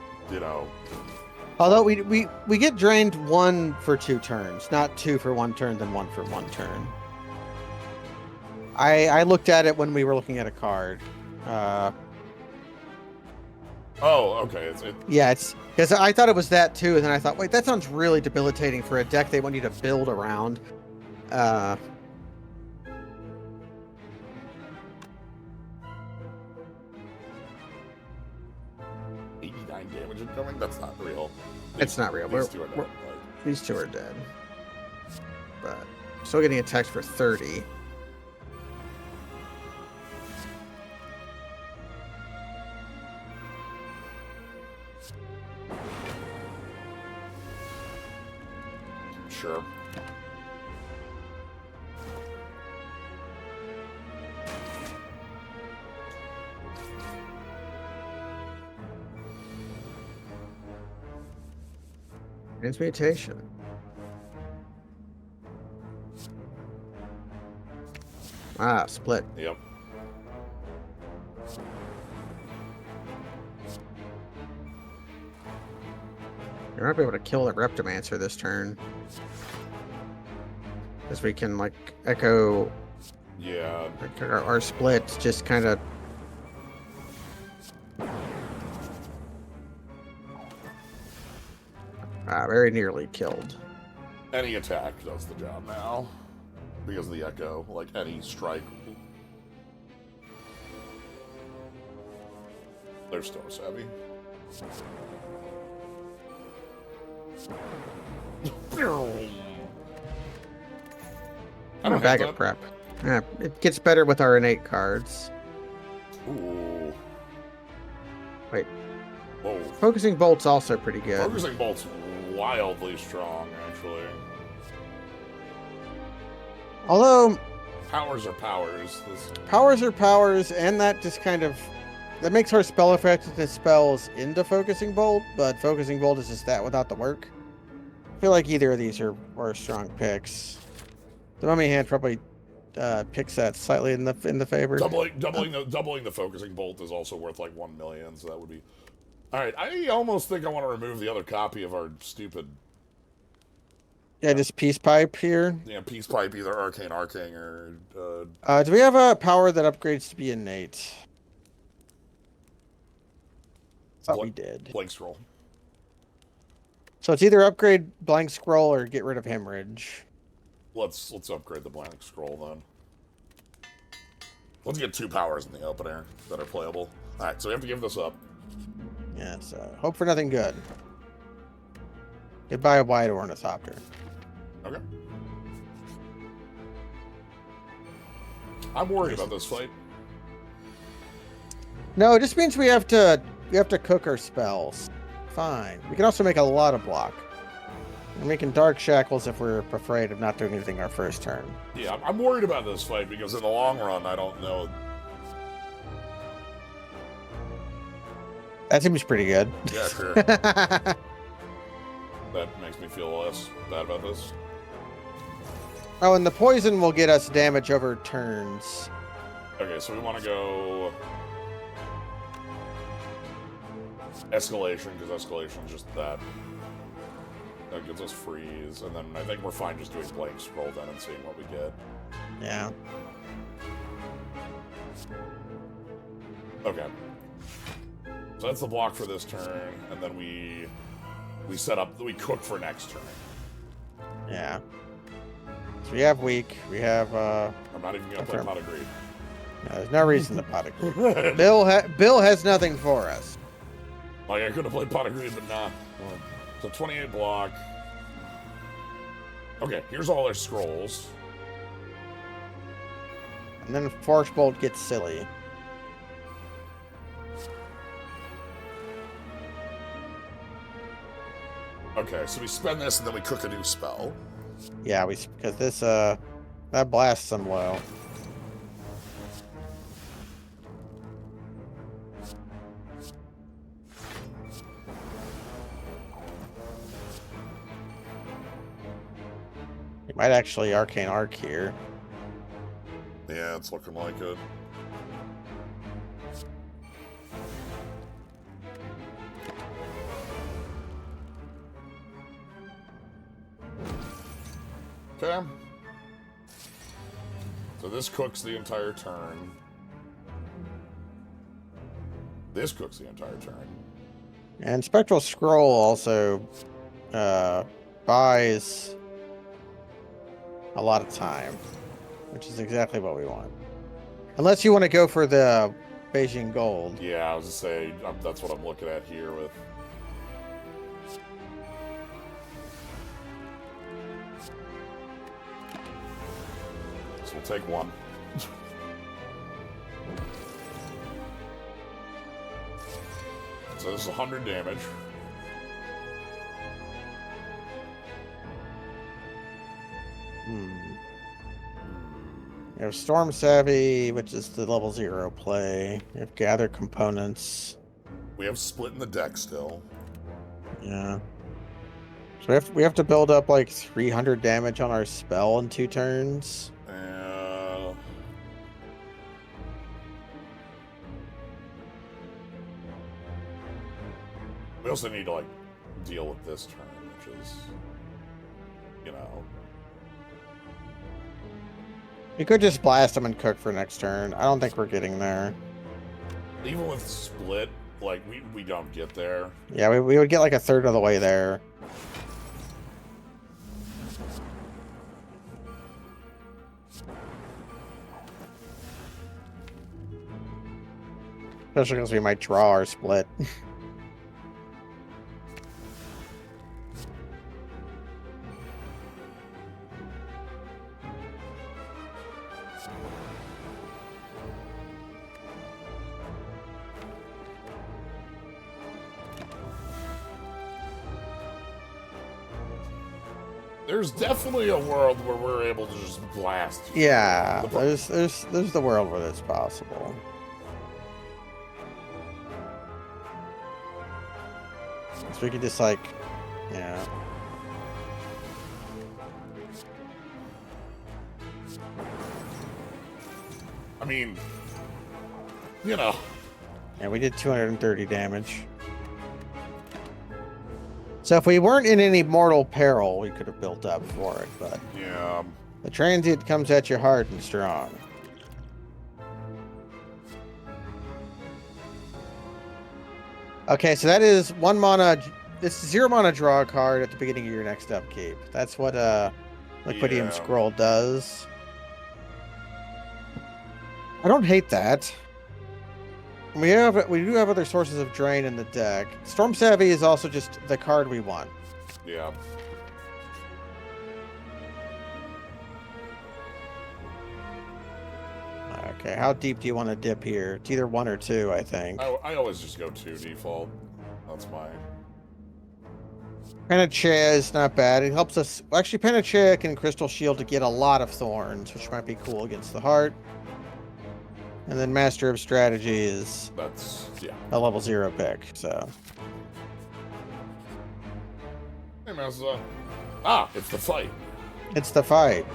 Although we get drained 1 for 2 turns, not 2 for 1 turn, then 1 for 1 turn. I looked at it when we were looking at a card. Oh, okay. Yeah, it's because I thought it was that too, and then I thought, wait, that sounds really debilitating for a deck they want you to build around. 89 damage incoming? That's not real. It's not real. These two are dead. But still getting attacked for 30. Sure. Transmutation. Split. Yep. You're not be able to kill the Reptomancer this turn. Because we can, like, echo... Yeah. Like, our splits just kind of... very nearly killed. Any attack does the job now. Because of the echo. Like, any strike. They're Storm Savvy. I'm a bag of prep. Yeah, it gets better with our innate cards. Ooh. Wait. Whoa. Focusing Bolt's also pretty good. Focusing Bolt's wildly strong, actually. Although... Powers are powers. Powers are powers, and that just kind of... That makes our spell effectiveness spells into Focusing Bolt, but Focusing Bolt is just that without the work. I feel like either of these are strong picks. The Mummy Hand probably picks that slightly in the favor. Doubling the Focusing Bolt is also worth like 1 million, so that would be... Alright, I almost think I want to remove the other copy of our stupid... Yeah, just Peace Pipe here. Yeah, Peace Pipe, either Arcane or... do we have a power that upgrades to be innate? Thought we did. Blank scroll. So it's either upgrade blank scroll or get rid of hemorrhage. Let's upgrade the blank scroll then. Let's get 2 powers in the open air that are playable. Alright, so we have to give this up. Yeah, so hope for nothing good. Goodbye, a wide ornithopter. Okay. I'm worried about this fight. No, it just means we have to cook our spells. Fine. We can also make a lot of block. We're making dark shackles if we're afraid of not doing anything our first turn. Yeah, I'm worried about this fight because in the long run, I don't know. That seems pretty good. Yeah, sure. That makes me feel less bad about this. Oh, and the poison will get us damage over turns. Okay, so we want to go escalation, because escalation is just that. That gives us freeze, and then I think we're fine just doing blank scroll then and seeing what we get. Yeah. Okay. So that's the block for this turn, and then we cook for next turn. Yeah. So we have weak. We have. I'm not even gonna play Pot of Greed. No, there's no reason to pot of greed. Bill has nothing for us. Like I could have played Pot of Greed, but not. So 28 block. Okay, here's all our scrolls. And then Force Bolt gets silly. Okay, so we spend this and then we cook a new spell. Yeah, because this that blasts them low. You might actually Arcane Arc here. Yeah, it's looking like it. Okay. So this cooks the entire turn. This cooks the entire turn. And Spectral Scroll also buys a lot of time, which is exactly what we want. Unless you want to go for the Beijing Gold. Yeah, I was just saying, that's what I'm looking at here with. So we'll take one. So this is 100 damage. You have Storm Savvy, which is the level 0 play. You have Gather Components. We have Split in the deck still. Yeah. So we have to build up like 300 damage on our spell in 2 turns. We also need to like deal with this turn, which is, you know. You could just blast them and cook for next turn. I don't think we're getting there. Even with Split, like we don't get there. Yeah, we would get like a third of the way there. Especially because we might draw our Split. There's definitely a world where we're able to just blast. Yeah, there's the world where that's possible. So we could just like, yeah. I mean, you know. Yeah, we did 230 damage. So if we weren't in any mortal peril, we could have built up for it, but yeah, the transient comes at you hard and strong. Okay, so that is 1 mana. This is 0 mana draw a card at the beginning of your next upkeep. That's what Liquidium Yeah. Scroll does. I don't hate that. We do have other sources of drain in the deck. Storm Savvy is also just the card we want. Yeah. Okay, how deep do you want to dip here? It's either 1 or 2, I think. I always just go 2 default. That's my... Panacea is not bad. It helps us... Actually, Panacea can Crystal Shield to get a lot of thorns, which might be cool against the heart. And then Master of Strategy is... That's... yeah. a level 0 pick, so... Hey, Mazda. Ah, it's the fight. It's the fight.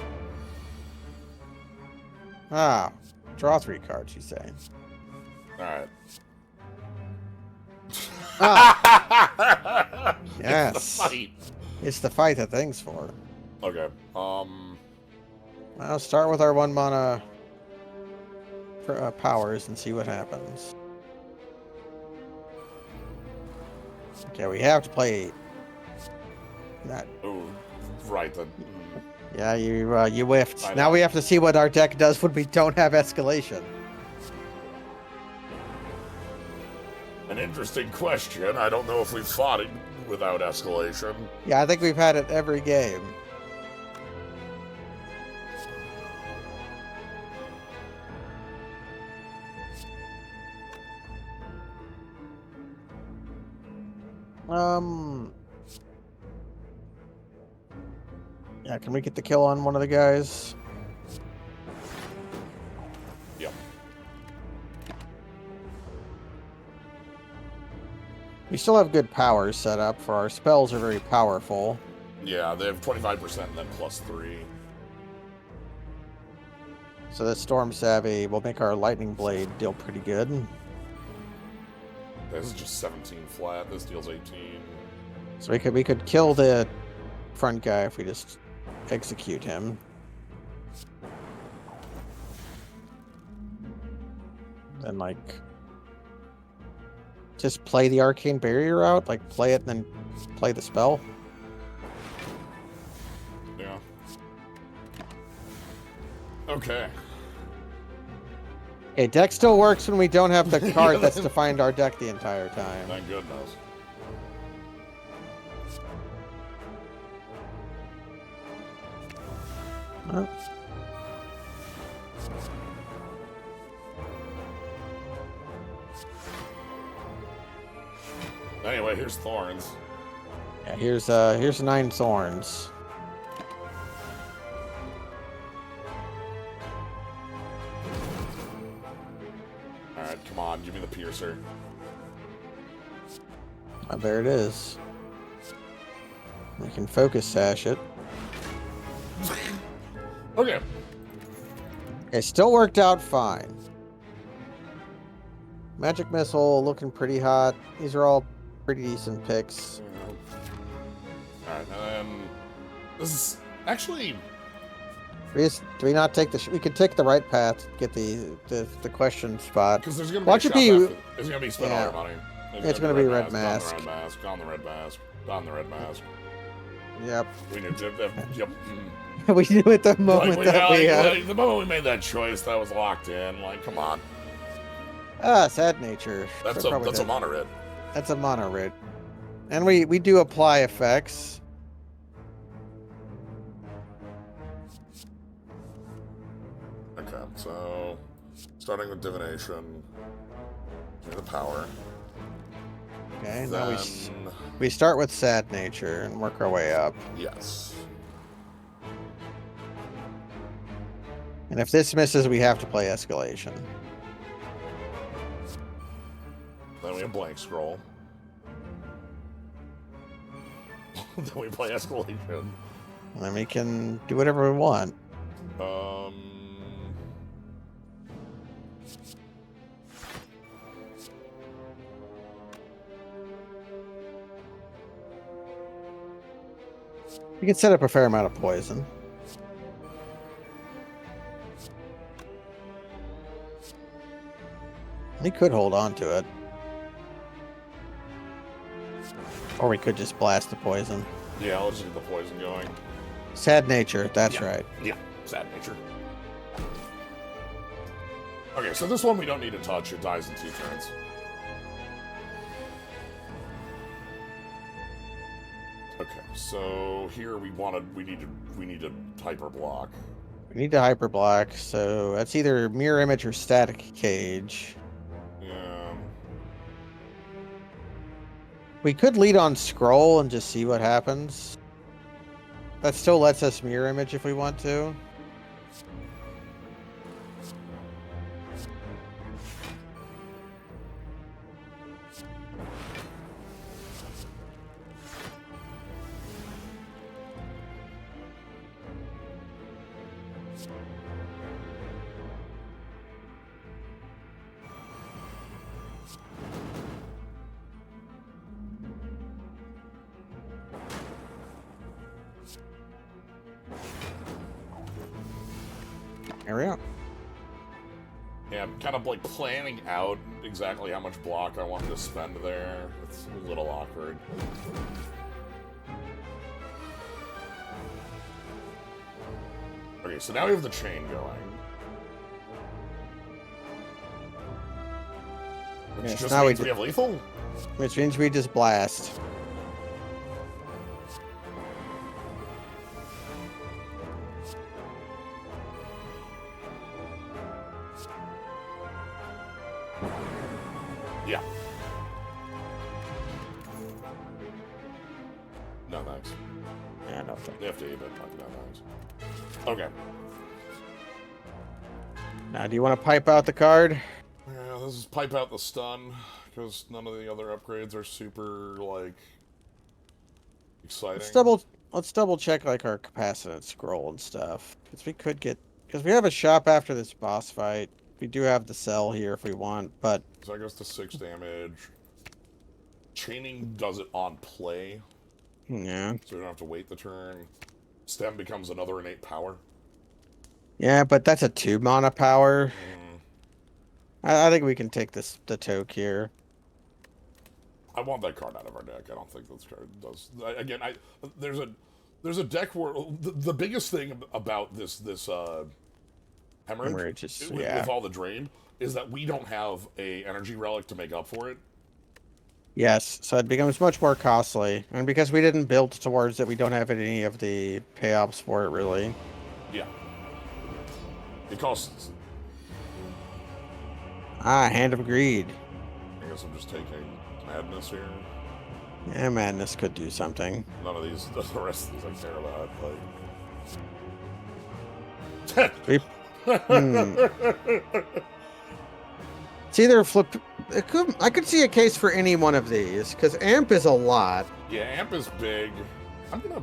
Ah, draw 3 cards, you say. Alright. Ah, yes. It's the fight. It's the fight that thing's for. Okay. I'll start with our 1 mana powers and see what happens. Okay, we have to play that. Oh, right. Yeah, you whiffed. I Now know. we have to see what our deck does when we don't have escalation. An interesting question. I don't know if we've fought it without escalation. Yeah, I think we've had it every game. Yeah, can we get the kill on one of the guys? Yep. We still have good powers set up for our spells are very powerful. Yeah, they have 25% and then +3. So the Storm Savvy will make our Lightning Blade deal pretty good. This is just 17 flat. This deals 18. So we could kill the front guy if we just execute him. Then like just play the Arcane Barrier out, like play it and then play the spell. Yeah. Okay. Okay, deck still works when we don't have the card that's defined our deck the entire time. Thank goodness. Oh. Anyway, here's Thorns. Yeah, here's 9 thorns. Alright, come on, give me the piercer. There it is. We can focus sash it. Okay. It still worked out fine. Magic Missile looking pretty hot. These are all pretty decent picks. Alright, and then... This is... Actually... Do we not take the... we could take the right path to get the question spot. Because there's going to be Watch a it shot be... left. It's going to be spend all yeah. your money. It's gonna be red mask. Don the red mask. Don the red mask. Don the red mask. Yep. We knew... Yep. We knew at the moment that we like, the moment we made that choice, that was locked in. Like, come on. Sad nature. That's So a probably mono red. That's a mono red. And we do apply effects. Okay, so starting with divination. Give me the power. Okay, Then, now we start with sad nature and work our way up. yes. And if this misses, we have to play escalation. Then we have blank scroll. Then we play escalation. And then we can do whatever we want. We can set up a fair amount of poison. We could hold on to it. Or we could just blast the poison. Yeah, let's get the poison going. Sad nature, that's right. Yeah, sad nature. Okay, so this one we don't need to touch. It dies in 2 turns. Okay, so here we need to hyper block. We need to hyper block, so that's either mirror image or static cage. Yeah. We could lead on scroll and just see what happens. That still lets us mirror image if we want to. There we go. Yeah, I'm kind of like planning out exactly how much block I want to spend there. It's a little awkward. Okay, so now we have the chain going. Which Yes, just now means we have lethal? Which means we just blast. Yeah. No thanks. Yeah, no thanks. They have to eat it, but no thanks. Okay. Now, do you want to pipe out the card? Yeah, this is pipe out the stun, because none of the other upgrades are super, like, exciting. Let's double check like our capacitance scroll and stuff. Because we have a shop after this boss fight. We do have the cell here if we want, but So that goes to 6 damage. Chaining does it on play, yeah. so we don't have to wait the turn. Stem becomes another innate power. Yeah, but that's a 2 mana power. I think we can take the toke here. I want that card out of our deck. I don't think this card does. Again, there's a deck where the biggest thing about this hemorrhage with all the drain is that we don't have a energy relic to make up for it. Yes, so it becomes much more costly, and because we didn't build towards it, we don't have any of the payoffs for it really. Yeah, it costs. Hand of Greed. I guess I'm just taking Madness here. Yeah, Madness could do something. None of these, the rest of these I care about. It's either flip. I could see a case for any one of these because Amp is a lot. Yeah, Amp is big. I'm gonna.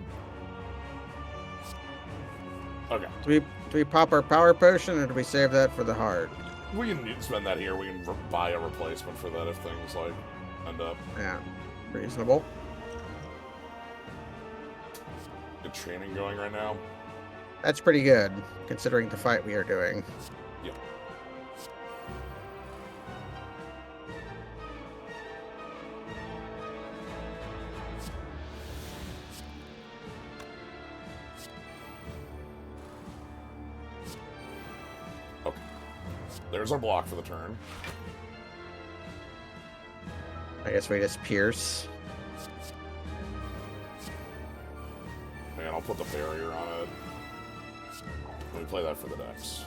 Okay. Do we pop our power potion or do we save that for the heart? We can spend that here. We can buy a replacement for that if things like end up. Yeah, reasonable. Get training going right now. That's pretty good considering the fight we are doing. Yeah. Okay. There's our block for the turn. I guess we just pierce. And I'll put the barrier on it. Let me play that for the decks.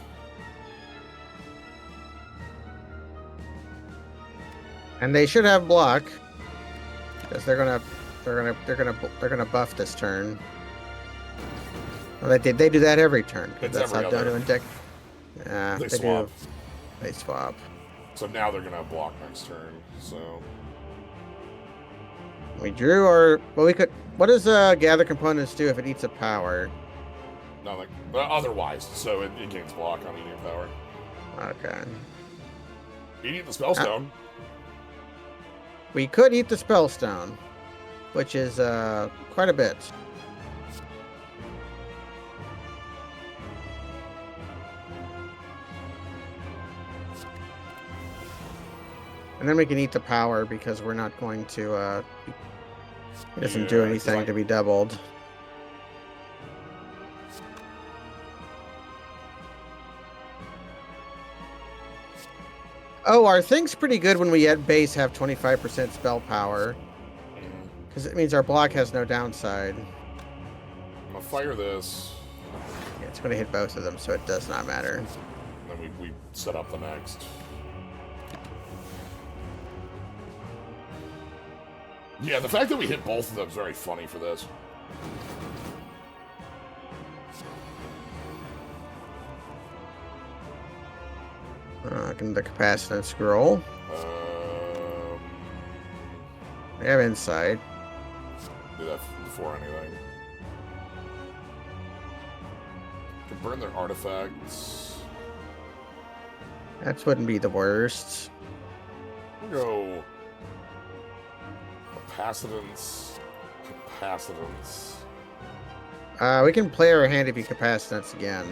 And they should have block because they're gonna buff this turn. Well, they do that every turn. That's how they're doing deck. Yeah, they swap. They swap. So now they're gonna block next turn. So we drew our. Well, we could. What does gather components do if it eats a power? nothing. Otherwise, so it gains block on eating power. Okay. Eating the spellstone. We could eat the spellstone, which is quite a bit. And then we can eat the power because we're not going to It doesn't do anything to be doubled. Oh, our thing's pretty good when we at base have 25% spell power. Because it means our block has no downside. I'm gonna fire this. Yeah, it's going to hit both of them, so it does not matter. And then we set up the next. Yeah, the fact that we hit both of them is very funny for this. Can the capacitance scroll? We have insight. Do that before anything. Can burn their artifacts. That wouldn't be the worst. We'll go capacitance. Capacitance. We can play our hand if you capacitance again.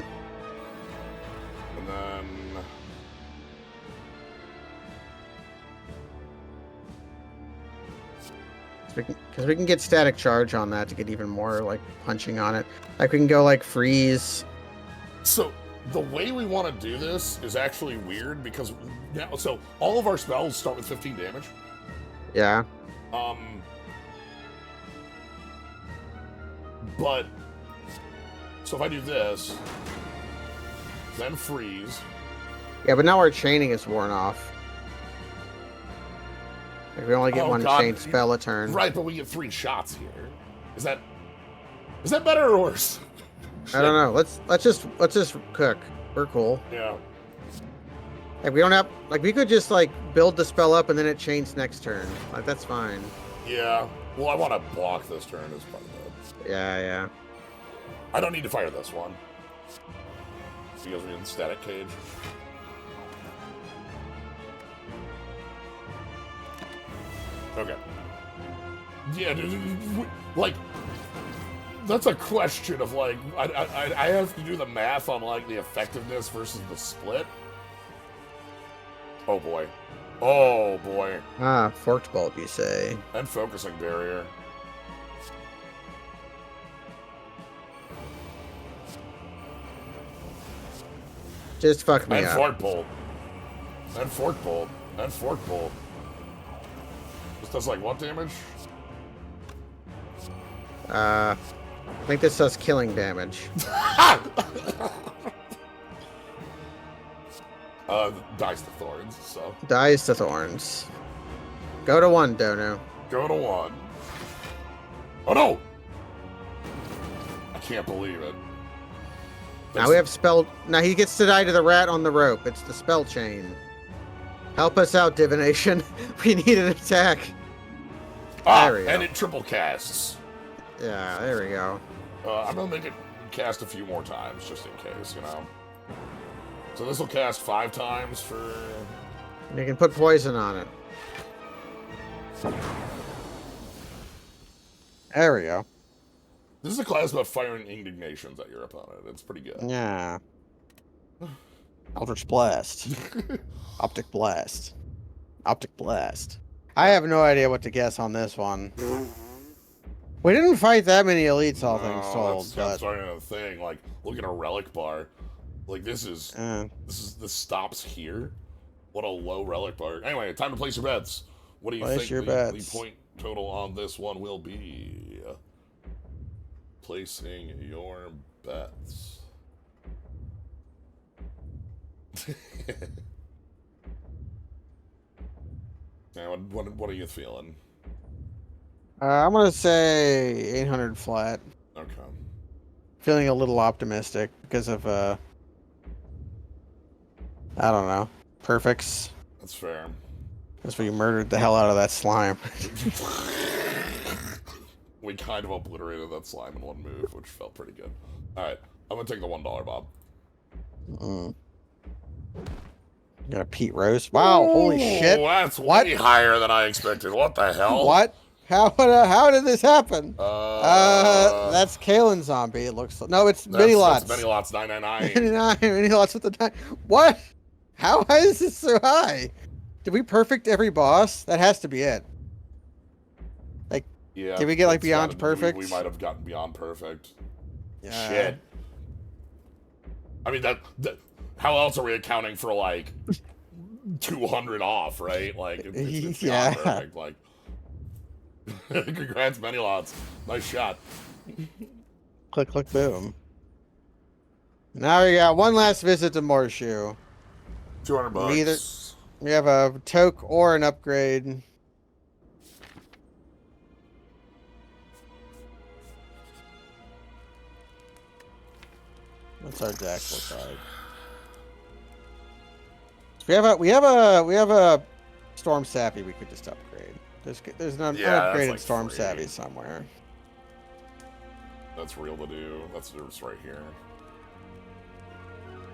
And then Because we can get static charge on that to get even more like punching on it. Like we can go like freeze. so the way we want to do this is actually weird because now so all of our spells start with 15 damage. Yeah. But so if I do this, then freeze. Yeah, but now our chaining is worn off. Like we only get one chain spell a turn. Right, but we get 3 shots here. Is that better or worse? I don't know. Let's just cook. We're cool. Yeah. Like we don't have like we could just like build the spell up and then it chains next turn. Like that's fine. Yeah. Well, I want to block this turn as part of it. Yeah. I don't need to fire this one. Because we're in static cage. Okay. Yeah, like, that's a question of, like, I have to do the math on, like, the effectiveness versus the split. Oh, boy. Oh, boy. Ah, forked bolt, you say. And focusing barrier. Just fuck me and up. Fork bolt. And fork bolt. And fork bolt. This does, like, what damage? I think this does killing damage. Dice to thorns, so. Dies to thorns. Go to 1, Dono. Go to 1. Oh no! I can't believe it. Now we have spell. Now he gets to die to the rat on the rope. It's the spell chain. Help us out, divination. We need an attack. Ah, there we go. and it triple casts. Yeah, there we go. I'm gonna make it cast a few more times, just in case, you know. So this will cast 5 times for... And you can put poison on it. There we go. This is a class about firing indignations at your opponent. It's pretty good. Yeah. Eldritch Blast. Optic Blast. Optic Blast. I have no idea what to guess on this one. We didn't fight that many elites, all things told. That's another thing. Like, look at a relic bar. Like, this stops here. What a low relic bar. Anyway, time to place your bets. What do you think the point total on this one will be? Placing your bets. Now, what are you feeling? I'm gonna say 800 flat. Okay. Feeling a little optimistic because of I don't know, perfects. That's fair. Because we murdered the hell out of that slime. We kind of obliterated that slime in one move, which felt pretty good. Alright, I'm gonna take the $1, Bob. Got a Pete Rose. Wow, holy shit. That's way higher than I expected. What the hell? What? How did this happen? That's Kalen Zombie, it looks like. No, it's Mini Lots. That's Mini Lots 999. 99, Mini Lots with the 9. What? How high is this so high? Did we perfect every boss? That has to be it. Like, Yeah. Did we get like it's beyond gotta- perfect? We might have gotten beyond perfect. Yeah. Shit. I mean, that. How else are we accounting for like 200 off, right? Like, it's Yeah. beyond perfect. Like, congrats, many lots. Nice shot. Click, click, boom. Now we got one last visit to Morshoe. 200 Neither. bucks. We have a toke or an upgrade. What's our deck look like? We have a Storm Savvy we could just upgrade. There's an Yeah, that's unupgraded like Storm free. Savvy somewhere. That's real to do. That's just right here.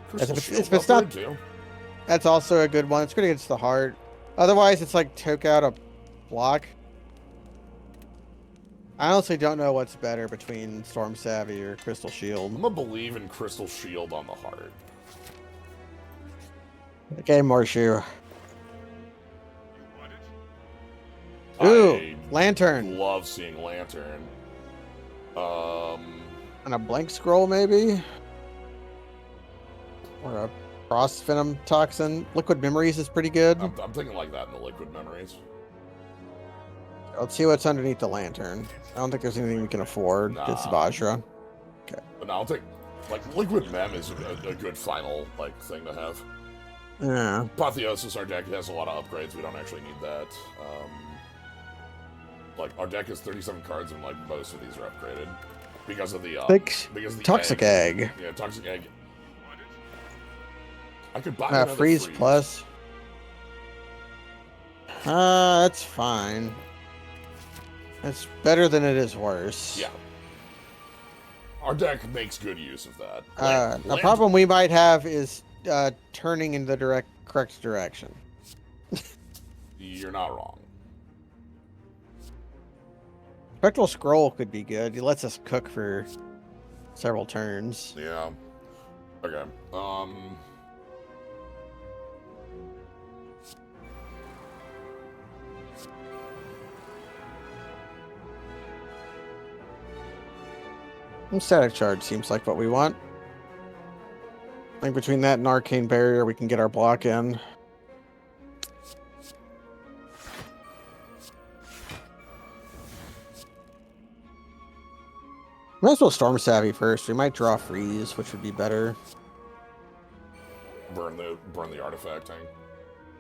If Crystal it's, Shield if it's not, upgrade, too. that's also a good one. It's good against the heart. Otherwise, it's like toke out a block. I honestly don't know what's better between Storm Savvy or Crystal Shield. I'm gonna believe in Crystal Shield on the heart. Okay, Morshoe. Ooh, I Lantern. love seeing Lantern. And a blank scroll, maybe? Or a Frost Venom Toxin. Liquid Memories is pretty good. I'm thinking like that in the Liquid Memories. Let's see what's underneath the Lantern. I don't think there's anything we can afford. Nah. It's Vajra. But no, I'll take like Liquid Mem is a good final like thing to have. Yeah. Apotheosis, our deck has a lot of upgrades. We don't actually need that. Like our deck has 37 cards, and like most of these are upgraded because of the because of the Toxic Egg. Yeah, Toxic Egg. I could buy another Freeze Plus. That's fine. It's better than it is worse. Yeah. Our deck makes good use of that. A problem we might have is turning in the correct direction. You're not wrong. Spectral Scroll could be good. It lets us cook for several turns. Yeah. Okay. Static Charge seems like what we want. I think between that and Arcane Barrier, we can get our block in. Might as well Storm Savvy first. We might draw Freeze, which would be better. Burn the artifact thing.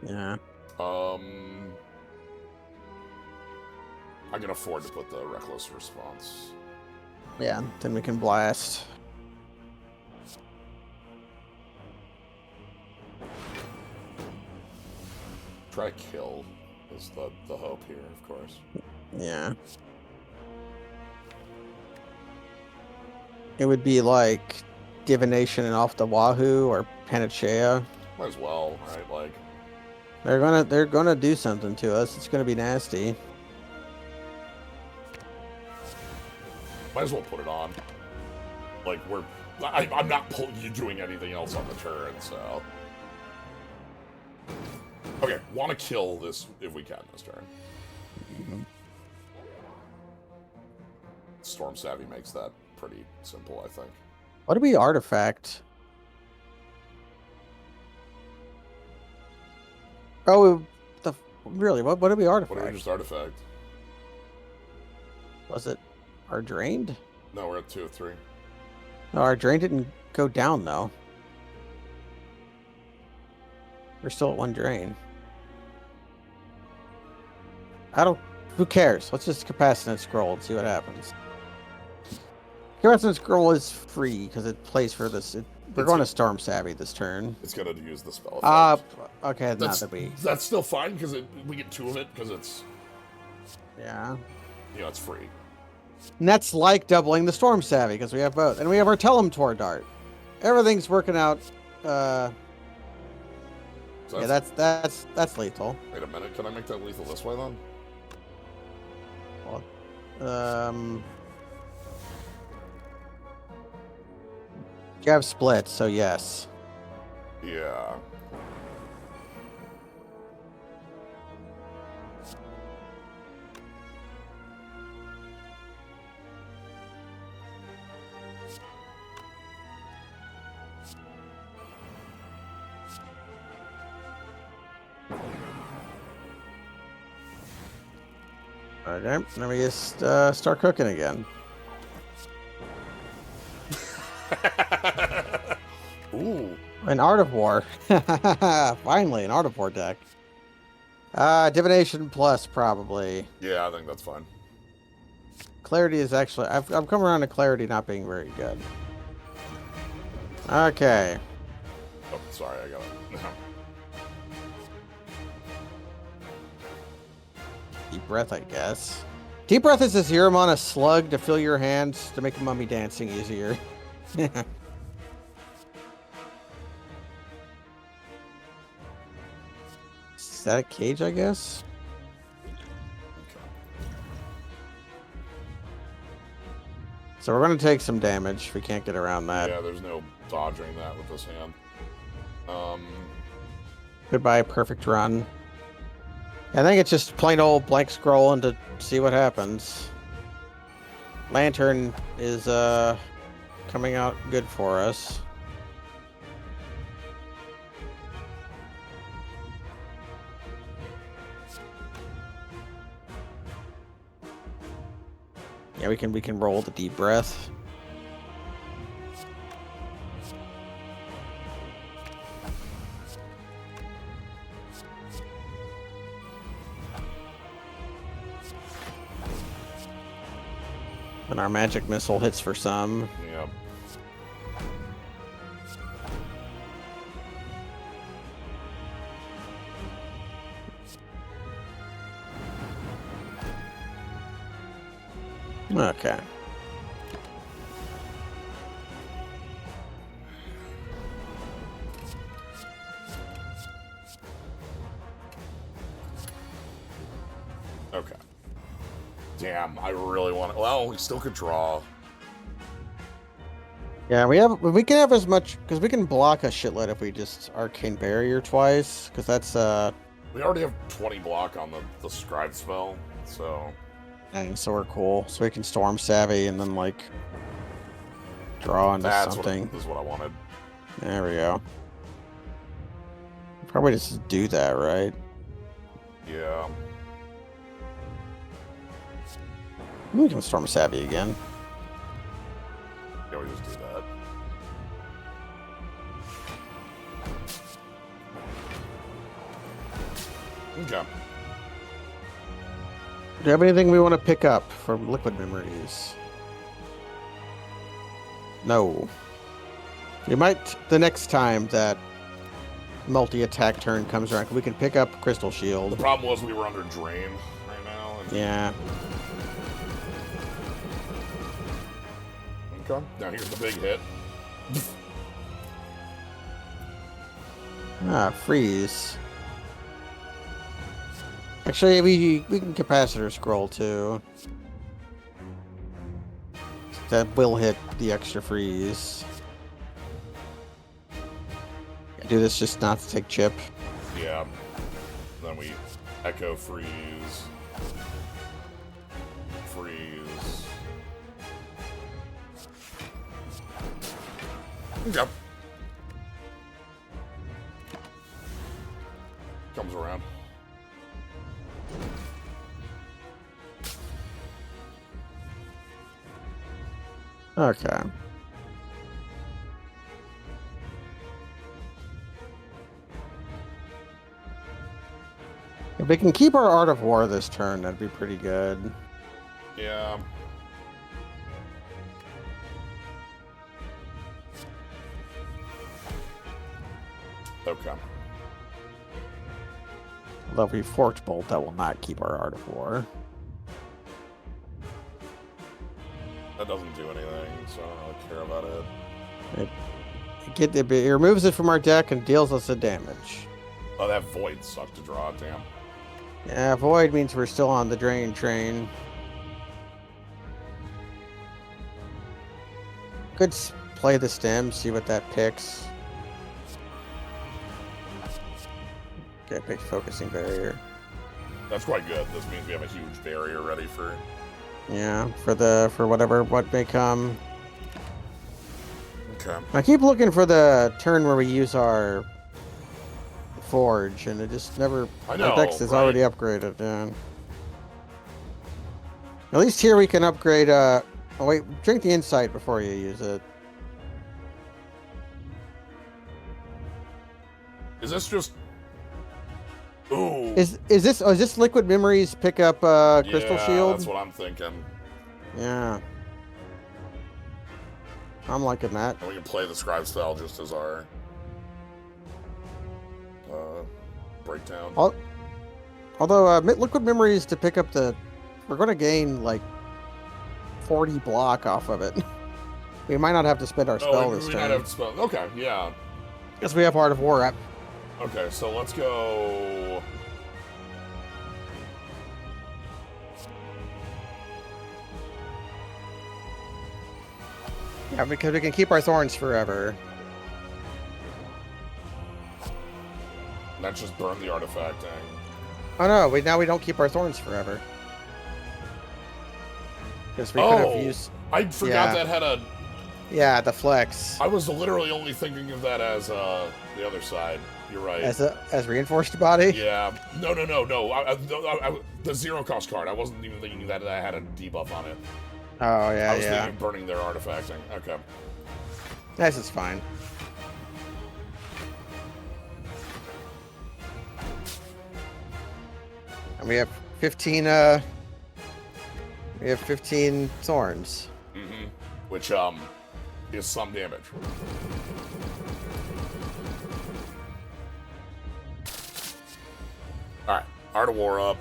Yeah. I can afford to put the Reckless Response. Yeah, then we can blast. Try kill is the hope here, of course. Yeah. It would be like Divination and Off the Wahoo or Panacea. Might as well, right? Like They're gonna do something to us. It's gonna be nasty. might as well put it on. Like I'm not doing anything else on the turn, so. Okay, want to kill this if we can this turn. Storm Savvy makes that pretty simple, I think. What do we artifact? Oh, really? What do we artifact? What do we just artifact? Was it our drained? No, we're at 2 of 3. No, our drain didn't go down though. We're still at 1 drain. Who cares? Let's just Capacitance Scroll and see what happens. Capacitance Scroll is free because it plays for this. We're going to Storm Savvy this turn. It's gonna use the spell effect. Okay, That's still fine because we get 2 of it because it's yeah. It's free. And that's like doubling the Storm Savvy because we have both, and we have our Telementor Dart. Everything's working out. So Yeah, that's lethal. Wait a minute, can I make that lethal this way then? You have splits, so yes. Yeah. Okay, let me just start cooking again. Ooh. An Art of War. Finally, an Art of War deck. Divination Plus, probably. Yeah, I think that's fine. Clarity is actually... I've come around to Clarity not being very good. Okay. Oh, sorry, I got it. Deep Breath, I guess. Deep Breath is a 0 mana slug to fill your hands to make mummy dancing easier. Is that a cage, I guess? So we're going to take some damage. We can't get around that. Yeah, there's no dodging that with this hand. Goodbye, perfect run. I think it's just plain old blank scroll and to see what happens. Lantern is coming out good for us. Yeah, we can roll the deep breath. And our magic missile hits for some. Yep. Okay. Okay. Damn, I really want to... Well, we still could draw. Yeah, we can have as much because we can block a shitload if we just Arcane Barrier twice, because that's We already have 20 block on the Scribe spell, so... dang, so we're cool. So we can Storm Savvy and then like draw into something. That's what I wanted. There we go. Probably just do that, right? Yeah. We can Storm Savvy again. Yeah, we just do that. Okay. Do you have anything we want to pick up from Liquid Memories? No. We might the next time that multi-attack turn comes around. We can pick up Crystal The Shield. problem was we were under drain right now. And... Yeah. Okay. Now here's the big hit. Freeze. Actually, we can capacitor scroll too. That will hit the extra freeze. Do this just not to take chip. Yeah. Then we echo freeze. Freeze. Yep. Comes around. Okay. If we can keep our Art of War this turn, that'd be pretty good. Yeah. Okay. Although if we Forge Bolt, that will not keep our Art of War. That doesn't do anything, so I don't really care about it. It removes it from our deck and deals us a damage. Oh, that Void sucked to draw, damn. Yeah, Void means we're still on the drain train. Could play the stem, see what that picks. Okay, pick Focusing Barrier. That's quite good. This means we have a huge barrier ready for... Yeah, for what may come. Okay. I keep looking for the turn where we use our Forge, and it just never... I know, our deck is right? already upgraded, yeah. At least here we can upgrade. Oh wait, drink the insight before you use it. Is this just? Ooh. Is this liquid memories pick up crystal Yeah, shield? that's what I'm thinking. Yeah. I'm liking that. And we can play the Scribe spell just as our breakdown. Although liquid memories to pick up the, we're going to gain like 40 block off of it. We might not have to spend our spell this we turn. might have to spell. Okay, yeah. Because we have Heart of War up. Okay, so let's go. Yeah, because we can keep our thorns forever. Let's just burn the artifact. Dang. Oh no, now we don't keep our thorns forever. Because we could have used. I forgot that had a. Yeah, the flex. I was literally only thinking of that as the other side. You're right. As reinforced body. Yeah. No. The zero cost card. I wasn't even thinking that I had a debuff on it. Oh yeah, I was thinking of burning their artifacting. Okay. This is fine. And we have 15. We have 15 thorns. Mm-hmm. Which is some damage. All right, Art of War up.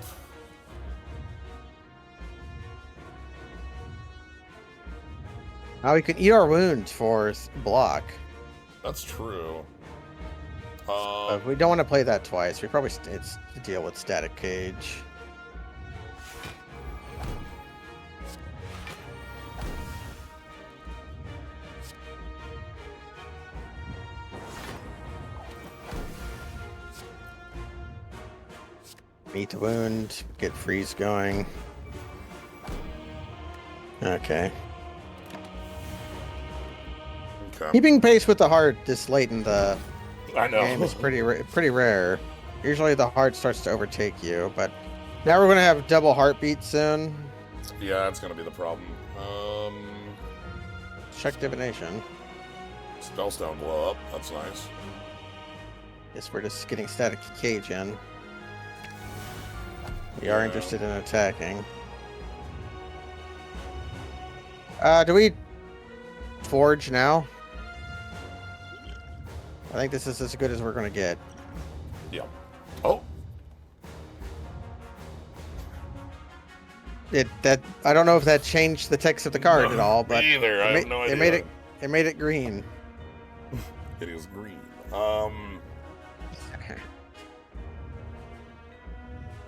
Now we can eat our wounds for block. That's true. But we don't want to play that twice. We probably it's to deal with static cage. Eat the wound, get freeze going. Okay. Keeping pace with the heart this late in the game is pretty rare. Usually the heart starts to overtake you, but now we're gonna have double heartbeat soon. Yeah, that's gonna be the problem. Check divination. Spellstone blow up. That's nice. Guess we're just getting static cage in. We are interested in attacking. Do we forge now? I think this is as good as we're gonna get. Yeah. Oh. I don't know if that changed the text of the card at all, but either. I have no idea. It made it green. It is green.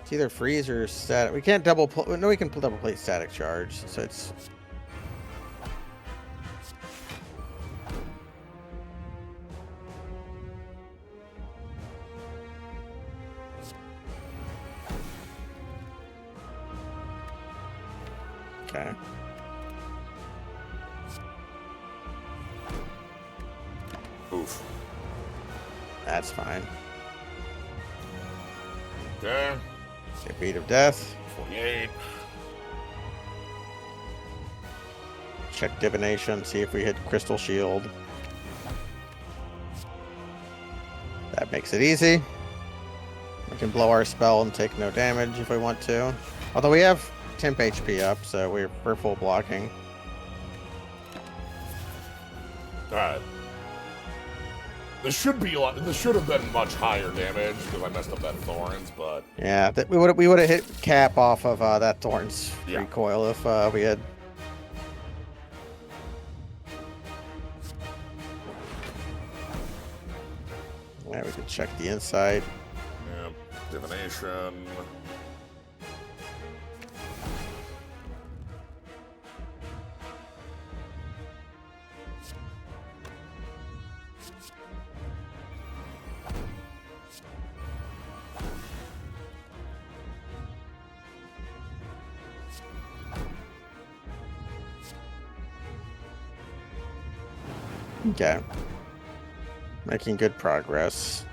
It's either freeze or static. We can't double. No, we can double plate static charge. So it's. Okay. Oof. That's fine. Okay. Beat of death. 48. Check divination. See if we hit crystal shield. That makes it easy. We can blow our spell and take no damage if we want to. Although we have temp HP up, so we're full blocking. Alright. This should have been much higher damage because I messed up that thorns, but yeah, we would have hit cap off of that thorns recoil if we had. Yeah, we could check the inside. Yeah, divination. Okay. Making good progress.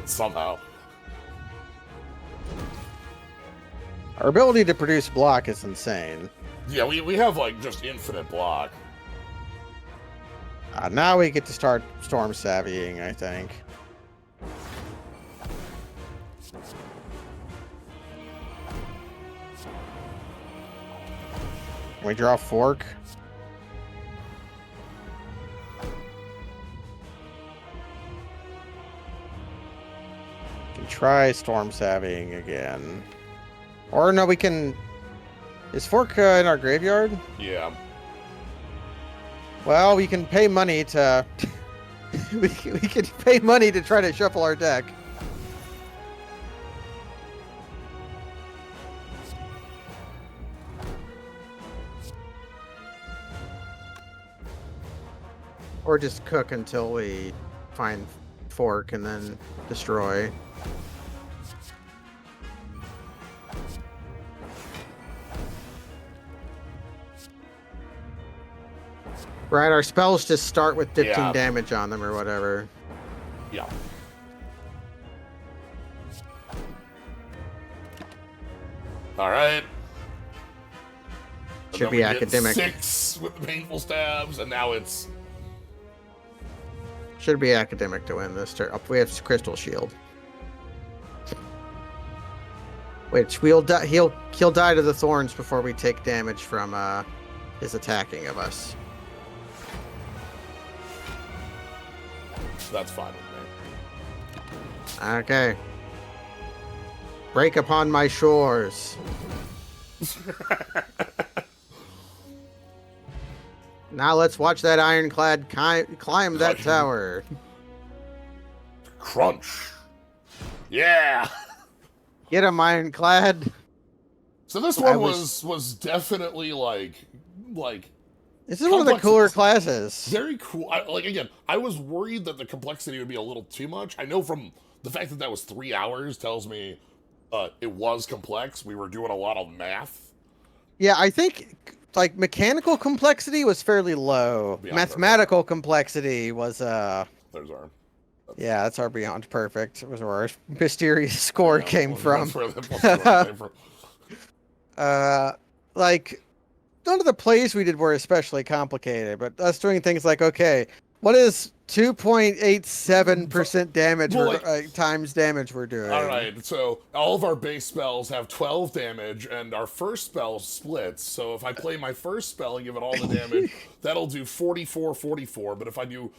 Somehow. Our ability to produce block is insane. Yeah, we have, like, just infinite block. Now we get to start storm savvying, I think. Can we draw a fork? Can try storm savvying again. Or no, we can... Is fork in our graveyard? Yeah. Well, we can pay money to... we can pay money to try to shuffle our deck. Or just cook until we find fork and then destroy. Right, our spells just start with 15 damage on them or whatever. Yeah. All right. Should be academic. 6 with the painful stabs, and now it's... Should be academic to win this turn. We have Crystal Shield. Which he'll die to the thorns before we take damage from his attacking of us. That's fine with me. Okay. Break upon my shores. Now let's watch that ironclad climb that tower. Crunch. Yeah. Get him, ironclad. So this one was definitely like. This is one of the cooler classes. Very cool. I was worried that the complexity would be a little too much. I know from the fact that was 3 hours tells me it was complex. We were doing a lot of math. Yeah, I think like mechanical complexity was fairly low. Beyond Mathematical complexity was There's our. Yeah, that's our beyond perfect. It was where our mysterious score came from. That's where the score came from. Like none of the plays we did were especially complicated, but us doing things like, okay, what is 2.87% damage times damage we're doing? All right, so all of our base spells have 12 damage, and our first spell splits. So if I play my first spell and give it all the damage, that'll do 44. But if I do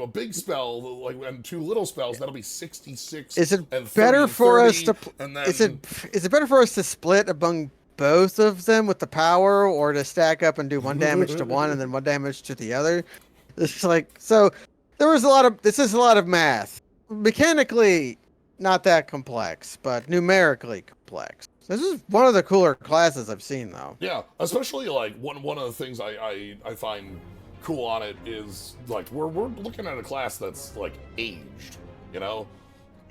a big spell and 2 little spells, that'll be 66. Is it and better for 30, us to? And then, is it better for us to split among both of them with the power, or to stack up and do 1 damage to one and then 1 damage to the other? It's like, so there was this is a lot of math. Mechanically, not that complex, but numerically complex. This is one of the cooler classes I've seen, though. Yeah, especially like one of the things I find cool on it is like we're looking at a class that's like aged, you know?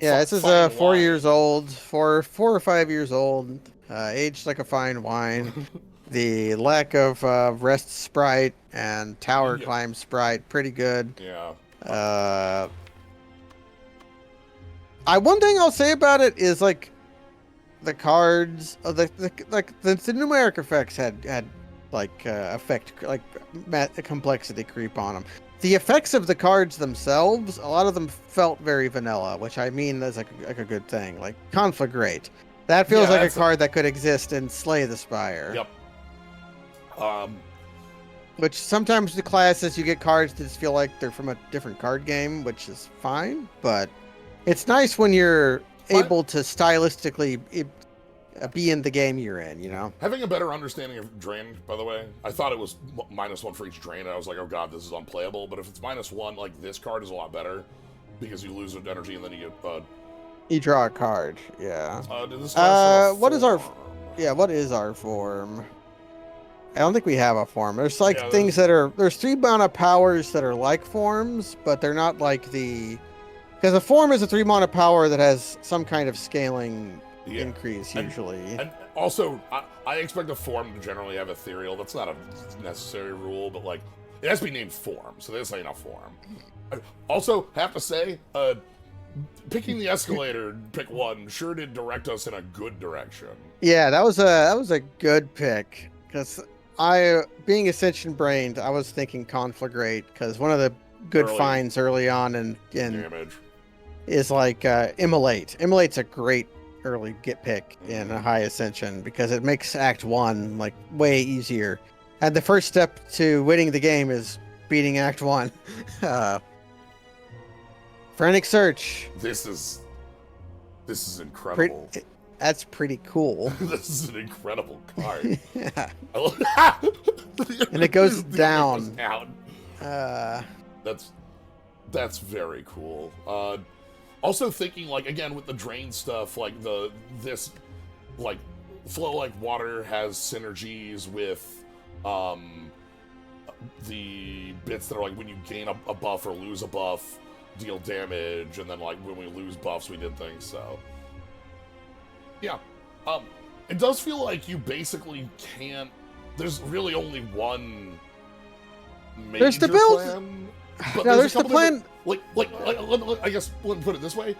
Yeah, this is 4 years old, 4 or 5 years old, aged like a fine wine. The lack of rest sprite and tower climb sprite, pretty good. Yeah. One thing I'll say about it is like the cards, the numeric effects had like effect like complexity creep on them. The effects of the cards themselves, a lot of them felt very vanilla, which I mean is like a good thing. Like Conflagrate, that feels like a card that could exist in Slay the Spire. Yep. Which sometimes the classes you get cards that just feel like they're from a different card game, which is fine, but it's nice when you're able to stylistically be in the game you're in, you know? Having a better understanding of drain, by the way, I thought it was -1 for each drain, and I was like, oh god, this is unplayable, but if it's -1, like, this card is a lot better, because you lose energy and then you get, you draw a card, yeah. what is our form? I don't think we have a form. There's like things that are... There's 3 mana powers that are like forms, but they're not like the... Because a form is a 3 mana power that has some kind of scaling increase, usually. And also, I expect a form to generally have ethereal. That's not a necessary rule, but like, it has to be named form, so this ain't a form. Also, have to say, Picking the escalator, pick one, sure did direct us in a good direction. Yeah, that was a good pick because being Ascension brained, I was thinking Conflagrate because one of the good finds early on in damage is like Immolate. Immolate's a great early get pick in a high Ascension because it makes Act 1 like way easier. And the first step to winning the game is beating Act 1. Frantic Search. This is incredible. That's pretty cool. This is an incredible card. Yeah. And it goes down. That's very cool. Also thinking like again with the drain stuff, like this like Flow Like Water has synergies with the bits that are like when you gain a buff or lose a buff, deal damage, and then like when we lose buffs we did things, so yeah. It does feel like you basically can't, there's really only one major there's the build plan, but no, there's the plan I guess let me put it this way,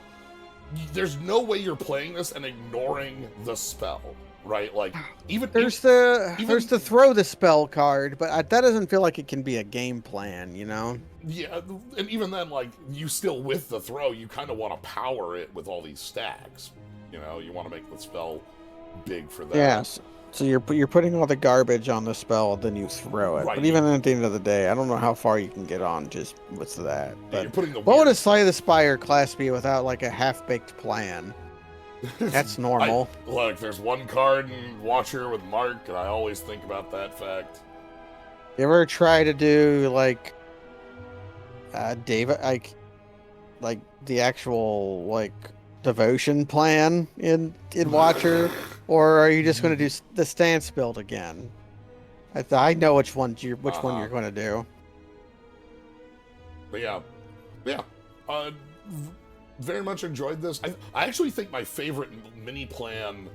there's no way you're playing this and ignoring the spell, right? Like there's the throw the spell card, but that doesn't feel like it can be a game plan, you know? Yeah, and even then, like, you still with the throw, you kind of want to power it with all these stacks. You know, you want to make the spell big for that. Yes. So you're putting all the garbage on the spell, then you throw it. Right. But even at the end of the day, I don't know how far you can get on just with that. But yeah, you're putting the what would a Slay the Spire class be without like a half-baked plan? That's normal. Look, there's one card in Watcher with Mark, and I always think about that fact. You ever try to do like David, like the actual like devotion plan in Watcher, or are you just going to do the stance build again? I know which one you're going to do. But yeah, very much enjoyed this. I actually think my favorite mini plan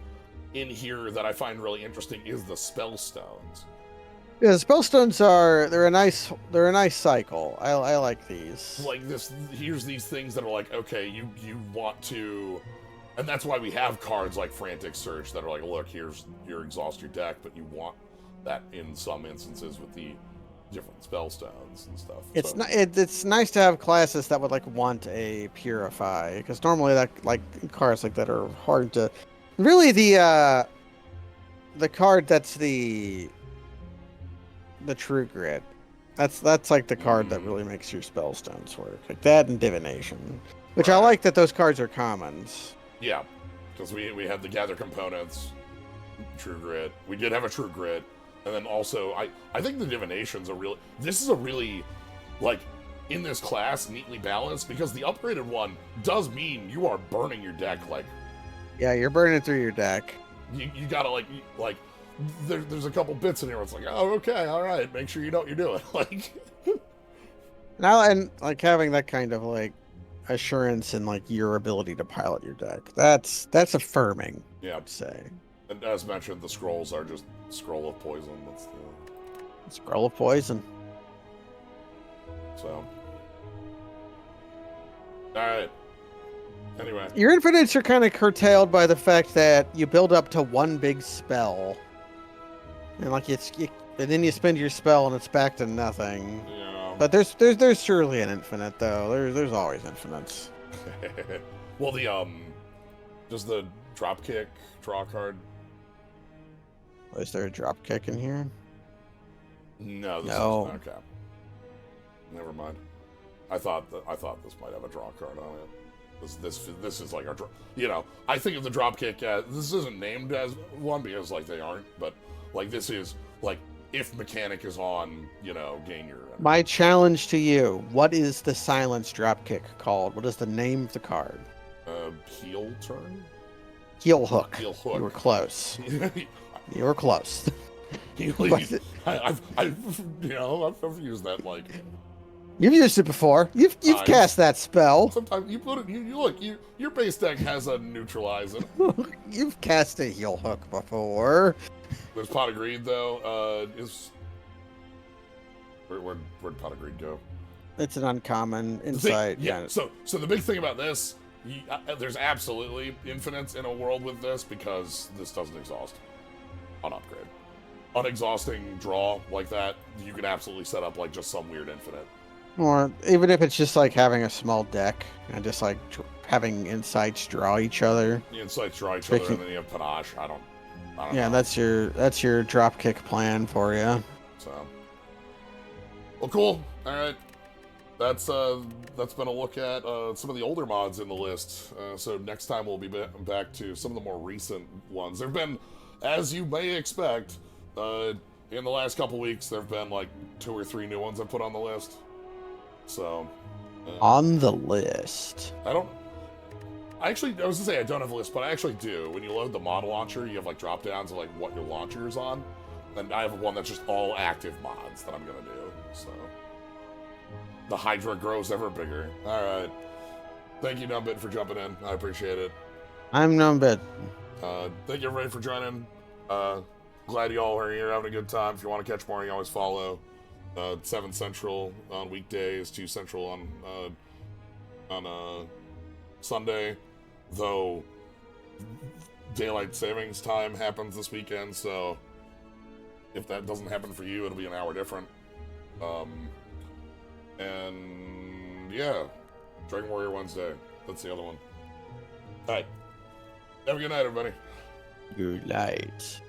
in here that I find really interesting is the spell stones. Yeah, the spellstones they're a nice cycle. I like these. Like this, here's these things that are like, okay, you want to, and that's why we have cards like Frantic Search that are like, look, here's your exhaust your deck, but you want that in some instances with the different spellstones and stuff. It's nice to have classes that would like want a Purify, because normally that like cards like that are hard to. Really, the card that's the True Grit. That's like the card that really makes your spellstones work. Like that and Divination. Which I like that those cards are commons. Yeah. Because we had the Gather Components, True Grit. We did have a True Grit. And then also I think the Divination's this is a really like in this class neatly balanced, because the upgraded one does mean you are burning your deck like. Yeah, you're burning through your deck. You gotta like there's a couple bits in here where it's like, oh, okay, all right, make sure you know what you're doing. Like, now and like having that kind of like assurance in like your ability to pilot your deck. That's affirming. Yeah, I'd say. And as mentioned, the scrolls are just Scroll of Poison. That's the Scroll of Poison. So, all right. Anyway, your infinites are kind of curtailed by the fact that you build up to one big spell, and like and then you spend your spell and it's back to nothing. Yeah. But there's surely an infinite though. There's always infinites. Well, does the dropkick draw card? Is there a drop kick in here? No. No. Okay. Never mind. I thought this might have a draw card on it. This is like our, you know, I think of the dropkick as, this isn't named as one because like they aren't, but like this is like if mechanic is on, you know, gain your. My challenge to you: what is the silence dropkick called? What is the name of the card? Heel turn. Heel hook. Heel hook. You were close. You were close. I've used that like. You've used it before. You've cast that spell. Sometimes you put it. You look. Your base deck has a neutralize in it. You've cast a heel hook before. There's Pot of Greed though. Where'd Pot of Greed go? It's an uncommon insight. Yeah. So the big thing about this There's absolutely infinites in a world with this because this doesn't exhaust on upgrade. Unexhausting draw like that, you can absolutely set up like just some weird infinite. Or even if it's just like having a small deck and just like having insights draw each other. The insights draw each other, and then you have panache. I don't Yeah, know. that's your drop kick plan for you. So, well, cool. All right, that's been a look at some of the older mods in the list. So next time we'll be back to some of the more recent ones. There've been, as you may expect, in the last couple weeks, there've been like 2 or 3 new ones I put on the list. So, on the list. I was gonna say I don't have a list, but I actually do. When you load the mod launcher, you have like drop downs of like what your launcher is on. And I have one that's just all active mods that I'm gonna do. So the Hydra grows ever bigger. Alright. Thank you, Gnomebitten, for jumping in. I appreciate it. I'm Gnomebitten. Thank you everybody for joining. Glad you all are here having a good time. If you want to catch more, you always follow 7 Central on weekdays, 2 Central on Sunday, though daylight savings time happens this weekend, so if that doesn't happen for you, it'll be an hour different. And yeah, Dragon Warrior Wednesday, that's the other one. Alright, have a good night, everybody. Good night.